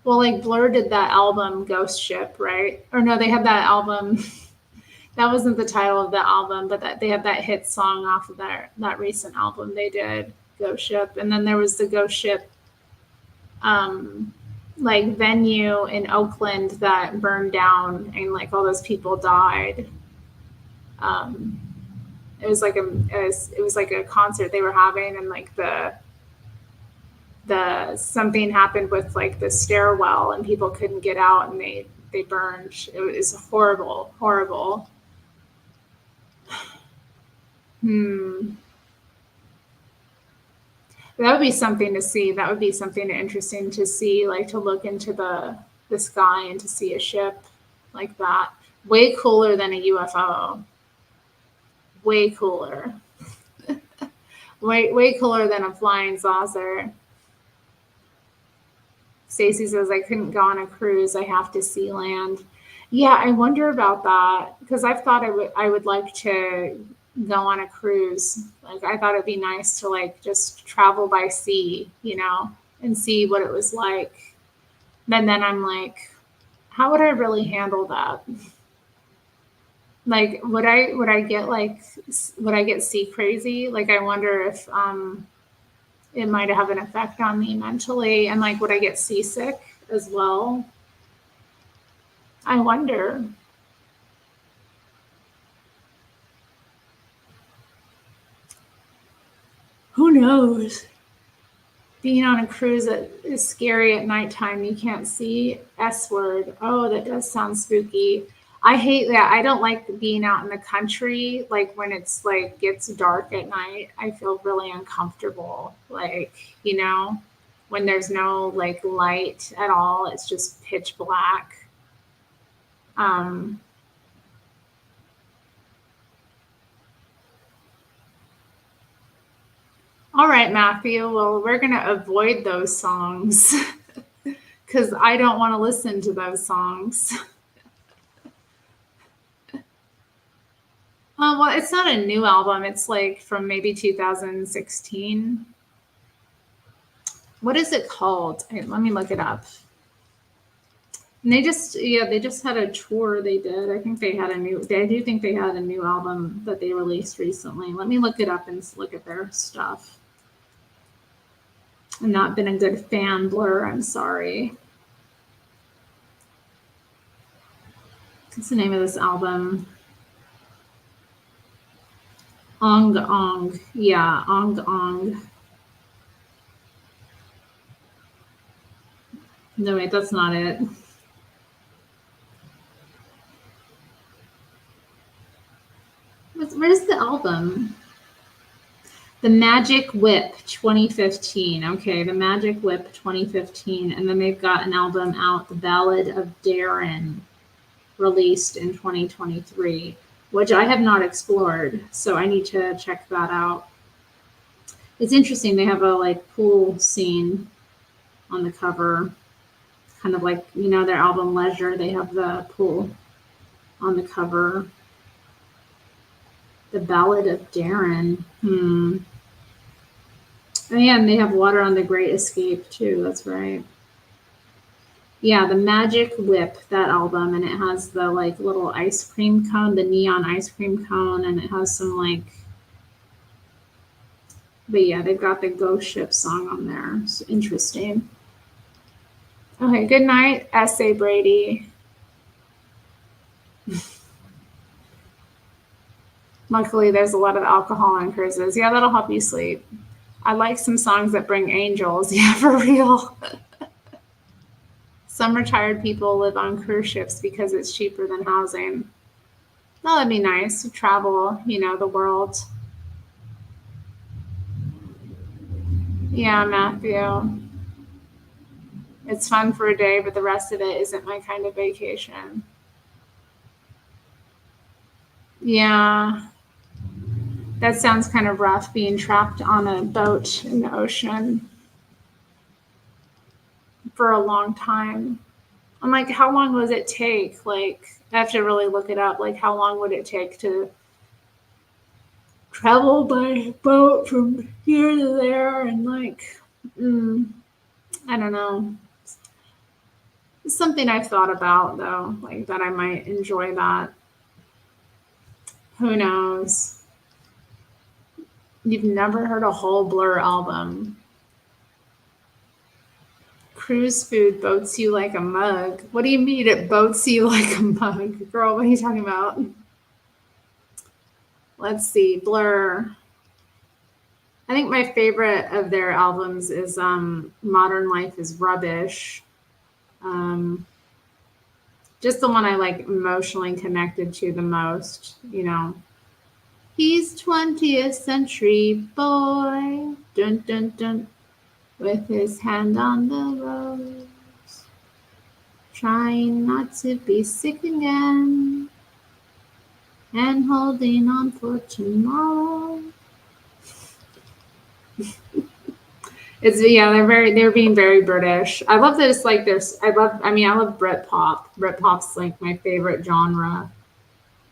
Speaker 1: well, like Blur did that album Ghost Ship, right? Or no, they had that album. That wasn't the title of the album, but they had that hit song off of that recent album they did, Ghost Ship, and then there was the Ghost Ship like venue in Oakland that burned down and like all those people died. Um, it was like a concert they were having and like the something happened with like the stairwell and people couldn't get out and they burned. It was horrible. Hmm. That would be something to see. That would be something interesting to see, like to look into the sky and to see a ship like that. Way cooler than a UFO. Way cooler. Way cooler than a flying saucer. Stacy says I couldn't go on a cruise. I have to see land. Yeah, I wonder about that because I've thought I would like to go on a cruise. Like I thought it'd be nice to like just travel by sea, and see what it was like. And then I'm like, how would I really handle that? Like, would I get sea crazy? Like, I wonder if it might have an effect on me mentally, and like, would I get seasick as well? I wonder. Who knows? Being on a cruise that is scary at nighttime, you can't see. S word. Oh, that does sound spooky. I hate that. I don't like being out in the country. Like when it's like gets dark at night, I feel really uncomfortable. Like, when there's no like light at all, it's just pitch black. Um, all right, Matthew. Well, we're going to avoid those songs because I don't want to listen to those songs. Well, it's not a new album. It's like from maybe 2016. What is it called? Hey, let me look it up. And they just had a tour they did. I think I do think they had a new album that they released recently. Let me look it up and look at their stuff. I've not been a good fan, Blur. I'm sorry. What's the name of this album? Ong Ong. Yeah, Ong Ong. No, wait, that's not it. Where's the album? The Magic Whip 2015. Okay, The Magic Whip 2015. And then they've got an album out, The Ballad of Darren, released in 2023, which I have not explored. So I need to check that out. It's interesting. They have a like pool scene on the cover, kind of like, their album Leisure. They have the pool on the cover. The Ballad of Darren. Oh, yeah, and they have Water on the Great Escape too. That's right. Yeah, The Magic Whip, that album, and it has the like little ice cream cone, the neon ice cream cone, and it has some like. But yeah, they've got the Ghost Ship song on there. It's interesting. Okay, good night, S.A. Brady. Luckily, there's a lot of alcohol on cruises. Yeah, that'll help you sleep. I like some songs that bring angels. Yeah, for real. Some retired people live on cruise ships because it's cheaper than housing. Well, that'd be nice to travel, the world. Yeah, Matthew. It's fun for a day, but the rest of it isn't my kind of vacation. Yeah. That sounds kind of rough, being trapped on a boat in the ocean for a long time. I'm like, how long does it take? Like, I have to really look it up. Like, how long would it take to travel by boat from here to there? And like, I don't know. It's something I've thought about though, like that I might enjoy that. Who knows? You've never heard a whole Blur album. Cruise food boats you like a mug. What do you mean it boats you like a mug? Girl, what are you talking about? Let's see, Blur. I think my favorite of their albums is Modern Life is Rubbish. Just the one I like emotionally connected to the most, He's 20th century boy, dun dun dun, with his hand on the rose, trying not to be sick again, and holding on for tomorrow. They're being very British. I love this, like I love Britpop. Britpop's like my favorite genre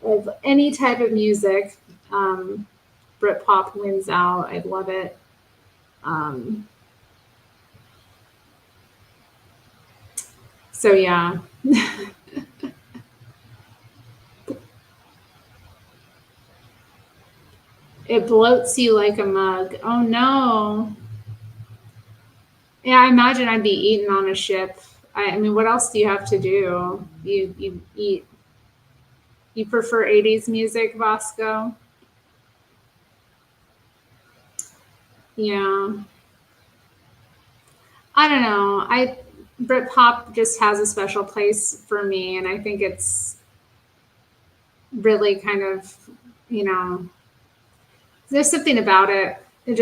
Speaker 1: of any type of music. Britpop wins out. I love it. So yeah. It bloats you like a mug. Oh no. Yeah, I imagine I'd be eaten on a ship. I mean, what else do you have to do? You eat. You prefer 80s music, Vasco? Yeah. I don't know. Britpop just has a special place for me, and I think it's really kind of, there's something about it. It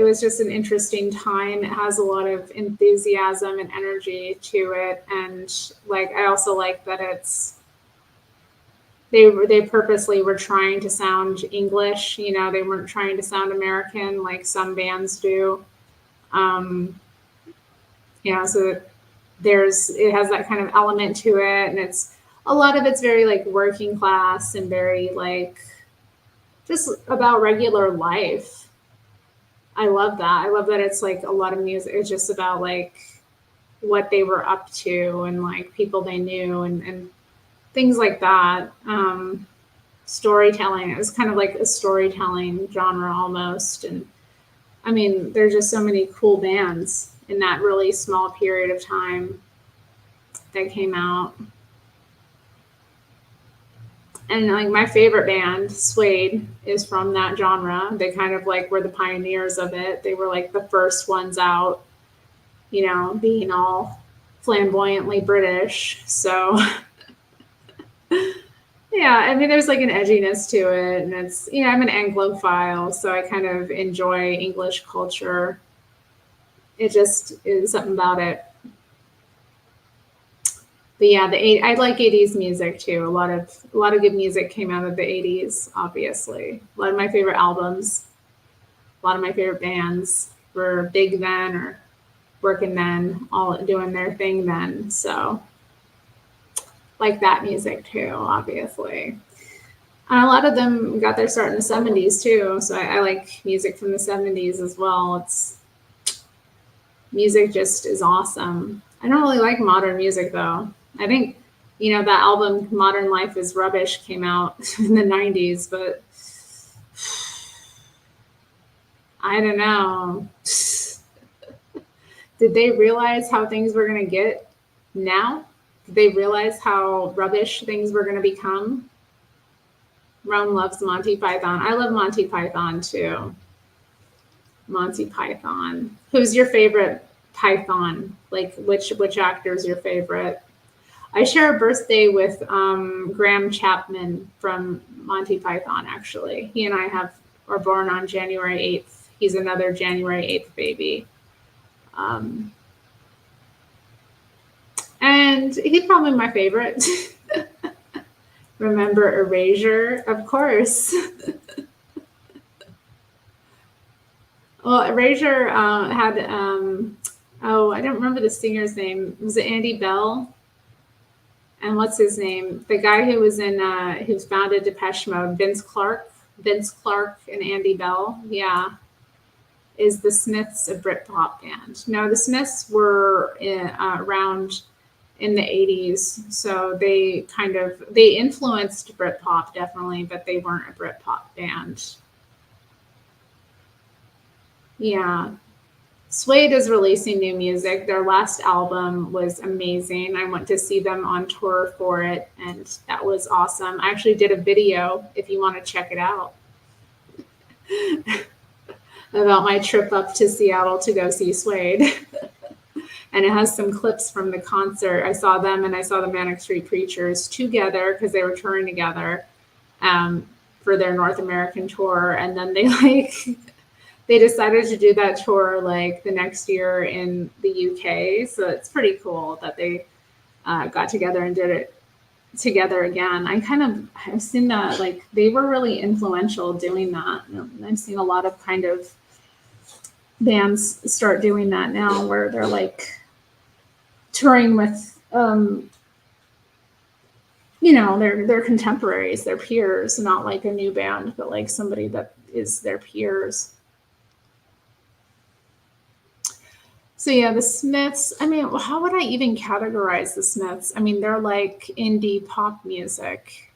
Speaker 1: was just an interesting time. It has a lot of enthusiasm and energy to it, and like I also like that it's they purposely were trying to sound English. You know, they weren't trying to sound American like some bands do. Um, you know, so it has that kind of element to it, and it's a lot of it's very like working class and very like just about regular life. I love that. I love that it's like a lot of music. It's just about like what they were up to and like people they knew and things like that. Storytelling. It was kind of like a storytelling genre almost. And I mean, there's just so many cool bands in that really small period of time that came out. And like my favorite band, Suede, is from that genre. They kind of like were the pioneers of it. They were like the first ones out, you know, being all flamboyantly British. So yeah, I mean, there's like an edginess to it, and it's, you know, I'm an Anglophile, so I kind of enjoy English culture. It just is something about it. But yeah, I like '80s music too. A lot of good music came out of the '80s. Obviously, a lot of my favorite albums, a lot of my favorite bands were big then or working then, all doing their thing then. So like that music too, obviously. And a lot of them got their start in the '70s too. So I like music from the '70s as well. It's music just is awesome. I don't really like modern music though. I think, you know, that album Modern Life is Rubbish came out in the '90s, but I don't know. Did they realize how things were going to get now? Did they realize how rubbish things were going to become? Rome loves Monty Python. I love Monty Python too. Monty Python. Who's your favorite Python? Like which actor is your favorite? I share a birthday with Graham Chapman from Monty Python. Actually, he and I are born on January 8th. He's another January 8th baby, and he's probably my favorite. Remember Erasure? Of course. Well, Erasure had oh, I don't remember the singer's name. Was it Andy Bell? And what's his name? The guy who was in who's founded Depeche Mode, Vince Clarke. Vince Clarke and Andy Bell. Yeah. Is the Smiths a Britpop band? No, the Smiths were around in the '80s, so they influenced Britpop definitely, but they weren't a Britpop band. Yeah. Suede is releasing new music. Their last album was amazing. I went to see them on tour for it, and that was awesome. I actually did a video if you want to check it out about my trip up to Seattle to go see Suede. And it has some clips from the concert. I saw them and I saw the Manic Street Preachers together because they were touring together for their North American tour. And then they decided to do that tour like the next year in the UK. So it's pretty cool that they got together and did it together again. I've seen that like they were really influential doing that. I've seen a lot of kind of bands start doing that now where they're like touring with you know, their contemporaries, their peers, not like a new band, but like somebody that is their peers. So yeah, the Smiths, I mean, how would I even categorize the Smiths? I mean, they're like indie pop music,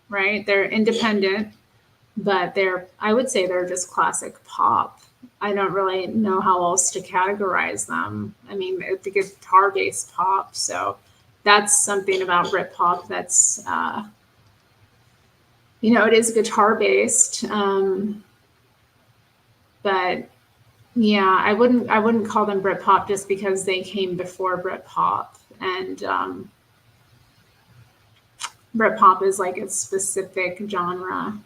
Speaker 1: right? They're independent, but I would say they're just classic pop. I don't really know how else to categorize them. I mean, it's a guitar-based pop, so that's something about Britpop that's, you know, it is guitar-based, but yeah, I wouldn't call them Britpop just because they came before Britpop, and Britpop is like a specific genre.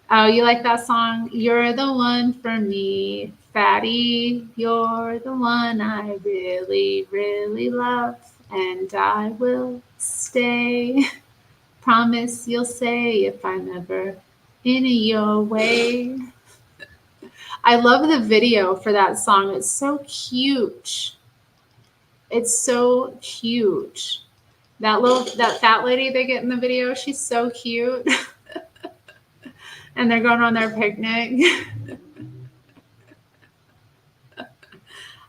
Speaker 1: Oh, you like that song? You're the one for me, Fatty. You're the one I really, really love, and I will stay. Promise you'll say if I'm ever in your way. I love the video for that song. It's so cute. It's so cute. That fat lady they get in the video, she's so cute. And they're going on their picnic.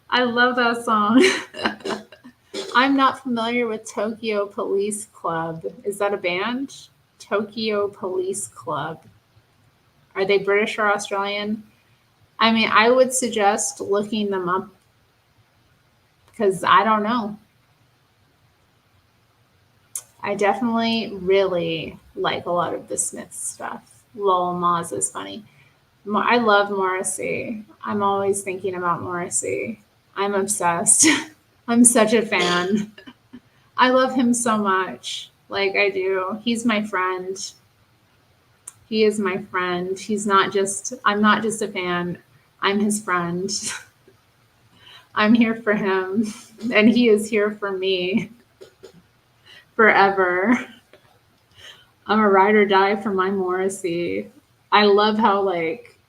Speaker 1: I love that song. I'm not familiar with Tokyo Police Club. Is that a band? Tokyo Police Club. Are they British or Australian? I mean, I would suggest looking them up because I don't know. I definitely really like a lot of the Smiths stuff. Lol, Moz is funny. I love Morrissey. I'm always thinking about Morrissey. I'm obsessed. I'm such a fan. I love him so much. Like I do. He's my friend. He is my friend. I'm not just a fan. I'm his friend. I'm here for him. And he is here for me. Forever. I'm a ride or die for my Morrissey. I love how like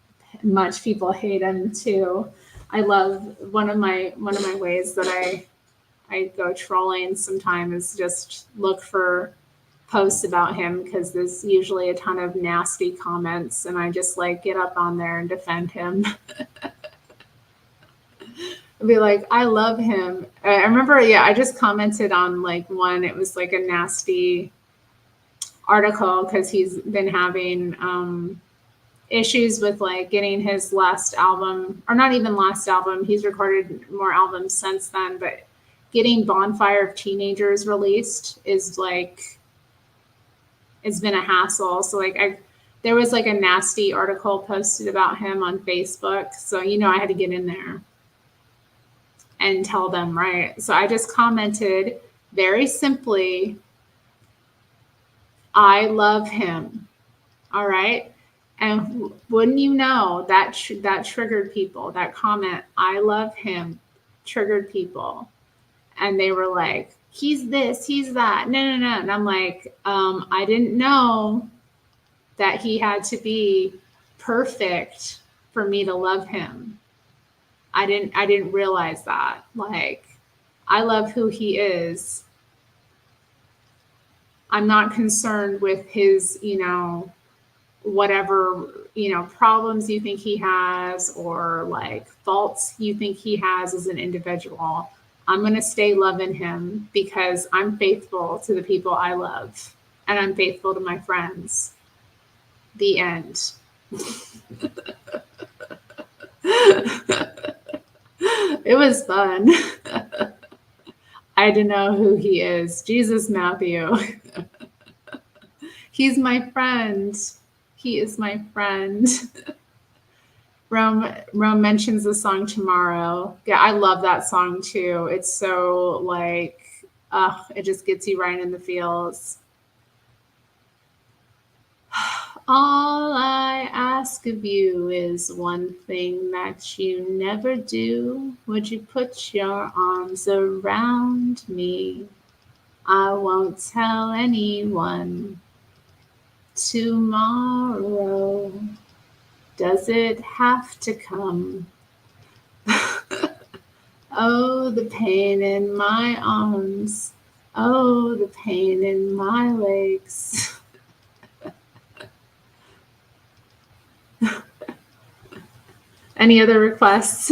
Speaker 1: much people hate him too. I love one of my ways that I go trolling sometimes is just look for posts about him because there's usually a ton of nasty comments and I just like get up on there and defend him. I'd be like, I love him. I remember, I just commented on like one, it was like a nasty article because he's been having issues with like getting his last album, or not even last album, he's recorded more albums since then, but getting Bonfire of Teenagers released is like, it's been a hassle. So like there was like a nasty article posted about him on Facebook. So, I had to get in there and tell them, right? So I just commented very simply, I love him. All right. And wouldn't you know that that triggered people, that comment, I love him, triggered people. And they were like, he's this, he's that. No. And I'm like, I didn't know that he had to be perfect for me to love him. I didn't realize that. Like, I love who he is. I'm not concerned with his, whatever, problems you think he has or like faults you think he has as an individual. I'm going to stay loving him because I'm faithful to the people I love and I'm faithful to my friends. The end. It was fun. I had to know who he is. Jesus, Matthew. He's my friend. He is my friend. Rome mentions the song Tomorrow. Yeah, I love that song too. It's so like, it just gets you right in the feels. All I ask of you is one thing that you never do. Would you put your arms around me? I won't tell anyone. Tomorrow, does it have to come? Oh, the pain in my arms. Oh, the pain in my legs. Any other requests?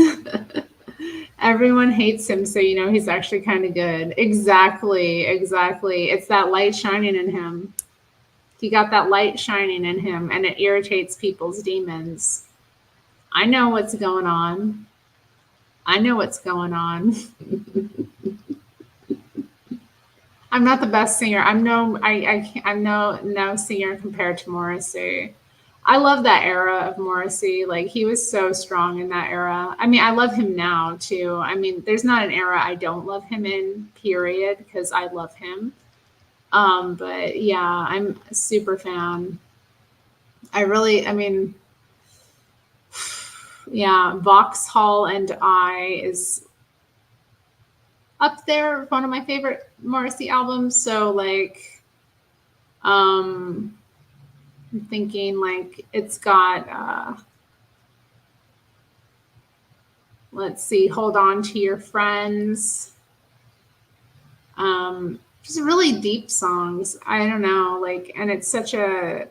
Speaker 1: Everyone hates him, so he's actually kind of good. Exactly. It's that light shining in him. He got that light shining in him, and it irritates people's demons. I know what's going on. I'm not the best singer. I'm no singer compared to Morrissey. I love that era of Morrissey. Like, he was so strong in that era. I mean, I love him now too. I mean, there's not an era I don't love him in, period, because I love him. But yeah, I'm a super fan. Vauxhall and I is up there, one of my favorite Morrissey albums. So like, I'm thinking like it's got, let's see, Hold On to Your Friends. Just really deep songs. I don't know, like, and it's such a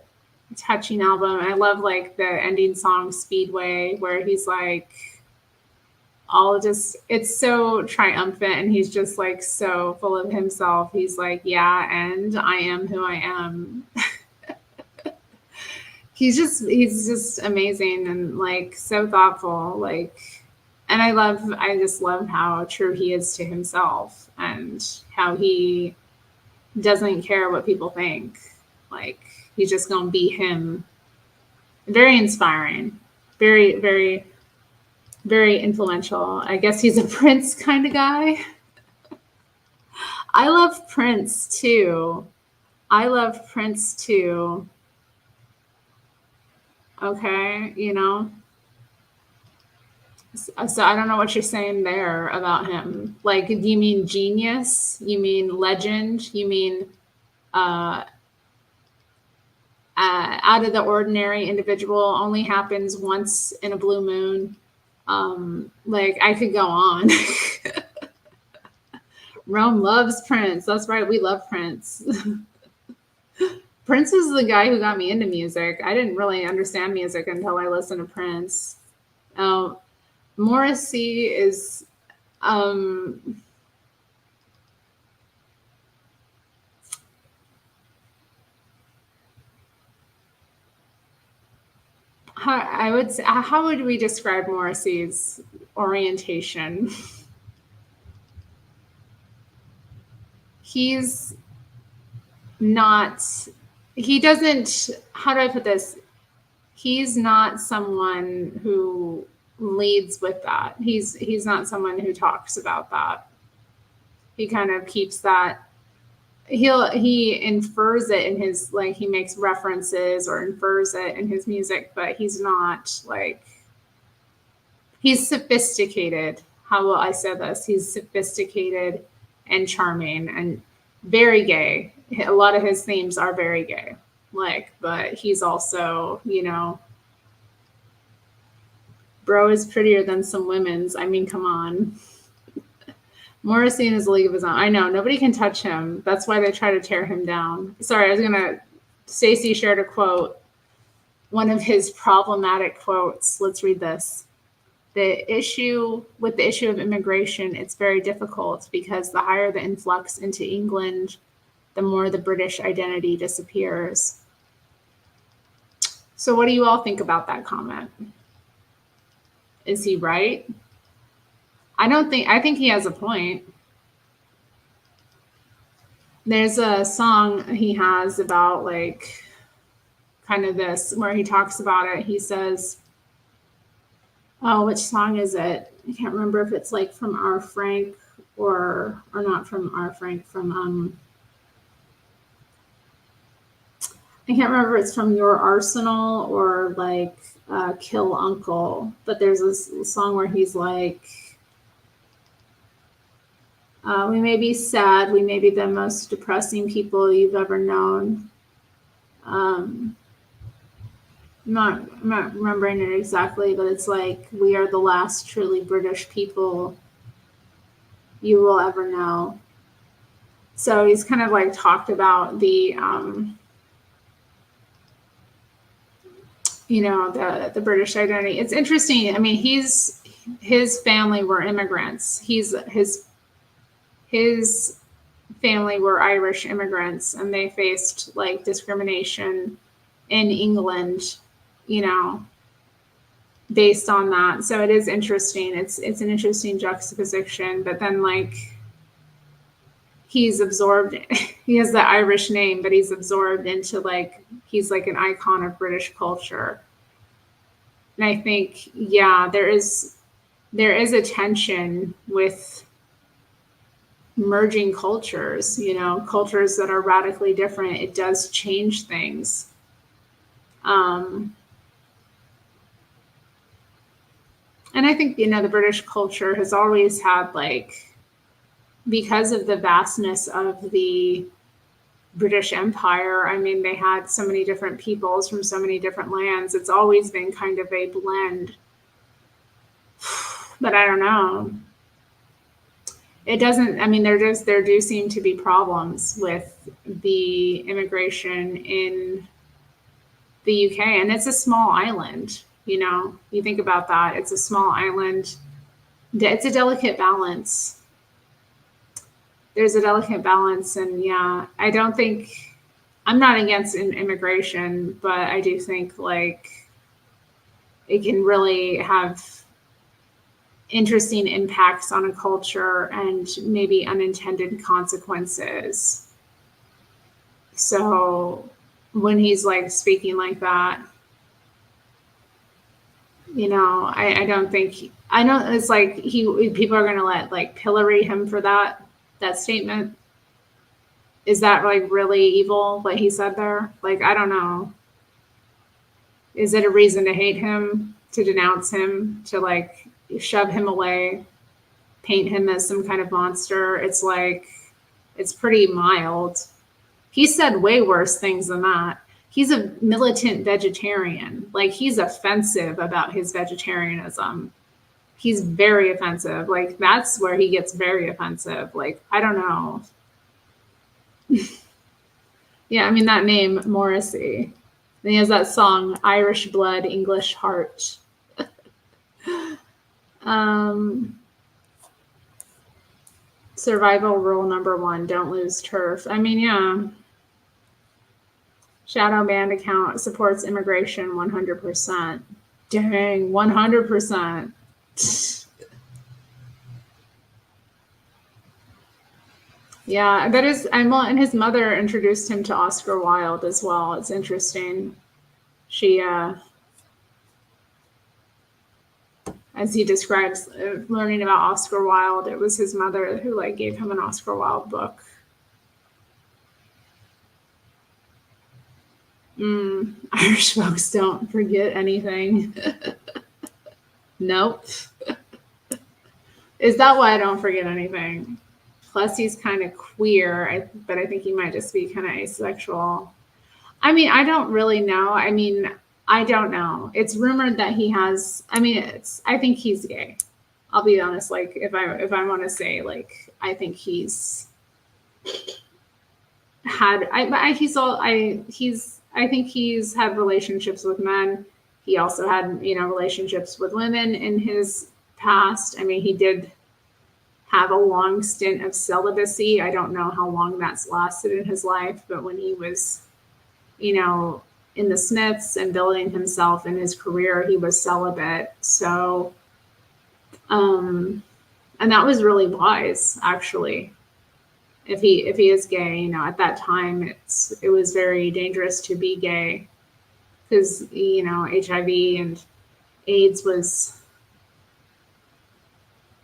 Speaker 1: touching album. I love like the ending song Speedway, where he's like, all just, it's so triumphant, and he's just like so full of himself. He's like, yeah, and I am who I am. He's just amazing and like so thoughtful, like, and I just love how true he is to himself and how he doesn't care what people think. Like, he's just gonna be him. Very inspiring. Very, very, very influential. I guess he's a Prince kind of guy. I love Prince too. I love Prince too. Okay, you know. So I don't know what you're saying there about him. Like, do you mean genius? You mean legend? You mean uh, out of the ordinary individual, only happens once in a blue moon? Like, I could go on. Rome loves Prince. That's right. We love Prince. Prince is the guy who got me into music. I didn't really understand music until I listened to Prince. Morrissey is, um, I would say, how would we describe Morrissey's orientation? He's not, he doesn't, how do I put this? He's not someone who leads with that. He's not someone who talks about that. He kind of keeps that, he infers it in his, like, he makes references or infers it in his music, but he's not like, he's sophisticated. How will I say this? He's sophisticated and charming and very gay. A lot of his themes are very gay. Like, but he's also, you know, bro is prettier than some women's. I mean, come on. Morrissey is a league of his own. I know, nobody can touch him. That's why they try to tear him down. Sorry, I was gonna, Stacy shared a quote, one of his problematic quotes. Let's read this. The issue of immigration, it's very difficult because the higher the influx into England, the more the British identity disappears. So what do you all think about that comment? Is he right? I think he has a point. There's a song he has about like kind of this where he talks about it. He says, oh, which song is it? I can't remember if it's like from Our Frank or not from Our Frank, from I can't remember if it's from Your Arsenal or like Kill Uncle, but there's this song where he's like, we may be sad, we may be the most depressing people you've ever known. I'm not remembering it exactly, but it's like, we are the last truly British people you will ever know. So he's kind of like talked about the, you know, the British identity. It's interesting. I mean, his family were immigrants. His family were Irish immigrants, and they faced like discrimination in England, you know, based on that. So it is interesting. It's an interesting juxtaposition. But then like he's absorbed, he has the Irish name, but he's absorbed into like, he's like an icon of British culture. And I think, yeah, there is a tension with merging cultures, you know, cultures that are radically different. It does change things. And I think, you know, the British culture has always had like, because of the vastness of the British Empire. I mean, they had so many different peoples from so many different lands. It's always been kind of a blend. But I don't know. It doesn't, I mean, there do seem to be problems with the immigration in the UK, and it's a small island. You know, you think about that. It's a small island. It's a delicate balance. There's a delicate balance, and yeah, I don't think I'm not against immigration, but I do think like it can really have interesting impacts on a culture and maybe unintended consequences. So when he's like speaking like that, you know, I don't think I know it's like people are going to let like pillory him for that statement. Is that like really evil what he said there? Like I don't know. Is it a reason to hate him, to denounce him, to like shove him away, paint him as some kind of monster? It's like it's pretty mild. He said way worse things than that. He's a militant vegetarian. Like he's offensive about his vegetarianism. He's very offensive. Like that's where he gets very offensive. Like I don't know. Yeah, I mean that name Morrissey. And he has that song Irish Blood, English Heart. Survival rule number 1, don't lose turf. I mean, yeah. Shadow band account supports immigration 100%. Dang, 100%. Yeah, that is, and his mother introduced him to Oscar Wilde as well. It's interesting. She, as he describes learning about Oscar Wilde, it was his mother who like gave him an Oscar Wilde book. Irish folks don't forget anything. Nope. Is that why I don't forget anything? Plus, he's kind of queer, but I think he might just be kind of asexual. I mean, I don't really know. I mean, I don't know. It's rumored that he has. I mean, I think he's gay. I'll be honest. Like, if I want to say, like, I think he's had. I think he's had relationships with men. He also had, relationships with women in his past. I mean, he did have a long stint of celibacy. I don't know how long that's lasted in his life, but when he was, in the Smiths and building himself in his career, he was celibate. So, and that was really wise, actually. If he is gay, at that time, it was very dangerous to be gay because, HIV and AIDS was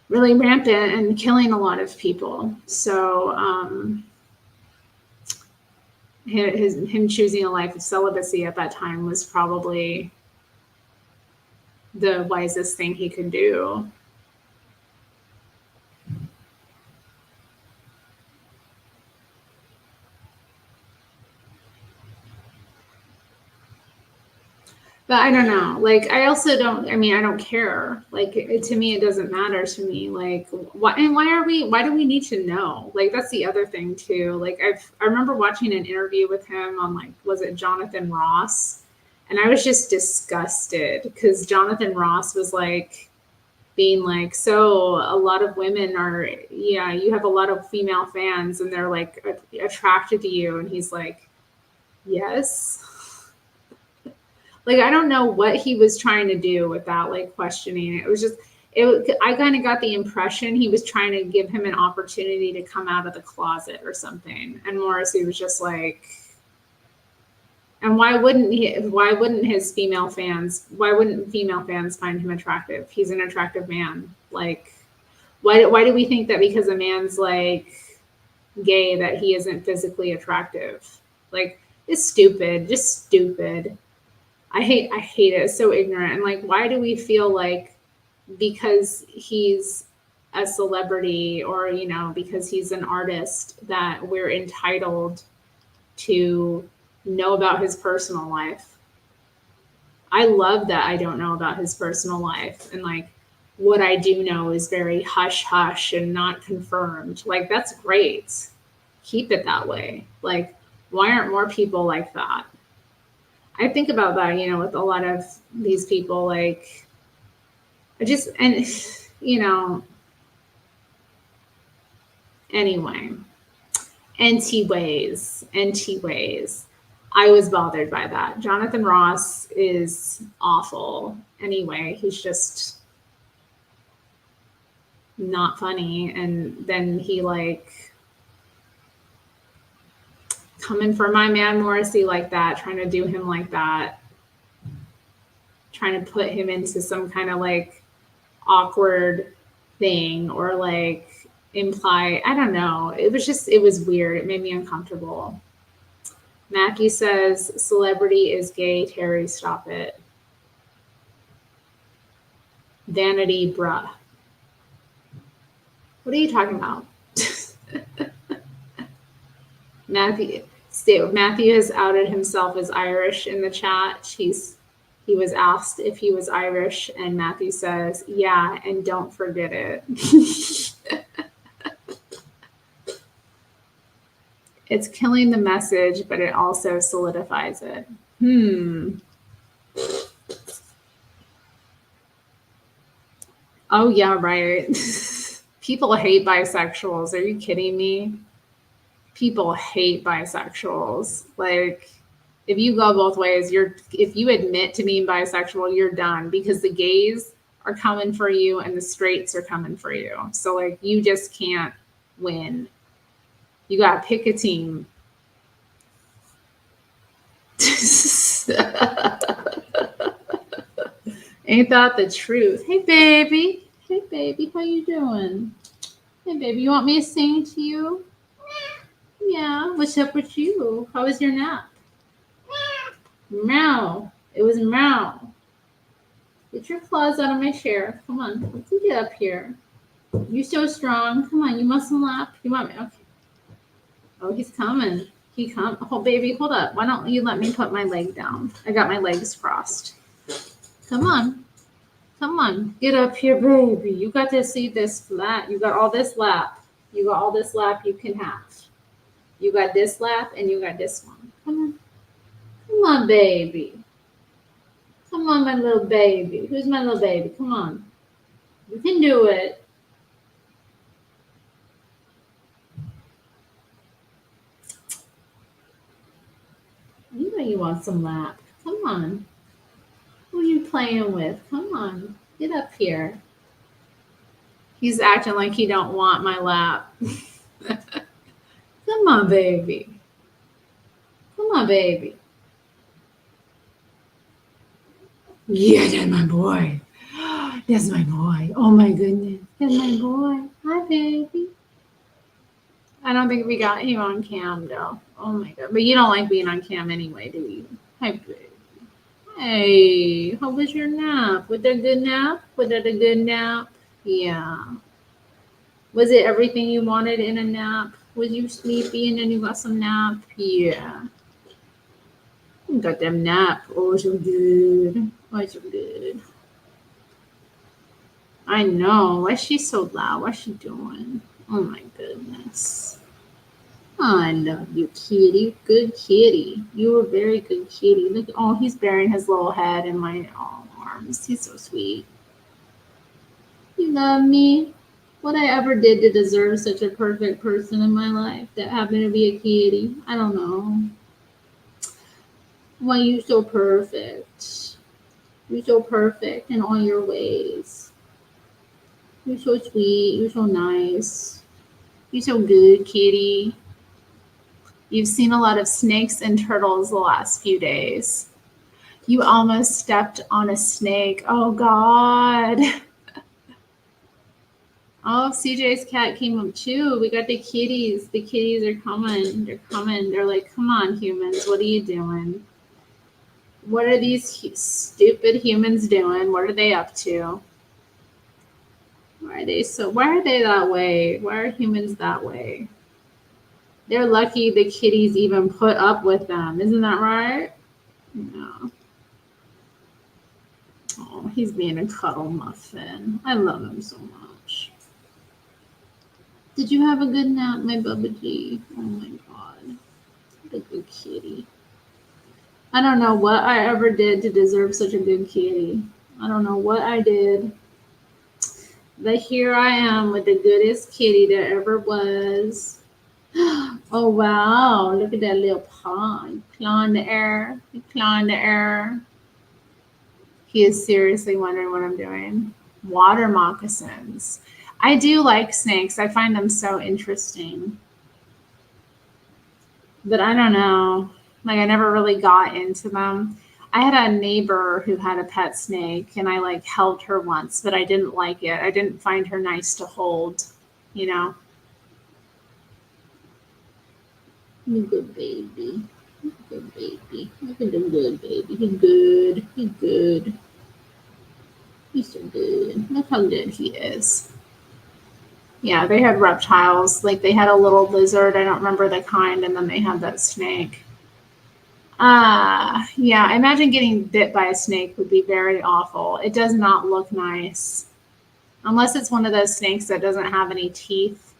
Speaker 1: really rampant and killing a lot of people. So him choosing a life of celibacy at that time was probably the wisest thing he could do. But I don't know. Like, I also don't. I mean, I don't care. Like, to me, it doesn't matter to me. Like, why do we need to know? Like, that's the other thing too. Like, I remember watching an interview with him on, like, was it Jonathan Ross? And I was just disgusted because Jonathan Ross was like being like, so a lot of women are, yeah, you have a lot of female fans and they're like attracted to you. And he's like, yes. Like, I don't know what he was trying to do with that, like, questioning. It was just, I kind of got the impression he was trying to give him an opportunity to come out of the closet or something. And Morrissey was just like, and why wouldn't female fans find him attractive? He's an attractive man. Like, why do we think that because a man's, like, gay that he isn't physically attractive? Like, it's stupid, just stupid. I hate it. It's so ignorant. And like, why do we feel like because he's a celebrity or, because he's an artist that we're entitled to know about his personal life. I love that I don't know about his personal life. And like what I do know is very hush hush and not confirmed. Like, that's great. Keep it that way. Like, why aren't more people like that? I think about that, with a lot of these people. Like, you know, anyway, NT ways. I was bothered by that. Jonathan Ross is awful. Anyway, he's just not funny. And then he like coming for my man Morrissey like that, trying to do him like that, trying to put him into some kind of like awkward thing or like imply, I don't know. It was weird. It made me uncomfortable. Matthew says, celebrity is gay. Terry, stop it. Vanity, bruh. What are you talking about? Matthew has outed himself as Irish in the chat. He was asked if he was Irish, and Matthew says, yeah, and don't forget it. It's killing the message, but it also solidifies it. Oh, yeah, right. People hate bisexuals. Are you kidding me? People hate bisexuals. Like, if you go both ways, if you admit to being bisexual, you're done, because the gays are coming for you and the straights are coming for you. So like, you just can't win. You gotta pick a team. Ain't that the truth? Hey baby, how you doing? Hey baby, you want me to sing to you? Yeah, what's up with you? How was your nap? Meow. It was meow. Get your claws out of my chair. Come on, let's get up here. You so strong. Come on, you mustn't lap. You want me? Okay. Oh, he's coming. Oh, baby, hold up. Why don't you let me put my leg down? I got my legs crossed. Come on. Come on. Get up here, baby. You got to see this flat. You got all this lap. You got all this lap you can have. You got this lap and you got this one. Come on. Come on, baby. Come on, my little baby. Who's my little baby? Come on. You can do it. You know you want some lap. Come on. Who are you playing with? Come on. Get up here. He's acting like he don't want my lap. Come on, baby. Come on, baby. Yeah, that's my boy. That's my boy. Oh my goodness. That's my boy. Hi, baby. I don't think we got you on cam though. Oh my god. But you don't like being on cam anyway, do you? Hi, baby. Hey, how was your nap? Was that a good nap? Was that a good nap? Yeah. Was it everything you wanted in a nap? Was you sleepy and then you got some nap? Yeah. You got them nap. Oh, so good. Oh, so good. I know. Why is she so loud? What's she doing? Oh my goodness. Oh, I love you, kitty. Good kitty. You were very good kitty. Look, oh, he's burying his little head in my arms. He's so sweet. You love me. What I ever did to deserve such a perfect person in my life that happened to be a kitty? I don't know. Why you so perfect? You're so perfect in all your ways. You're so sweet. You're so nice. You're so good, kitty. You've seen a lot of snakes and turtles the last few days. You almost stepped on a snake. Oh, God. Oh, CJ's cat came up too. We got the kitties. The kitties are coming. They're coming. They're like, come on, humans. What are you doing? What are these stupid humans doing? What are they up to? Why are they that way? Why are humans that way? They're lucky the kitties even put up with them. Isn't that right? Yeah. Oh, he's being a cuddle muffin. I love him so much. Did you have a good nap, my Bubba G? Oh my God. What a good kitty. I don't know what I ever did to deserve such a good kitty. I don't know what I did. But here I am with the goodest kitty there ever was. Oh wow, look at that little paw. You claw in the air. You claw in the air. He is seriously wondering what I'm doing. Water moccasins. I do like snakes. I find them so interesting. But I don't know. Like I never really got into them. I had a neighbor who had a pet snake and I like held her once, but I didn't like it. I didn't find her nice to hold, you know. You good baby. Good baby. Look at the good baby. He's good. He's good. He's so good. Look how good he is. Yeah, they had reptiles. Like they had a little lizard. I don't remember the kind. And then they had that snake. Yeah, I imagine getting bit by a snake would be very awful. It does not look nice. Unless it's one of those snakes that doesn't have any teeth.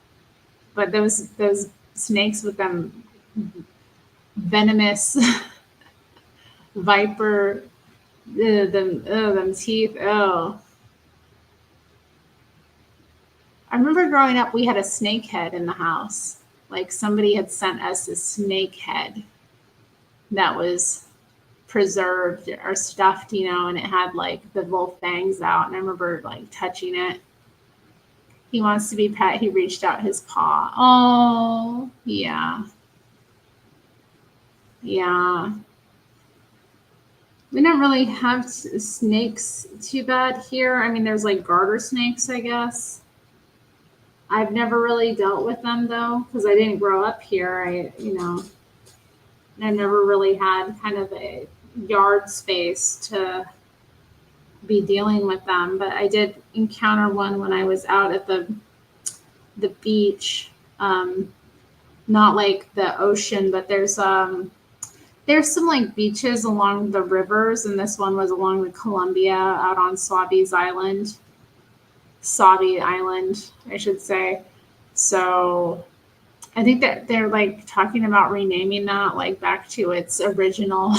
Speaker 1: But those snakes with them venomous viper them teeth. Oh. I remember growing up we had a snake head in the house. Like somebody had sent us a snake head that was preserved or stuffed, you know, and it had like the little fangs out. And I remember like touching it. He wants to be pet. He reached out his paw. Oh, yeah. Yeah. We don't really have snakes too bad here. I mean, there's like garter snakes, I guess. I've never really dealt with them though, because I didn't grow up here. I never really had kind of a yard space to be dealing with them. But I did encounter one when I was out at the beach. Not like the ocean, but there's some like beaches along the rivers, and this one was along the Columbia out on Sauvie Island, I should say. So I think that they're like talking about renaming that like back to its original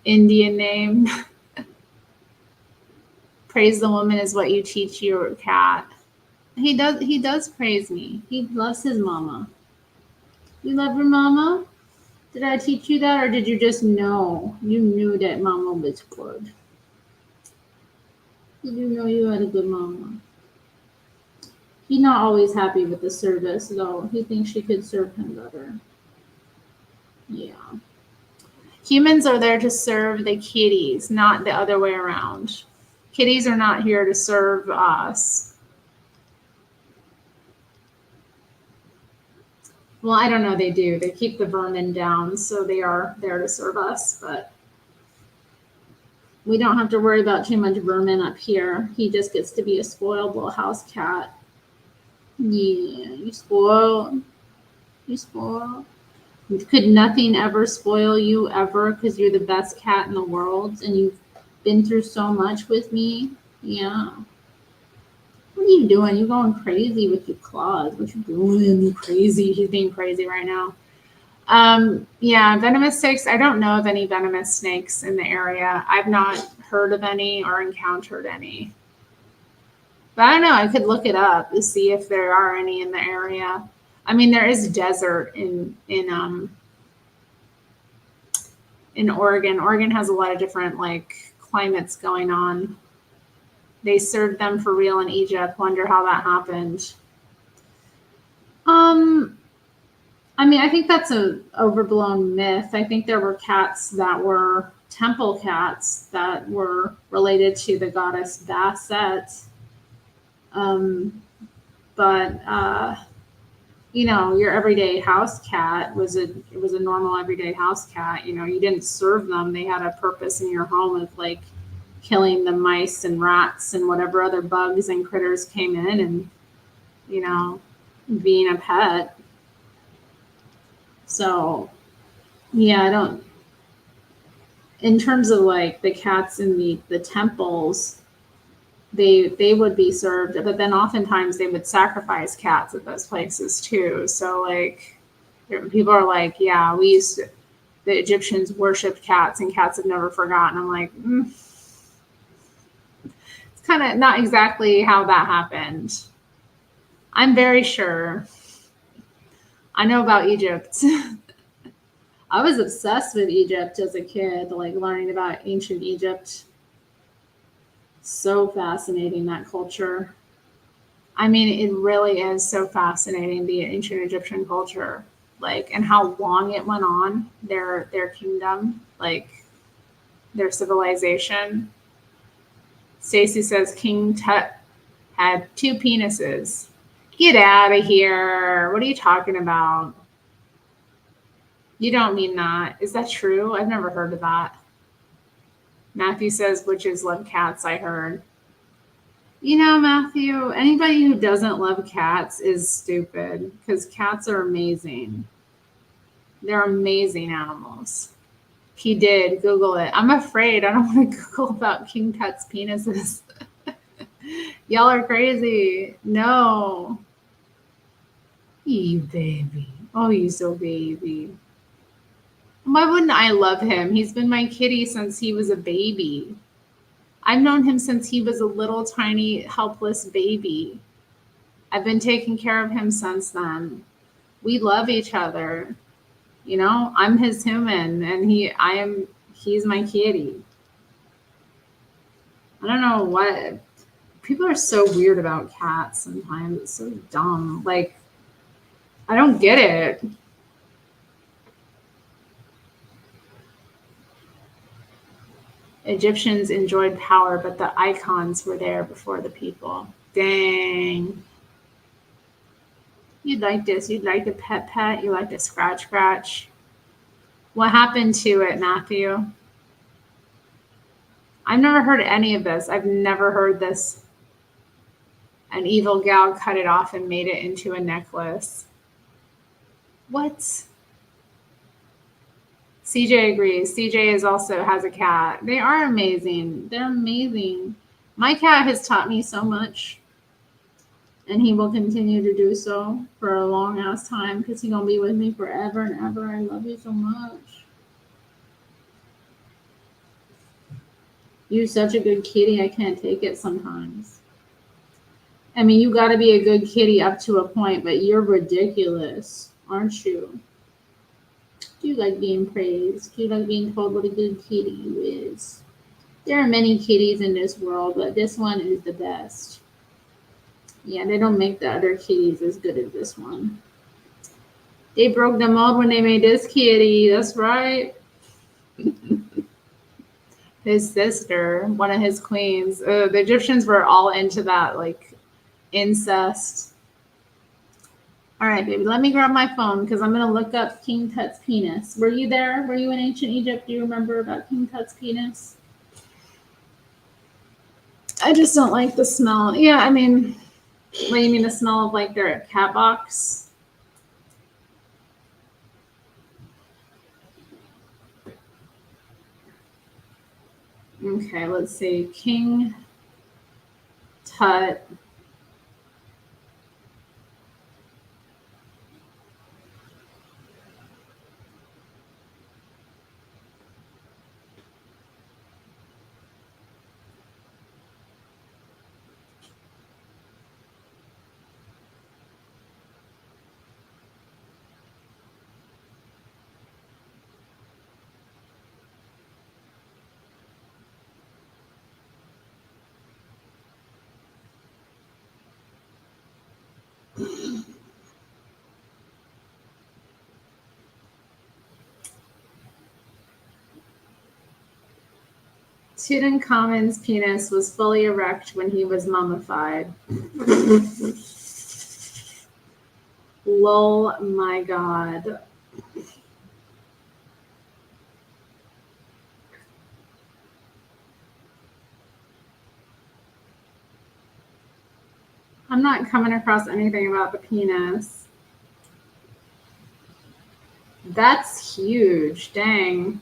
Speaker 1: Indian name. Praise the woman is what you teach your cat. He does praise me. He loves his mama. You love your mama? Did I teach you that, or did you just know? You knew that mama was good. Did you know you had a good mama? He's not always happy with the service, though. He thinks she could serve him better. Yeah. Humans are there to serve the kitties, not the other way around. Kitties are not here to serve us. Well, I don't know. They do. They keep the vermin down, so they are there to serve us. But we don't have to worry about too much vermin up here. He just gets to be a spoiled little house cat. Yeah, you spoiled. You spoiled. Could nothing ever spoil you ever because you're the best cat in the world and you've been through so much with me? Yeah. What are you doing? You're going crazy with your claws. What you doing? You crazy. He's being crazy right now. Yeah, venomous snakes. I don't know of any venomous snakes in the area. I've not heard of any or encountered any. But I don't know. I could look it up to see if there are any in the area. I mean, there is desert in Oregon. Oregon has a lot of different like climates going on. They served them for real in Egypt. Wonder how that happened. I mean, I think that's an overblown myth. I think there were cats that were temple cats that were related to the goddess Basset. You know, your everyday house cat was a normal everyday house cat. You know, you didn't serve them. They had a purpose in your home of like killing the mice and rats and whatever other bugs and critters came in and, you know, being a pet. So yeah, I don't. In terms of like the cats in the temples, they would be served, but then oftentimes they would sacrifice cats at those places too. So like people are like, yeah, the Egyptians worshipped cats and cats have never forgotten. I'm like, it's kind of not exactly how that happened. I'm very sure. I know about Egypt. I was obsessed with Egypt as a kid, like learning about ancient Egypt. So fascinating, that culture. I mean, it really is so fascinating, the ancient Egyptian culture, like, and how long it went on, their kingdom, like their civilization. Stacy says King Tut had two penises. Get out of here. What are you talking about? You don't mean that. Is that true? I've never heard of that. Matthew says witches love cats, I heard. You know, Matthew, anybody who doesn't love cats is stupid because cats are amazing. They're amazing animals. He did. Google it. I'm afraid. I don't want to Google about King Tut's penises. Y'all are crazy. No. You baby. Oh, you so baby. Why wouldn't I love him? He's been my kitty since he was a baby. I've known him since he was a little tiny helpless baby. I've been taking care of him since then. We love each other. You know, I'm his human and he's my kitty. I don't know what people are so weird about cats sometimes. It's so dumb. Like, I don't get it. Egyptians enjoyed power, but the icons were there before the people. Dang. You'd like this. You'd like to pet. You like to scratch. What happened to it, Matthew? I've never heard any of this. I've never heard this. An evil gal cut it off and made it into a necklace. What? CJ agrees. CJ is also has a cat. They are amazing. They're amazing. My cat has taught me so much, and he will continue to do so for a long ass time because he's gonna be with me forever and ever. I love you so much. You're such a good kitty. I can't take it sometimes. I mean, you got to be a good kitty up to a point, but you're ridiculous, aren't you? Do you like being praised? Do you like being told what a good kitty you is? There are many kitties in this world, but this one is the best. Yeah, they don't make the other kitties as good as this one. They broke the mold when they made this kitty. That's right. His sister, one of his queens. The Egyptians were all into that, like incest. All right, baby, let me grab my phone because I'm going to look up King Tut's penis. Were you there? Were you in ancient Egypt? Do you remember about King Tut's penis? I just don't like the smell. Yeah, I mean, what do you mean the smell of like their cat box? Okay, let's see. King Tut. Tutankhamun's penis was fully erect when he was mummified. Lol, my god. I'm not coming across anything about the penis. That's huge. Dang.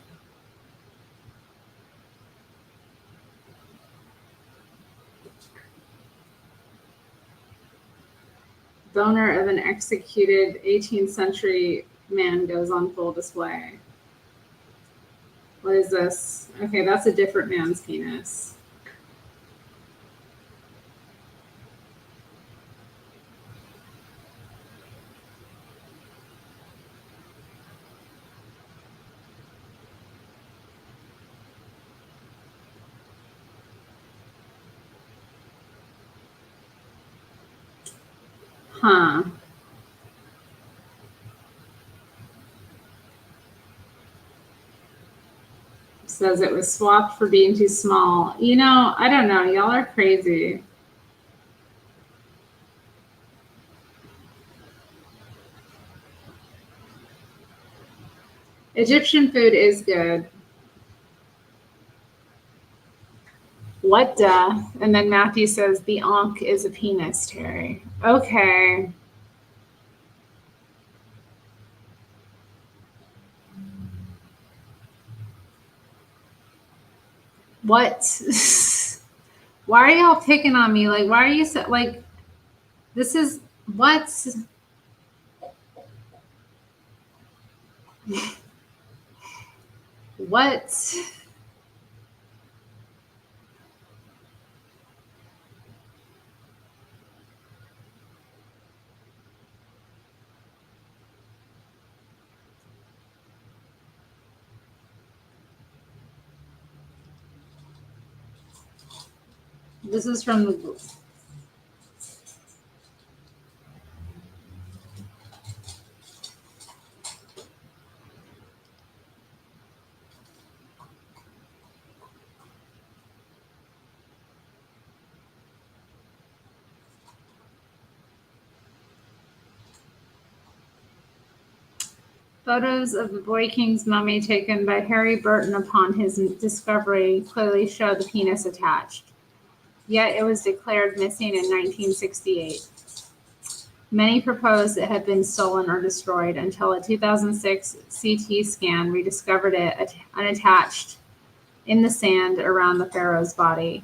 Speaker 1: Boner of an executed 18th century man goes on full display. What is this? Okay, that's a different man's penis. Huh. Says it was swapped for being too small. You know, I don't know. Y'all are crazy. Egyptian food is good. What the? And then Matthew says the ankh is a penis, Terry. Okay. What? Why are y'all picking on me? Like, why are you so, like, this is what? What? This is from the photos of the Boy King's mummy taken by Harry Burton upon his discovery clearly show the penis attached. Yet it was declared missing in 1968. Many proposed it had been stolen or destroyed until a 2006 CT scan rediscovered it unattached in the sand around the pharaoh's body.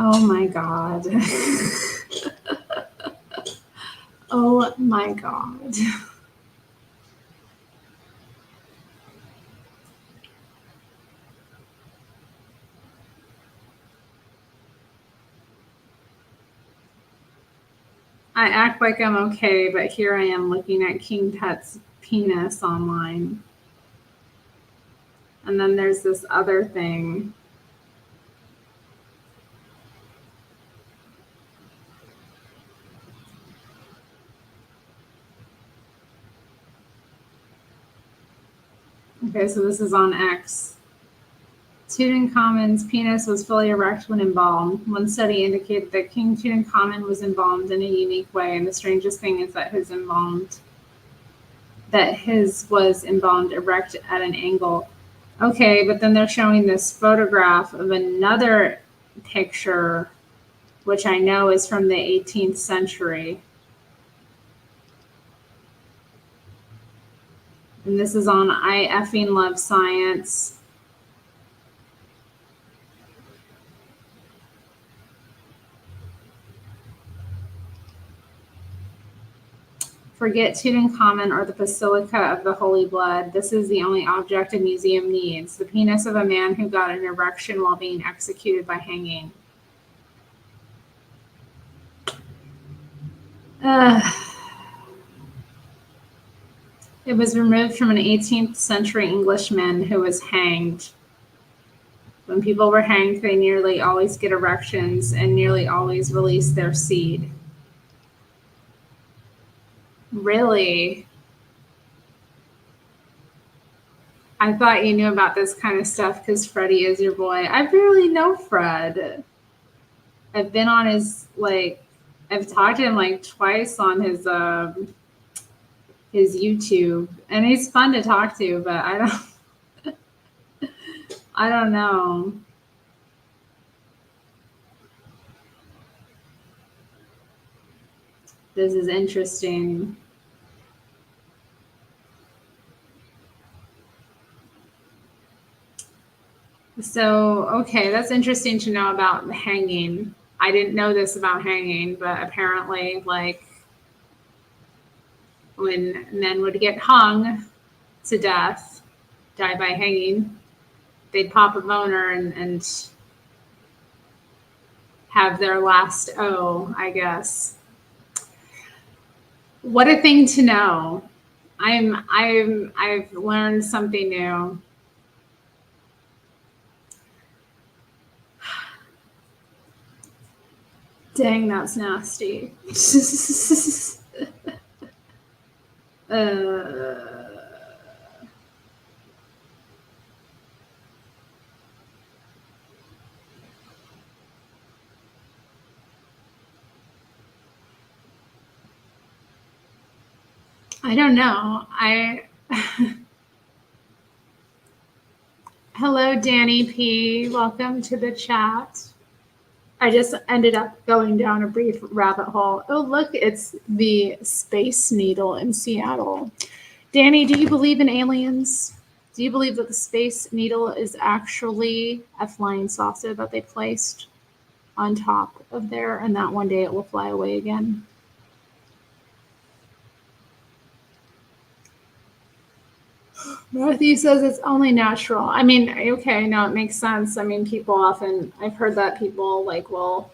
Speaker 1: Oh my God. Oh my God. I act like I'm okay, but here I am looking at King Tut's penis online. And then there's this other thing. Okay, so this is on X. Tutankhamun's penis was fully erect when embalmed. One study indicated that King Tutankhamun was embalmed in a unique way, and the strangest thing is that his was embalmed erect at an angle. Okay, but then they're showing this photograph of another picture, which I know is from the 18th century. And this is on I Effing Love Science. Forget Tutankhamun or the Basilica of the Holy Blood. This is the only object a museum needs. The penis of a man who got an erection while being executed by hanging. It was removed from an 18th century Englishman who was hanged. When people were hanged, they nearly always get erections and nearly always release their seed. Really? I thought you knew about this kind of stuff because Freddie is your boy. I barely know Fred. I've been on his, I've talked to him like twice on his his YouTube, and he's fun to talk to, but I don't know. This is interesting. So, okay, that's interesting to know about hanging. I didn't know this about hanging, but apparently, like, when men would get hung to death, die by hanging, they'd pop a boner and have their last O, I guess. What a thing to know. I've learned something new. Dang, that's nasty. I don't know. Hello, Danny P. Welcome to the chat. I just ended up going down a brief rabbit hole. Oh, look, it's the Space Needle in Seattle. Danny, do you believe in aliens? Do you believe that the Space Needle is actually a flying saucer that they placed on top of there, and that one day it will fly away again? Matthew says it's only natural. I mean, okay, no, it makes sense. I mean, people often, I've heard that people like will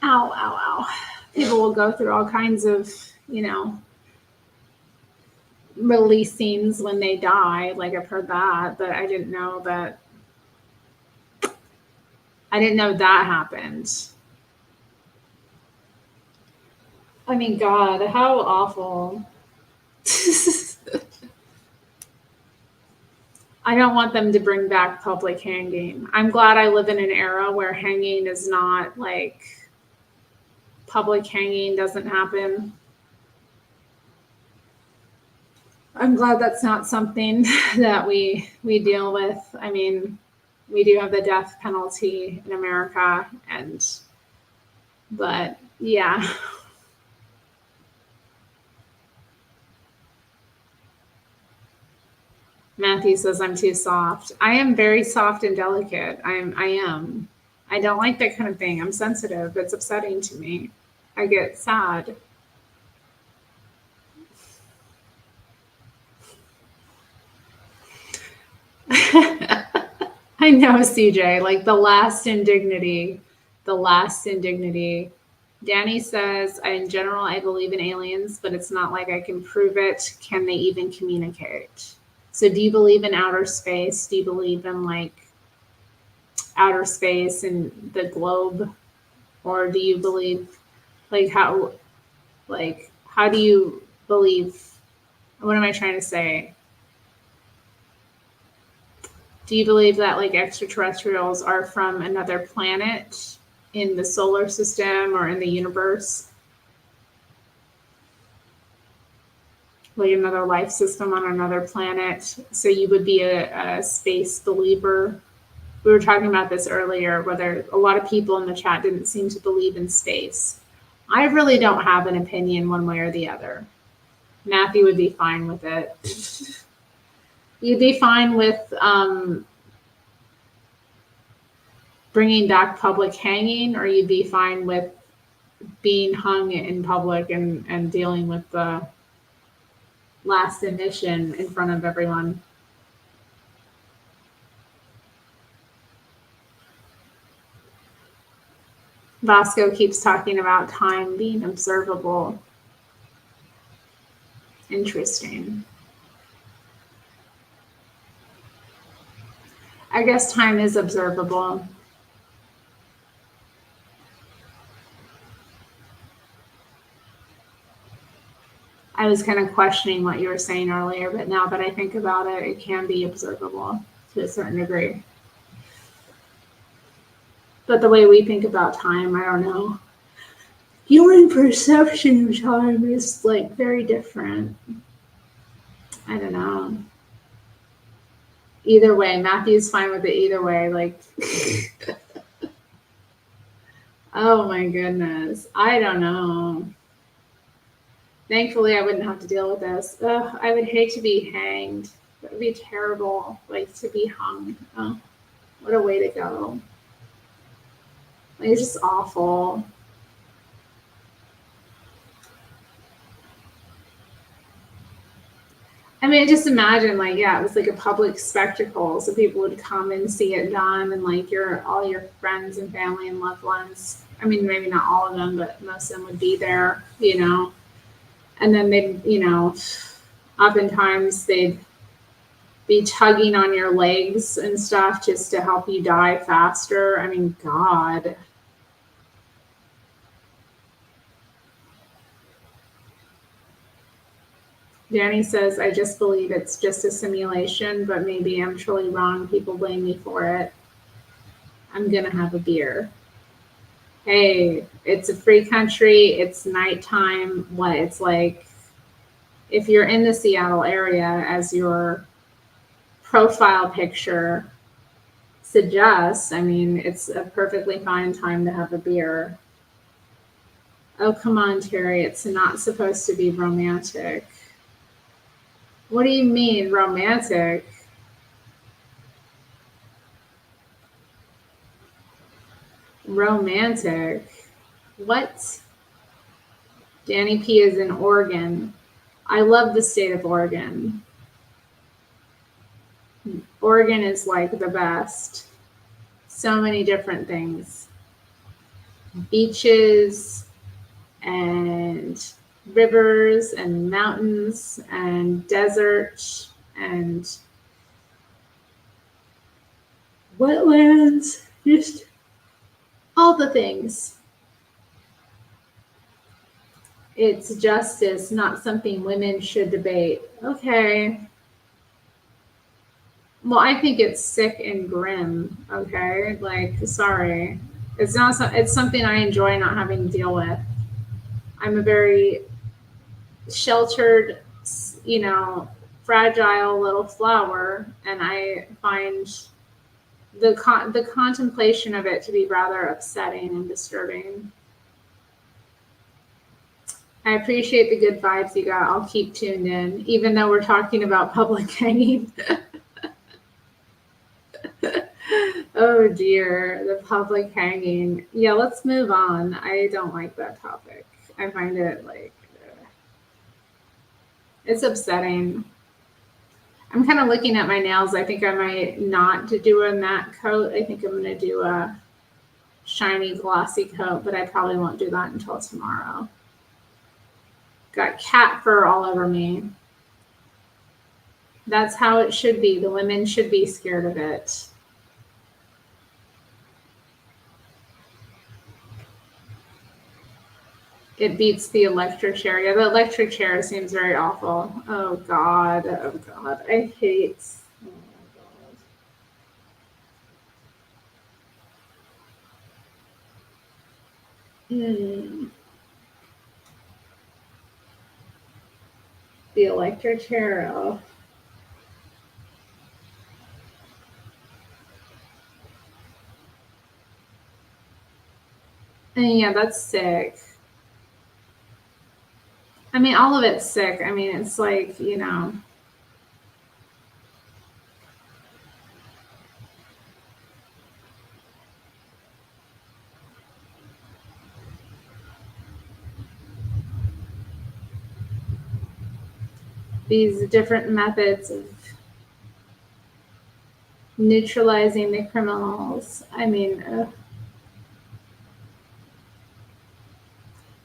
Speaker 1: ow. People will go through all kinds of, releasings when they die. Like, I've heard that, but I didn't know that happened. I mean, God, how awful. I don't want them to bring back public hanging. I'm glad I live in an era where hanging is not like public hanging doesn't happen. I'm glad that's not something that we deal with. I mean, we do have the death penalty in America, but yeah. Matthew says I'm too soft. I am very soft and delicate. I am. I don't like that kind of thing. I'm sensitive. It's upsetting to me. I get sad. I know, CJ, like the last indignity. Danny says, in general, I believe in aliens, but it's not like I can prove it. Can they even communicate? So do you believe in outer space? Do you believe in like outer space and the globe? Or do you believe how do you believe, what am I trying to say? Do you believe that like extraterrestrials are from another planet in the solar system or in the universe? Like another life system on another planet? So you would be a space believer? We were talking about this earlier, whether a lot of people in the chat didn't seem to believe in space. I really don't have an opinion one way or the other. Matthew would be fine with it. You'd be fine with bringing back public hanging, or you'd be fine with being hung in public and dealing with the last emission in front of everyone? Vasco keeps talking about time being observable. Interesting. I guess time is observable. I was kind of questioning what you were saying earlier, but now that I think about it, it can be observable to a certain degree. But the way we think about time, I don't know. Human perception of time is like very different. I don't know. Either way, Matthew's fine with it either way. Like, oh my goodness. I don't know. Thankfully, I wouldn't have to deal with this. Ugh, I would hate to be hanged. That would be terrible. Like, to be hung. Oh, what a way to go. Like, it's just awful. I mean, just imagine, like, yeah, it was like a public spectacle, so people would come and see it done, and like all your friends and family and loved ones. I mean, maybe not all of them, but most of them would be there, And then oftentimes they'd be tugging on your legs and stuff just to help you die faster. I mean, God. Danny says, I just believe it's just a simulation, but maybe I'm truly wrong. People blame me for it. I'm going to have a beer. Hey, it's a free country. It's nighttime. It's like, if you're in the Seattle area, as your profile picture suggests, I mean, it's a perfectly fine time to have a beer. Oh, come on, Terry. It's not supposed to be romantic. What do you mean, romantic? Romantic? What? Danny P is in Oregon. I love the state of Oregon. Oregon is like the best. So many different things. Beaches and rivers and mountains and desert and wetlands, just all the things. It's justice, not something women should debate. Okay. Well, I think it's sick and grim. Okay, like, sorry, it's not. It's something I enjoy not having to deal with. I'm a very sheltered, fragile little flower, and I find the contemplation of it to be rather upsetting and disturbing. I appreciate the good vibes you got. I'll keep tuned in, even though we're talking about public hanging. Oh dear, the public hanging. Yeah, let's move on. I don't like that topic. I find it like, it's upsetting. I'm kind of looking at my nails. I think I might not do a matte coat. I think I'm going to do a shiny glossy coat, but I probably won't do that until tomorrow. Got cat fur all over me. That's how it should be. The women should be scared of it. It beats the electric chair. Yeah, the electric chair seems very awful. Oh God. Oh God. I hate. Oh my God. The electric chair. Oh. And yeah, that's sick. I mean, all of it's sick. I mean, it's like, these different methods of neutralizing the criminals. I mean,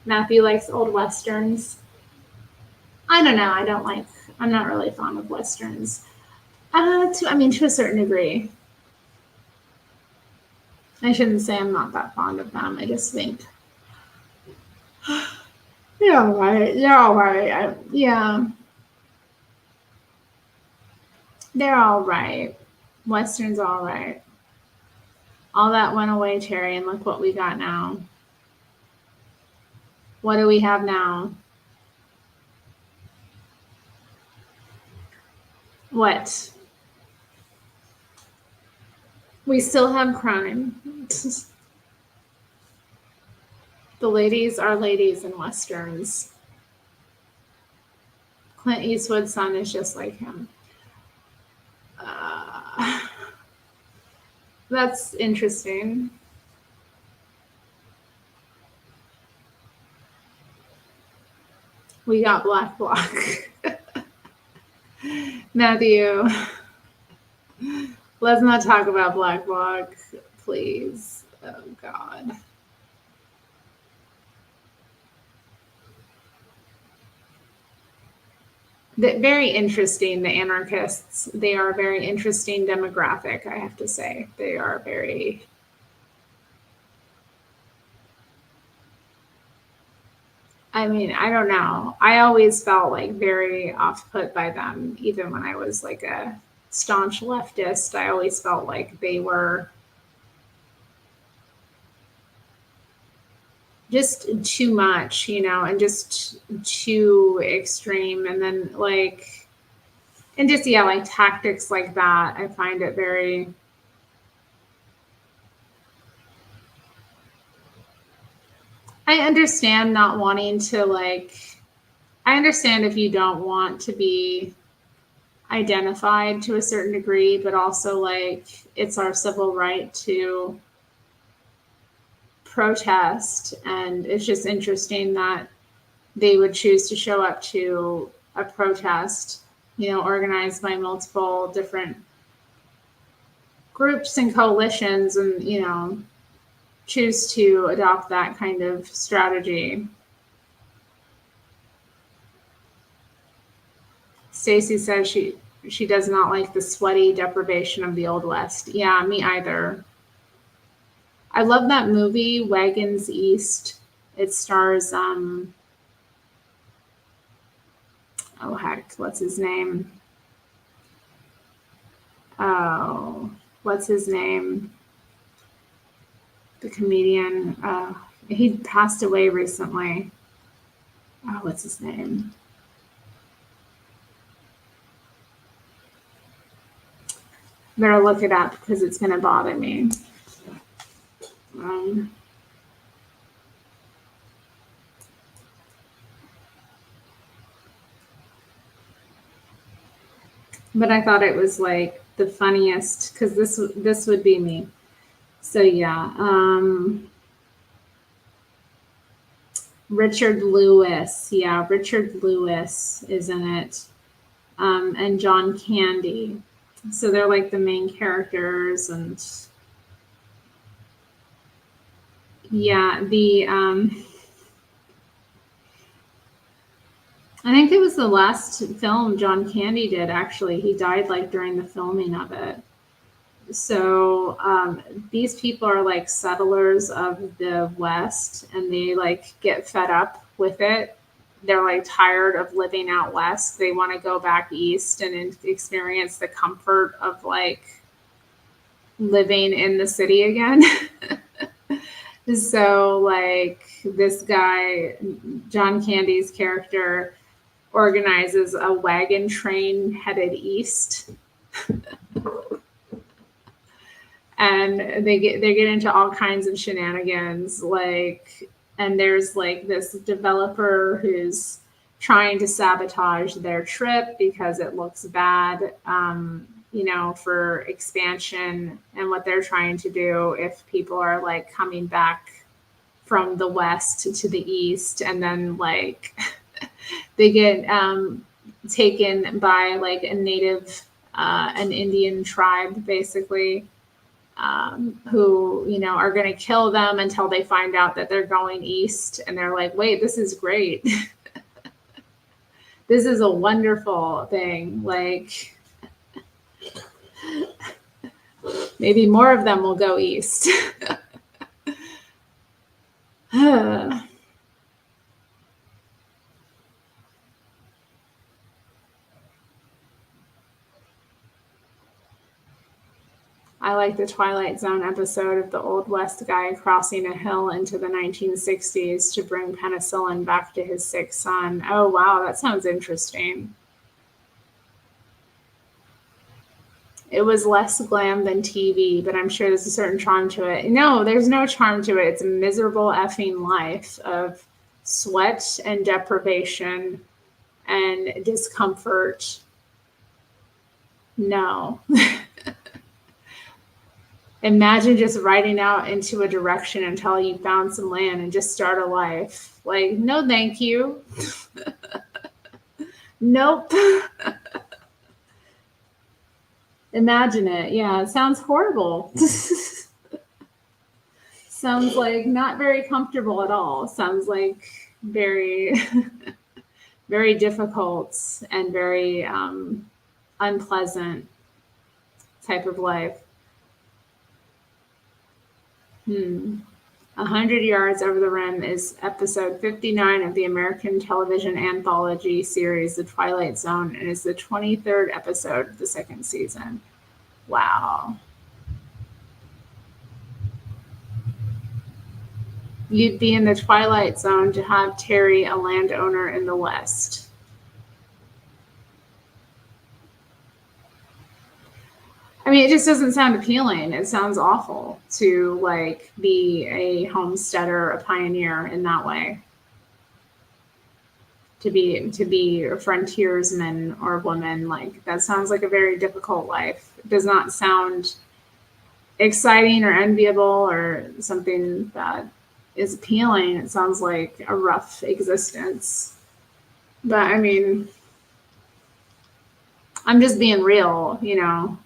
Speaker 1: Matthew likes old Westerns. I don't know. I'm not really fond of Westerns. To a certain degree. I shouldn't say I'm not that fond of them. I just think they're all right. They're all right. Yeah. They're all right. Westerns all right. All that went away, Terry, and look what we got now. What do we have now? What? We still have crime. The ladies are ladies in Westerns. Clint Eastwood's son is just like him. That's interesting. We got Black Bloc. Matthew, let's not talk about Black Bloc, please. Oh, God. Very interesting, the anarchists. They are a very interesting demographic, I have to say. They are very... I mean, I don't know. I always felt like very off-put by them, even when I was like a staunch leftist. I always felt like they were just too much, you know, and just too extreme. And then like, and just, yeah, like tactics like that. I find it very... I understand not wanting to like, I understand if you don't want to be identified to a certain degree, but also like it's our civil right to protest. And it's just interesting that they would choose to show up to a protest, you know, organized by multiple different groups and coalitions, and, you know, choose to adopt that kind of strategy. Stacy says she does not like the sweaty deprivation of the Old West. Yeah, me either. I love that movie, Wagons East. It stars oh heck, what's his name? Oh, what's his name? The comedian. He passed away recently. Oh, what's his name? Better look it up because it's going to bother me. But I thought it was like the funniest because this would be me. So yeah, Richard Lewis. Yeah, Richard Lewis is in it, and John Candy. So they're like the main characters, and yeah, I think it was the last film John Candy did, actually. He died like during the filming of it. So these people are like settlers of the West, and they like get fed up with it. They're like tired of living out West. They want to go back East and experience the comfort of like living in the city again. So like this guy, John Candy's character, organizes a wagon train headed east. And they get into all kinds of shenanigans, like, and there's like this developer who's trying to sabotage their trip because it looks bad, you know, for expansion and what they're trying to do if people are like coming back from the West to the East, and then like they get taken by like a native, an Indian tribe, basically, who, you know, are going to kill them until they find out that they're going east. And they're like, wait, this is great. This is a wonderful thing. Like, maybe more of them will go east. I like the Twilight Zone episode of the Old West guy crossing a hill into the 1960s to bring penicillin back to his sick son. Oh, wow, that sounds interesting. It was less glam than TV, but I'm sure there's a certain charm to it. No, there's no charm to it. It's a miserable effing life of sweat and deprivation and discomfort. No. Imagine just riding out into a direction until you found some land and just start a life. Like, no, thank you. Nope. Imagine it. Yeah, it sounds horrible. Sounds like not very comfortable at all. Sounds like very, very difficult and very unpleasant type of life. 100 Yards Over the Rim is episode 59 of the American television anthology series, The Twilight Zone, and is the 23rd episode of the second season. Wow. You'd be in the Twilight Zone to have Terri, a landowner in the West. I mean, it just doesn't sound appealing. It sounds awful to like be a homesteader, a pioneer in that way. To be a frontiersman or woman, like that sounds like a very difficult life. It does not sound exciting or enviable or something that is appealing. It sounds like a rough existence. But I mean, I'm just being real, you know.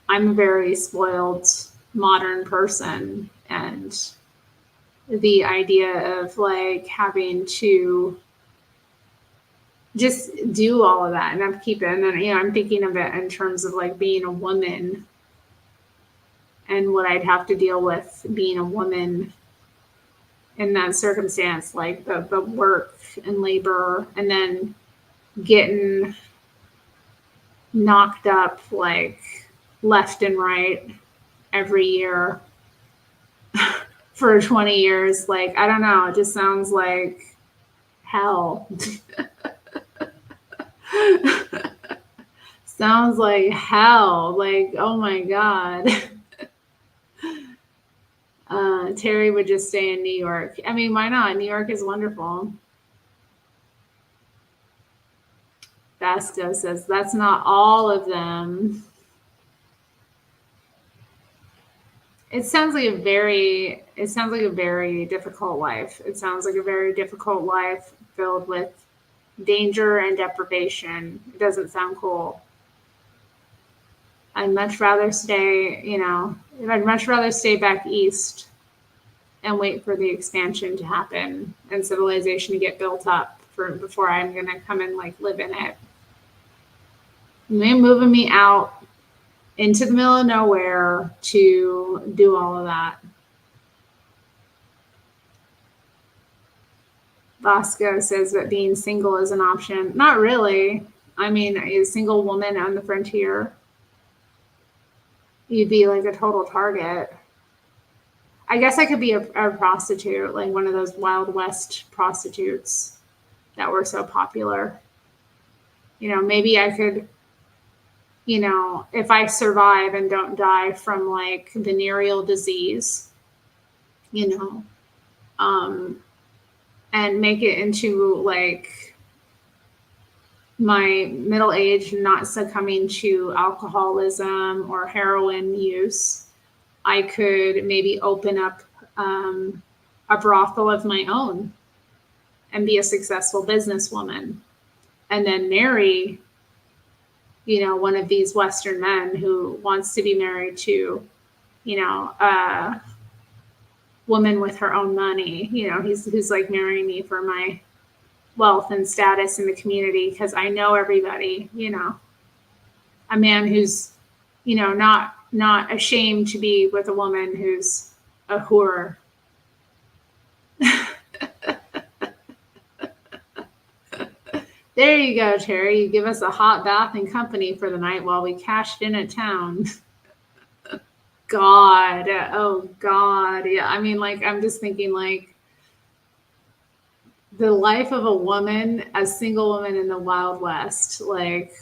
Speaker 1: I'm a very spoiled modern person, and the idea of like having to just do all of that and upkeep it. And then, you know, I'm thinking of it in terms of like being a woman and what I'd have to deal with being a woman in that circumstance, like the work and labor, and then getting knocked up like left and right every year for 20 years. Like, I don't know. It just sounds like hell. Sounds like hell. Like, oh my God. Terri would just stay in New York. I mean, why not? New York is wonderful. Vasco says, that's not all of them. It sounds like a very difficult life. It sounds like a very difficult life filled with danger and deprivation. It doesn't sound cool. I'd much rather stay back east and wait for the expansion to happen and civilization to get built up before I'm going to come and like live in it. They're moving me out into the middle of nowhere to do all of that. Vasco says that being single is an option. Not really. I mean, a single woman on the frontier, you'd be like a total target. I guess I could be a prostitute, like one of those Wild West prostitutes that were so popular. You know, maybe I could, you know, if I survive and don't die from like venereal disease, you know, and make it into like my middle age, not succumbing to alcoholism or heroin use, I could maybe open up a brothel of my own and be a successful businesswoman, and then marry, you know, one of these Western men who wants to be married to, you know, a woman with her own money. You know, who's like marrying me for my wealth and status in the community because I know everybody. You know, a man who's, you know, not ashamed to be with a woman who's a whore. There you go, Terri. You give us a hot bath and company for the night while we cashed in at town. God. Oh God. Yeah. I mean, like, I'm just thinking like the life of a woman, a single woman in the Wild West, like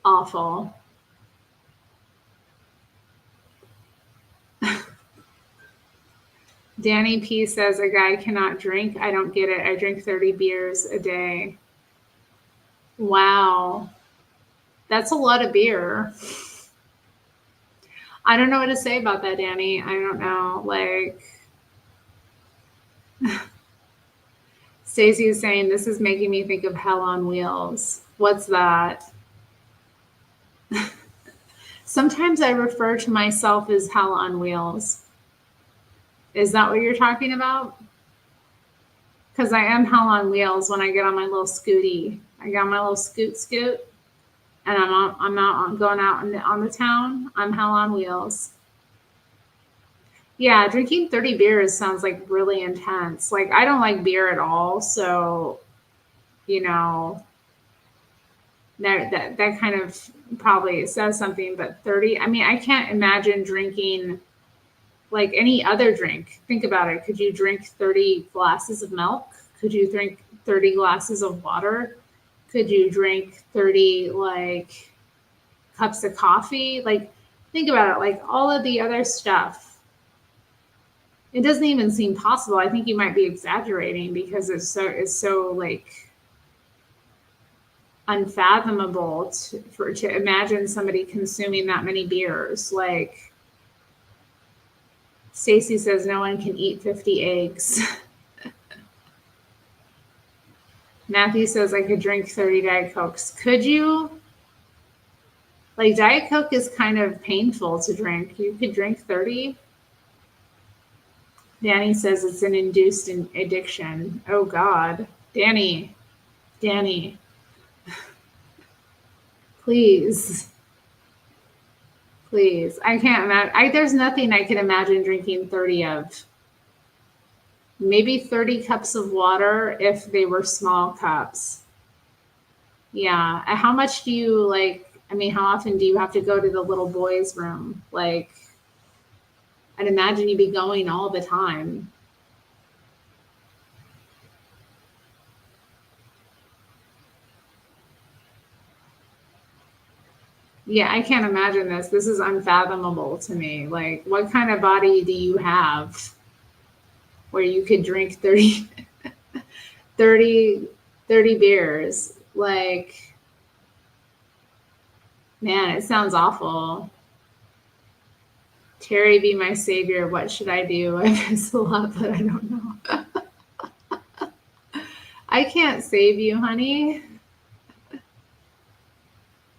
Speaker 1: awful. Danny P says a guy cannot drink. I don't get it. I drink 30 beers a day. Wow. That's a lot of beer. I don't know what to say about that, Danny. I don't know. Like, Stacey is saying, this is making me think of Hell on Wheels. What's that? Sometimes I refer to myself as Hell on Wheels. Is that what you're talking about? Because I am Hell on Wheels when I get on my little scooty. I got my little scoot, and going out on the town. I'm Hell on Wheels. Yeah, drinking 30 beers sounds like really intense. Like, I don't like beer at all, so you know that kind of probably says something. But 30, I mean, I can't imagine drinking like any other drink. Think about it. Could you drink 30 glasses of milk? Could you drink 30 glasses of water? Could you drink 30 like cups of coffee? Like, think about it. Like all of the other stuff, it doesn't even seem possible. I think you might be exaggerating because it's so like unfathomable to imagine somebody consuming that many beers. Like, Stacy says no one can eat 50 eggs. Matthew says I could drink 30 Diet Cokes. Could you? Like, Diet Coke is kind of painful to drink. You could drink 30. Danny says it's an induced addiction. Oh God. Danny. Please. I can't imagine. There's nothing I could imagine drinking 30 of. Maybe 30 cups of water if they were small cups. Yeah. How much do you like? I mean, how often do you have to go to the little boys' room? Like, I'd imagine you'd be going all the time. Yeah, I can't imagine this. This is unfathomable to me. Like, what kind of body do you have where you could drink 30, 30, 30 beers? Like, man, it sounds awful. Terry, be my savior. What should I do? I miss a lot, but I don't know. I can't save you, honey.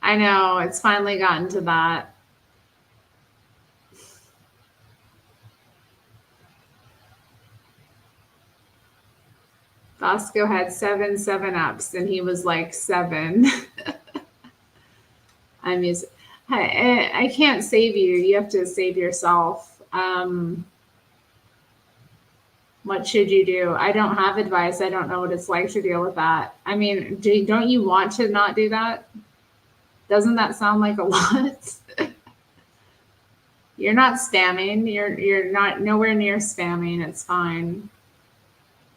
Speaker 1: I know, it's finally gotten to that. Bosco had 7-ups, and he was like 7. I can't save you. You have to save yourself. What should you do? I don't have advice. I don't know what it's like to deal with that. I mean, don't you want to not do that? Doesn't that sound like a lot? You're not spamming. You're not nowhere near spamming. It's fine.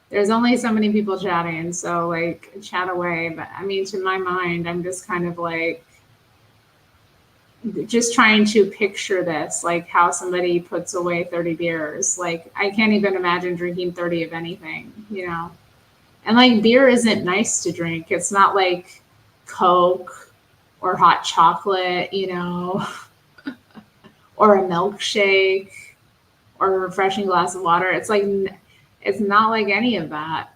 Speaker 1: There's only so many people chatting, so like chat away. But I mean, to my mind, I'm just kind of like just trying to picture this, like how somebody puts away 30 beers. Like, I can't even imagine drinking 30 of anything, And like, beer isn't nice to drink. It's not like Coke or hot chocolate, or a milkshake or a refreshing glass of water. It's like, it's not like any of that.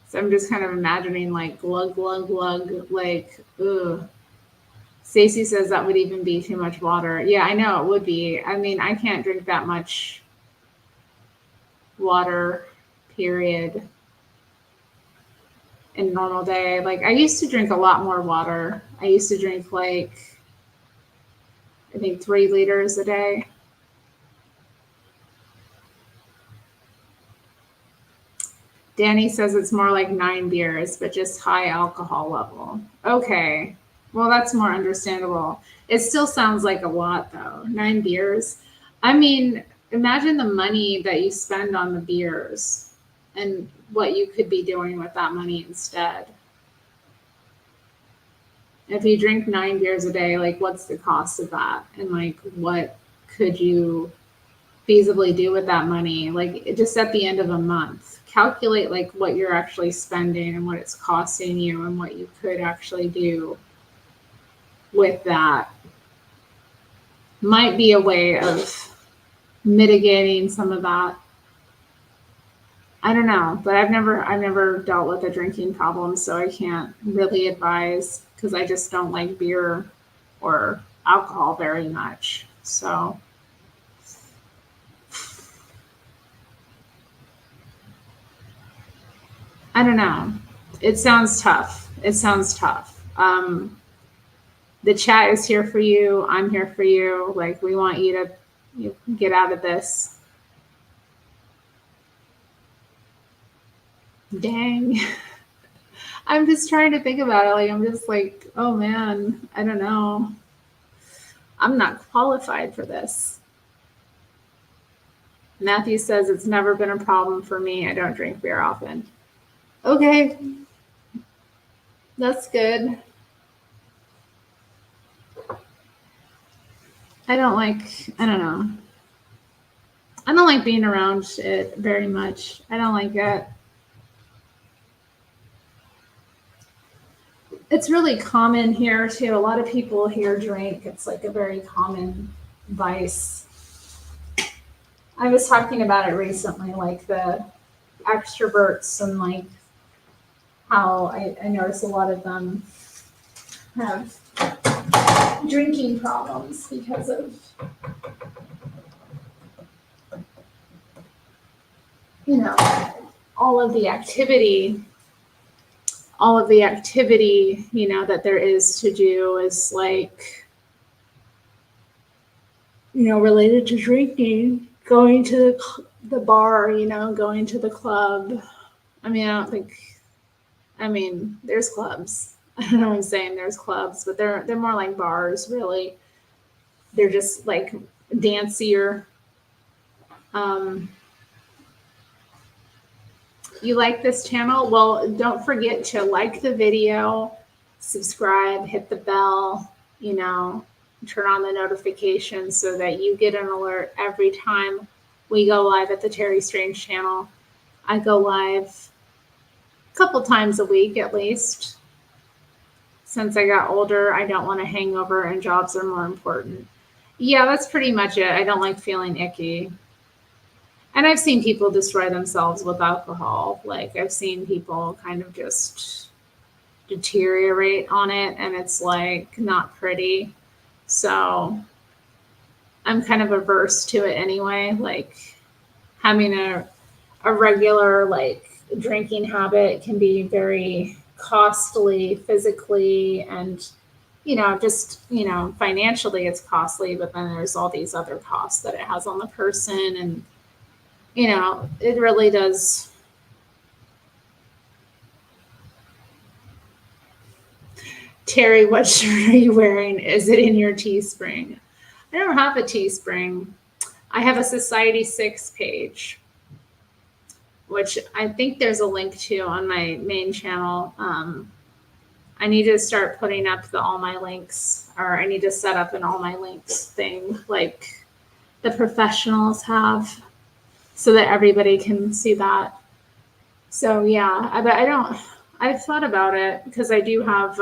Speaker 1: So I'm just kind of imagining like glug, glug, glug, like, ugh. Stacy says that would even be too much water. Yeah, I know it would be. I mean, I can't drink that much water, period, in a normal day. Like, I used to drink a lot more water. I used to drink like, I think 3 liters a day. Danny says it's more like 9 beers, but just high alcohol level. Okay. Well, that's more understandable. It still sounds like a lot, though. 9 beers. I mean, imagine the money that you spend on the beers and what you could be doing with that money instead. If you drink 9 beers a day, like, what's the cost of that? And, like, what could you feasibly do with that money? Like, just at the end of a month, calculate, like, what you're actually spending and what it's costing you and what you could actually do with that. Might be a way of mitigating some of that. I don't know, but I've never dealt with a drinking problem, so I can't really advise because I just don't like beer or alcohol very much. So I don't know. It sounds tough. It sounds tough. The chat is here for you. I'm here for you. Like, we want you to get out of this. Dang. I'm just trying to think about it. Like, I'm just like, oh man, I don't know. I'm not qualified for this. Matthew says it's never been a problem for me. I don't drink beer often. Okay. That's good. I don't know. I don't like being around it very much. I don't like it. It's really common here too. A lot of people here drink. It's like a very common vice. I was talking about it recently, like the extroverts and like how I notice a lot of them have drinking problems because of, you know, all of the activity, you know, that there is to do is like, you know, related to drinking, going to the bar, you know, going to the club. I mean, there's clubs. I don't know what I'm saying, there's clubs, but they're more like bars, really. They're just like dancier. You like this channel? Well, don't forget to like the video, subscribe, hit the bell, you know, turn on the notifications so that you get an alert every time we go live at the Terri Strange channel. I go live a couple times a week at least. Since I got older, I don't want a hangover and jobs are more important. Yeah, that's pretty much it. I don't like feeling icky. And I've seen people destroy themselves with alcohol. Like, I've seen people kind of just deteriorate on it, and it's like not pretty. So I'm kind of averse to it anyway. Like, having a regular like drinking habit can be very costly physically, and you know, just, you know, financially it's costly, but then there's all these other costs that it has on the person, and you know, it really does. Terry, what shirt are you wearing? Is it in your Teespring? I don't have a Teespring. I have a Society 6 page, which I think there's a link to on my main channel. I need to start putting up the all my links, or I need to set up an all my links thing like the professionals have, so that everybody can see that. So yeah, I've thought about it because I do have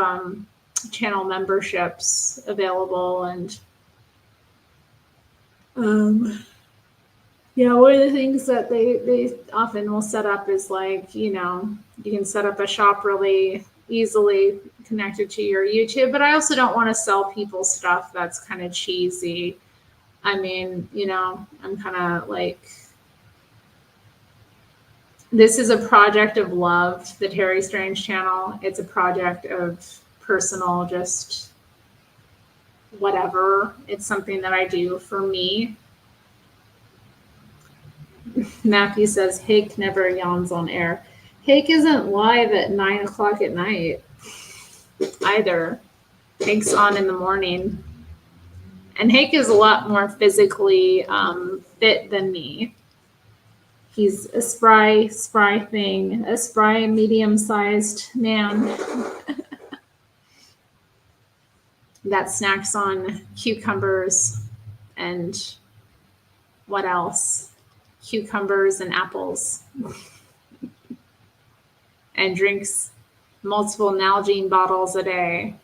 Speaker 1: channel memberships available, and yeah, one of the things that they often will set up is like, you know, you can set up a shop really easily connected to your YouTube, but I also don't want to sell people stuff that's kind of cheesy. I mean, you know, I'm kind of like, this is a project of love, the Terri Strange channel. It's a project of personal, just whatever. It's something that I do for me. Matthew says, Hake never yawns on air. Hake isn't live at 9 o'clock at night either. Hake's on in the morning. And Hake is a lot more physically fit than me. He's a spry thing, a spry, medium-sized man that snacks on cucumbers and what else? Cucumbers and apples. And drinks multiple Nalgene bottles a day.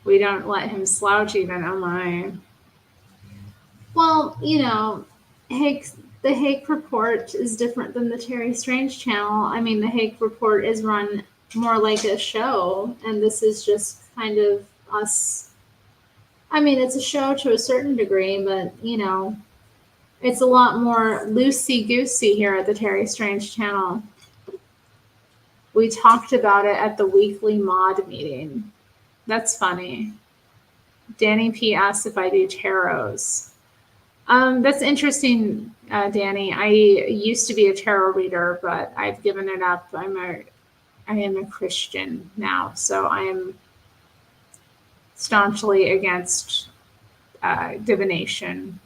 Speaker 1: We don't let him slouch even, oh my. Well, you know, the Hake Report is different than the Terri Strange channel. I mean, the Hake Report is run more like a show, and this is just kind of us. I mean, it's a show to a certain degree, but, you know, it's a lot more loosey-goosey here at the Terri Strange channel. We talked about it at the weekly mod meeting. That's funny. Danny P. asked if I do tarots. That's interesting, Danny. I used to be a tarot reader, but I've given it up. I am a Christian now, so I am staunchly against divination.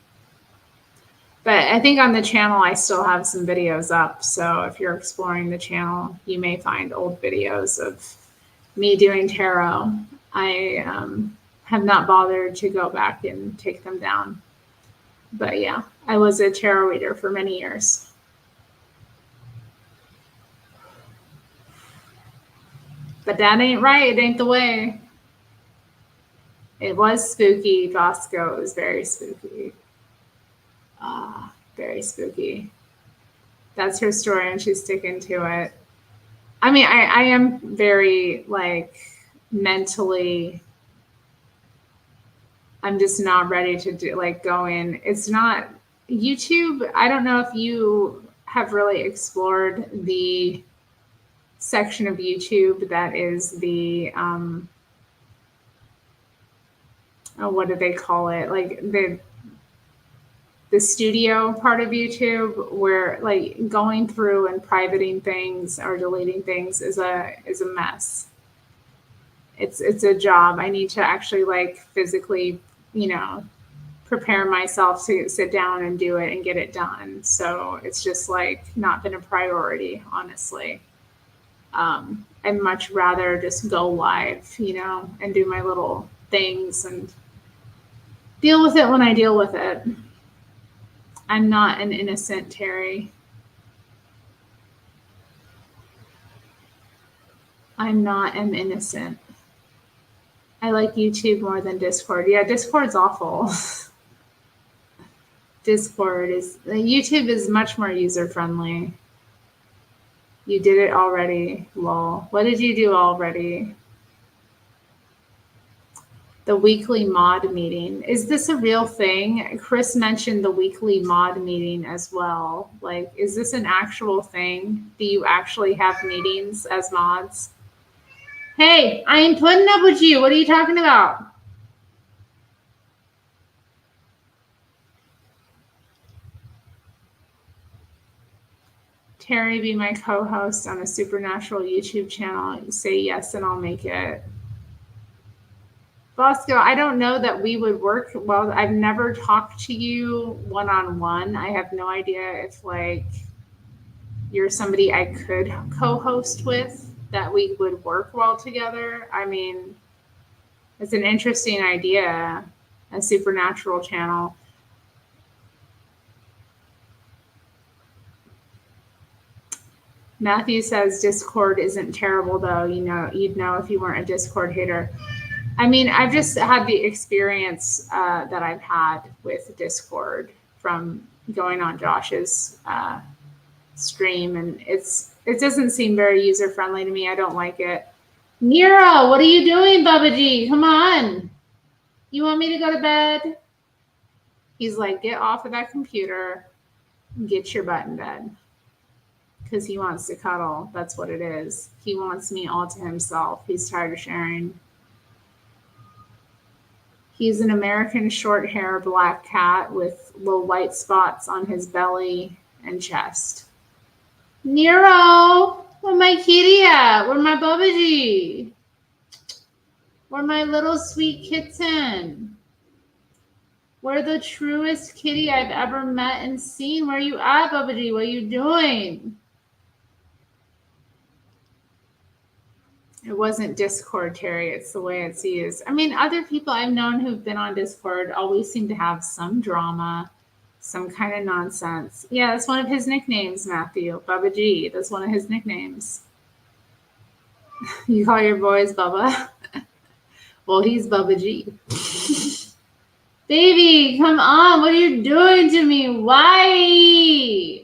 Speaker 1: But I think on the channel, I still have some videos up. So if you're exploring the channel, you may find old videos of me doing tarot. I have not bothered to go back and take them down. But yeah, I was a tarot reader for many years. But that ain't right. It ain't the way. It was spooky, Bosco. It was very spooky. Very spooky. That's her story, and she's sticking to it. I mean, I am very, like, mentally, I'm just not ready to do, like, go in. It's not YouTube. I don't know if you have really explored the section of YouTube that is the, what do they call it? Like, the studio part of YouTube, where like going through and privating things or deleting things is a mess. It's a job. I need to actually like physically, you know, prepare myself to sit down and do it and get it done. So it's just like not been a priority, honestly. I'd much rather just go live, you know, and do my little things and deal with it when I deal with it. I'm not an innocent Terry. I'm not an innocent. I like YouTube more than Discord. Yeah, Discord's awful. YouTube is much more user-friendly. You did it already, lol. What did you do already? The weekly mod meeting. Is this a real thing? Chris mentioned the weekly mod meeting as well. Like, is this an actual thing? Do you actually have meetings as mods? Hey, I ain't putting up with you. What are you talking about? Terry, be my co-host on a supernatural YouTube channel. Say yes and I'll make it. Bosco, I don't know that we would work well. I've never talked to you one-on-one. I have no idea if like you're somebody I could co-host with, that we would work well together. I mean, it's an interesting idea, a supernatural channel. Matthew says Discord isn't terrible though. You know, you'd know if you weren't a Discord hater. I mean, I've just had the experience that I've had with Discord from going on Josh's stream, and it doesn't seem very user friendly to me. I don't like it. Nero, what are you doing, Babaji? Come on. You want me to go to bed? He's like, get off of that computer and get your butt in bed. Because he wants to cuddle. That's what it is. He wants me all to himself. He's tired of sharing. He's an American short hair black cat with little white spots on his belly and chest. Nero, where my kitty at? Where my Babaji? Where my little sweet kitten? Where the truest kitty I've ever met and seen? Where you at, Babaji? What are you doing? It wasn't Discord, Terry. It's the way it's used. I mean, other people I've known who've been on Discord always seem to have some drama, some kind of nonsense. Yeah, that's one of his nicknames, Matthew. Bubba G. That's one of his nicknames. You call your boys Bubba? Well, he's Bubba G. Baby, come on. What are you doing to me? Why?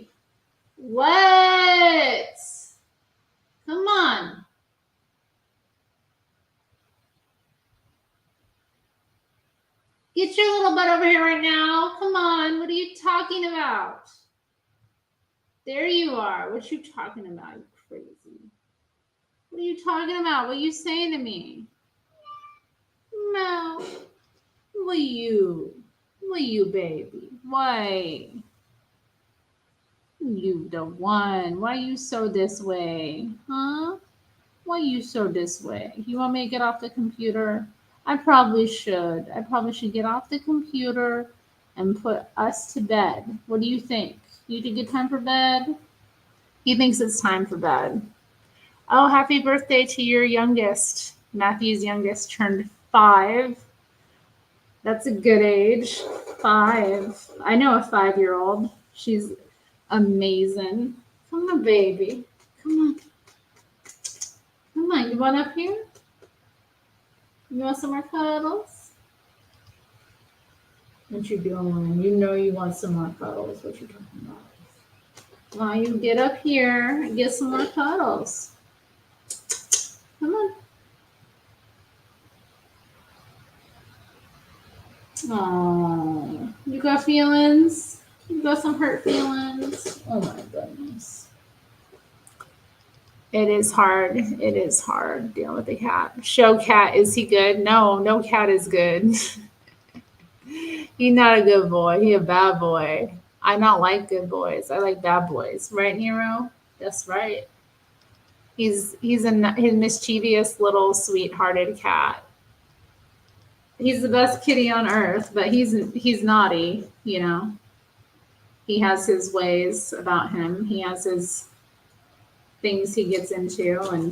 Speaker 1: What? Come on. Get your little butt over here right now. Come on. What are you talking about? There you are. What you talking about, you crazy? What are you talking about? What are you saying to me? No. What you, baby? Why? You the one. Why you so this way? Huh? Why you so this way? You want me to get off the computer? I probably should. I probably should get off the computer and put us to bed. What do you think? You think it's time for bed? He thinks it's time for bed. Oh, happy birthday to your youngest. Matthew's youngest turned 5. That's a good age. 5. I know a 5-year-old. She's amazing. Come on, baby. Come on. Come on. You want up here? You want some more cuddles? What you doing? You know you want some more cuddles. What you talking about? Why you get up here and get some more cuddles? Come on. Oh, you got feelings? You got some hurt feelings? Oh my goodness. It is hard. It is hard dealing with a cat. Show cat, is he good? No cat is good. He's not a good boy. He a bad boy. I not like good boys. I like bad boys. Right, Nero? That's right. He's a mischievous little sweethearted cat. He's the best kitty on earth, but he's naughty, you know. He has his ways about him. He has his things he gets into. And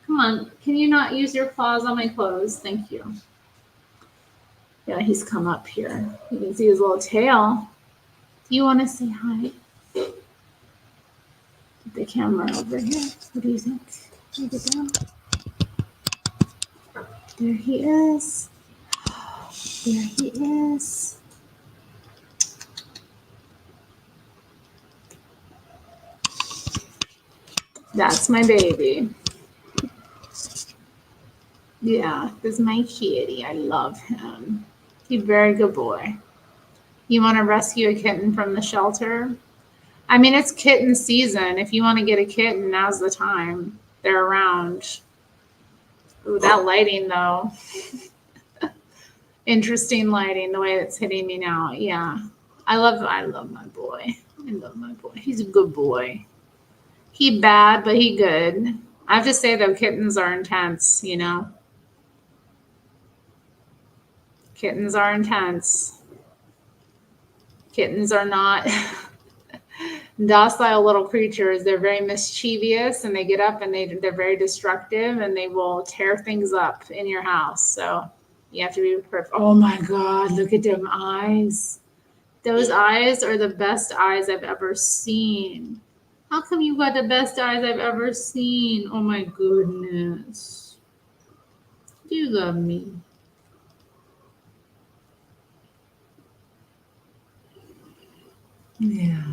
Speaker 1: come on, can you not use your claws on my clothes? Thank you. Yeah, he's come up here. You can see his little tail. Do you want to say hi? Put the camera over here. What do you think? Can you get down? There he is. There he is. That's my baby. Yeah, this is my kitty. I love him. He's a very good boy. You want to rescue a kitten from the shelter? I mean, it's kitten season. If you want to get a kitten, now's the time. They're around. Ooh, that lighting, though. Interesting lighting, the way it's hitting me now. Yeah. I love my boy. I love my boy. He's a good boy. He bad, but he good. I have to say, though, kittens are intense, you know. Kittens are intense. Kittens are not docile little creatures. They're very mischievous, and they get up and they're very destructive, and they will tear things up in your house. So you have to be prepared. Oh my God, look at them eyes. Those eyes are the best eyes I've ever seen. How come you got the best eyes I've ever seen? Oh my goodness. Do you love me? Yeah.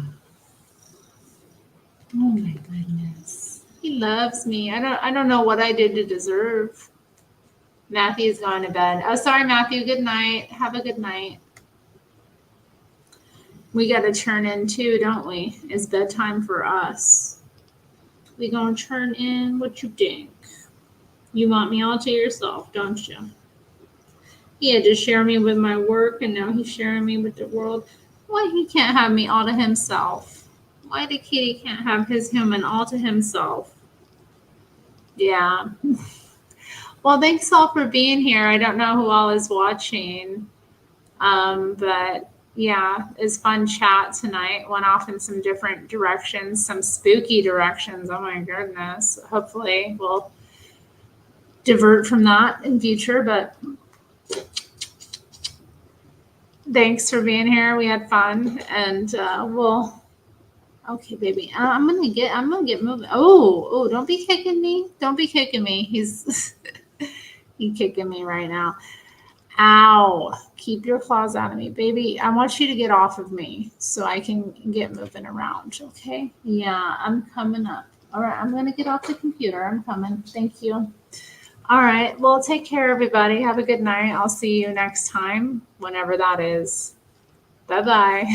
Speaker 1: Oh my goodness. He loves me. I don't know what I did to deserve. Matthew's gone to bed. Oh, sorry, Matthew. Good night. Have a good night. We got to turn in too, don't we? It's bedtime for us. We gonna turn in? What you think? You want me all to yourself, don't you? He had to share me with my work, and now he's sharing me with the world. Why he can't have me all to himself? Why the kitty can't have his human all to himself? Yeah. Well, thanks all for being here. I don't know who all is watching, but yeah, it's fun chat tonight. Went off in some different directions, some spooky directions. Oh my goodness. Hopefully we'll divert from that in future, but thanks for being here. We had fun, and we'll. Okay, baby. I'm gonna get moving. Oh, don't be kicking me. Don't be kicking me. He's kicking me right now. Ow. Keep your claws out of me, baby. I want you to get off of me so I can get moving around. Okay? Yeah, I'm coming up. All right, I'm gonna get off the computer. I'm coming. Thank you. All right. Well, take care, everybody. Have a good night. I'll see you next time, whenever that is. Bye bye.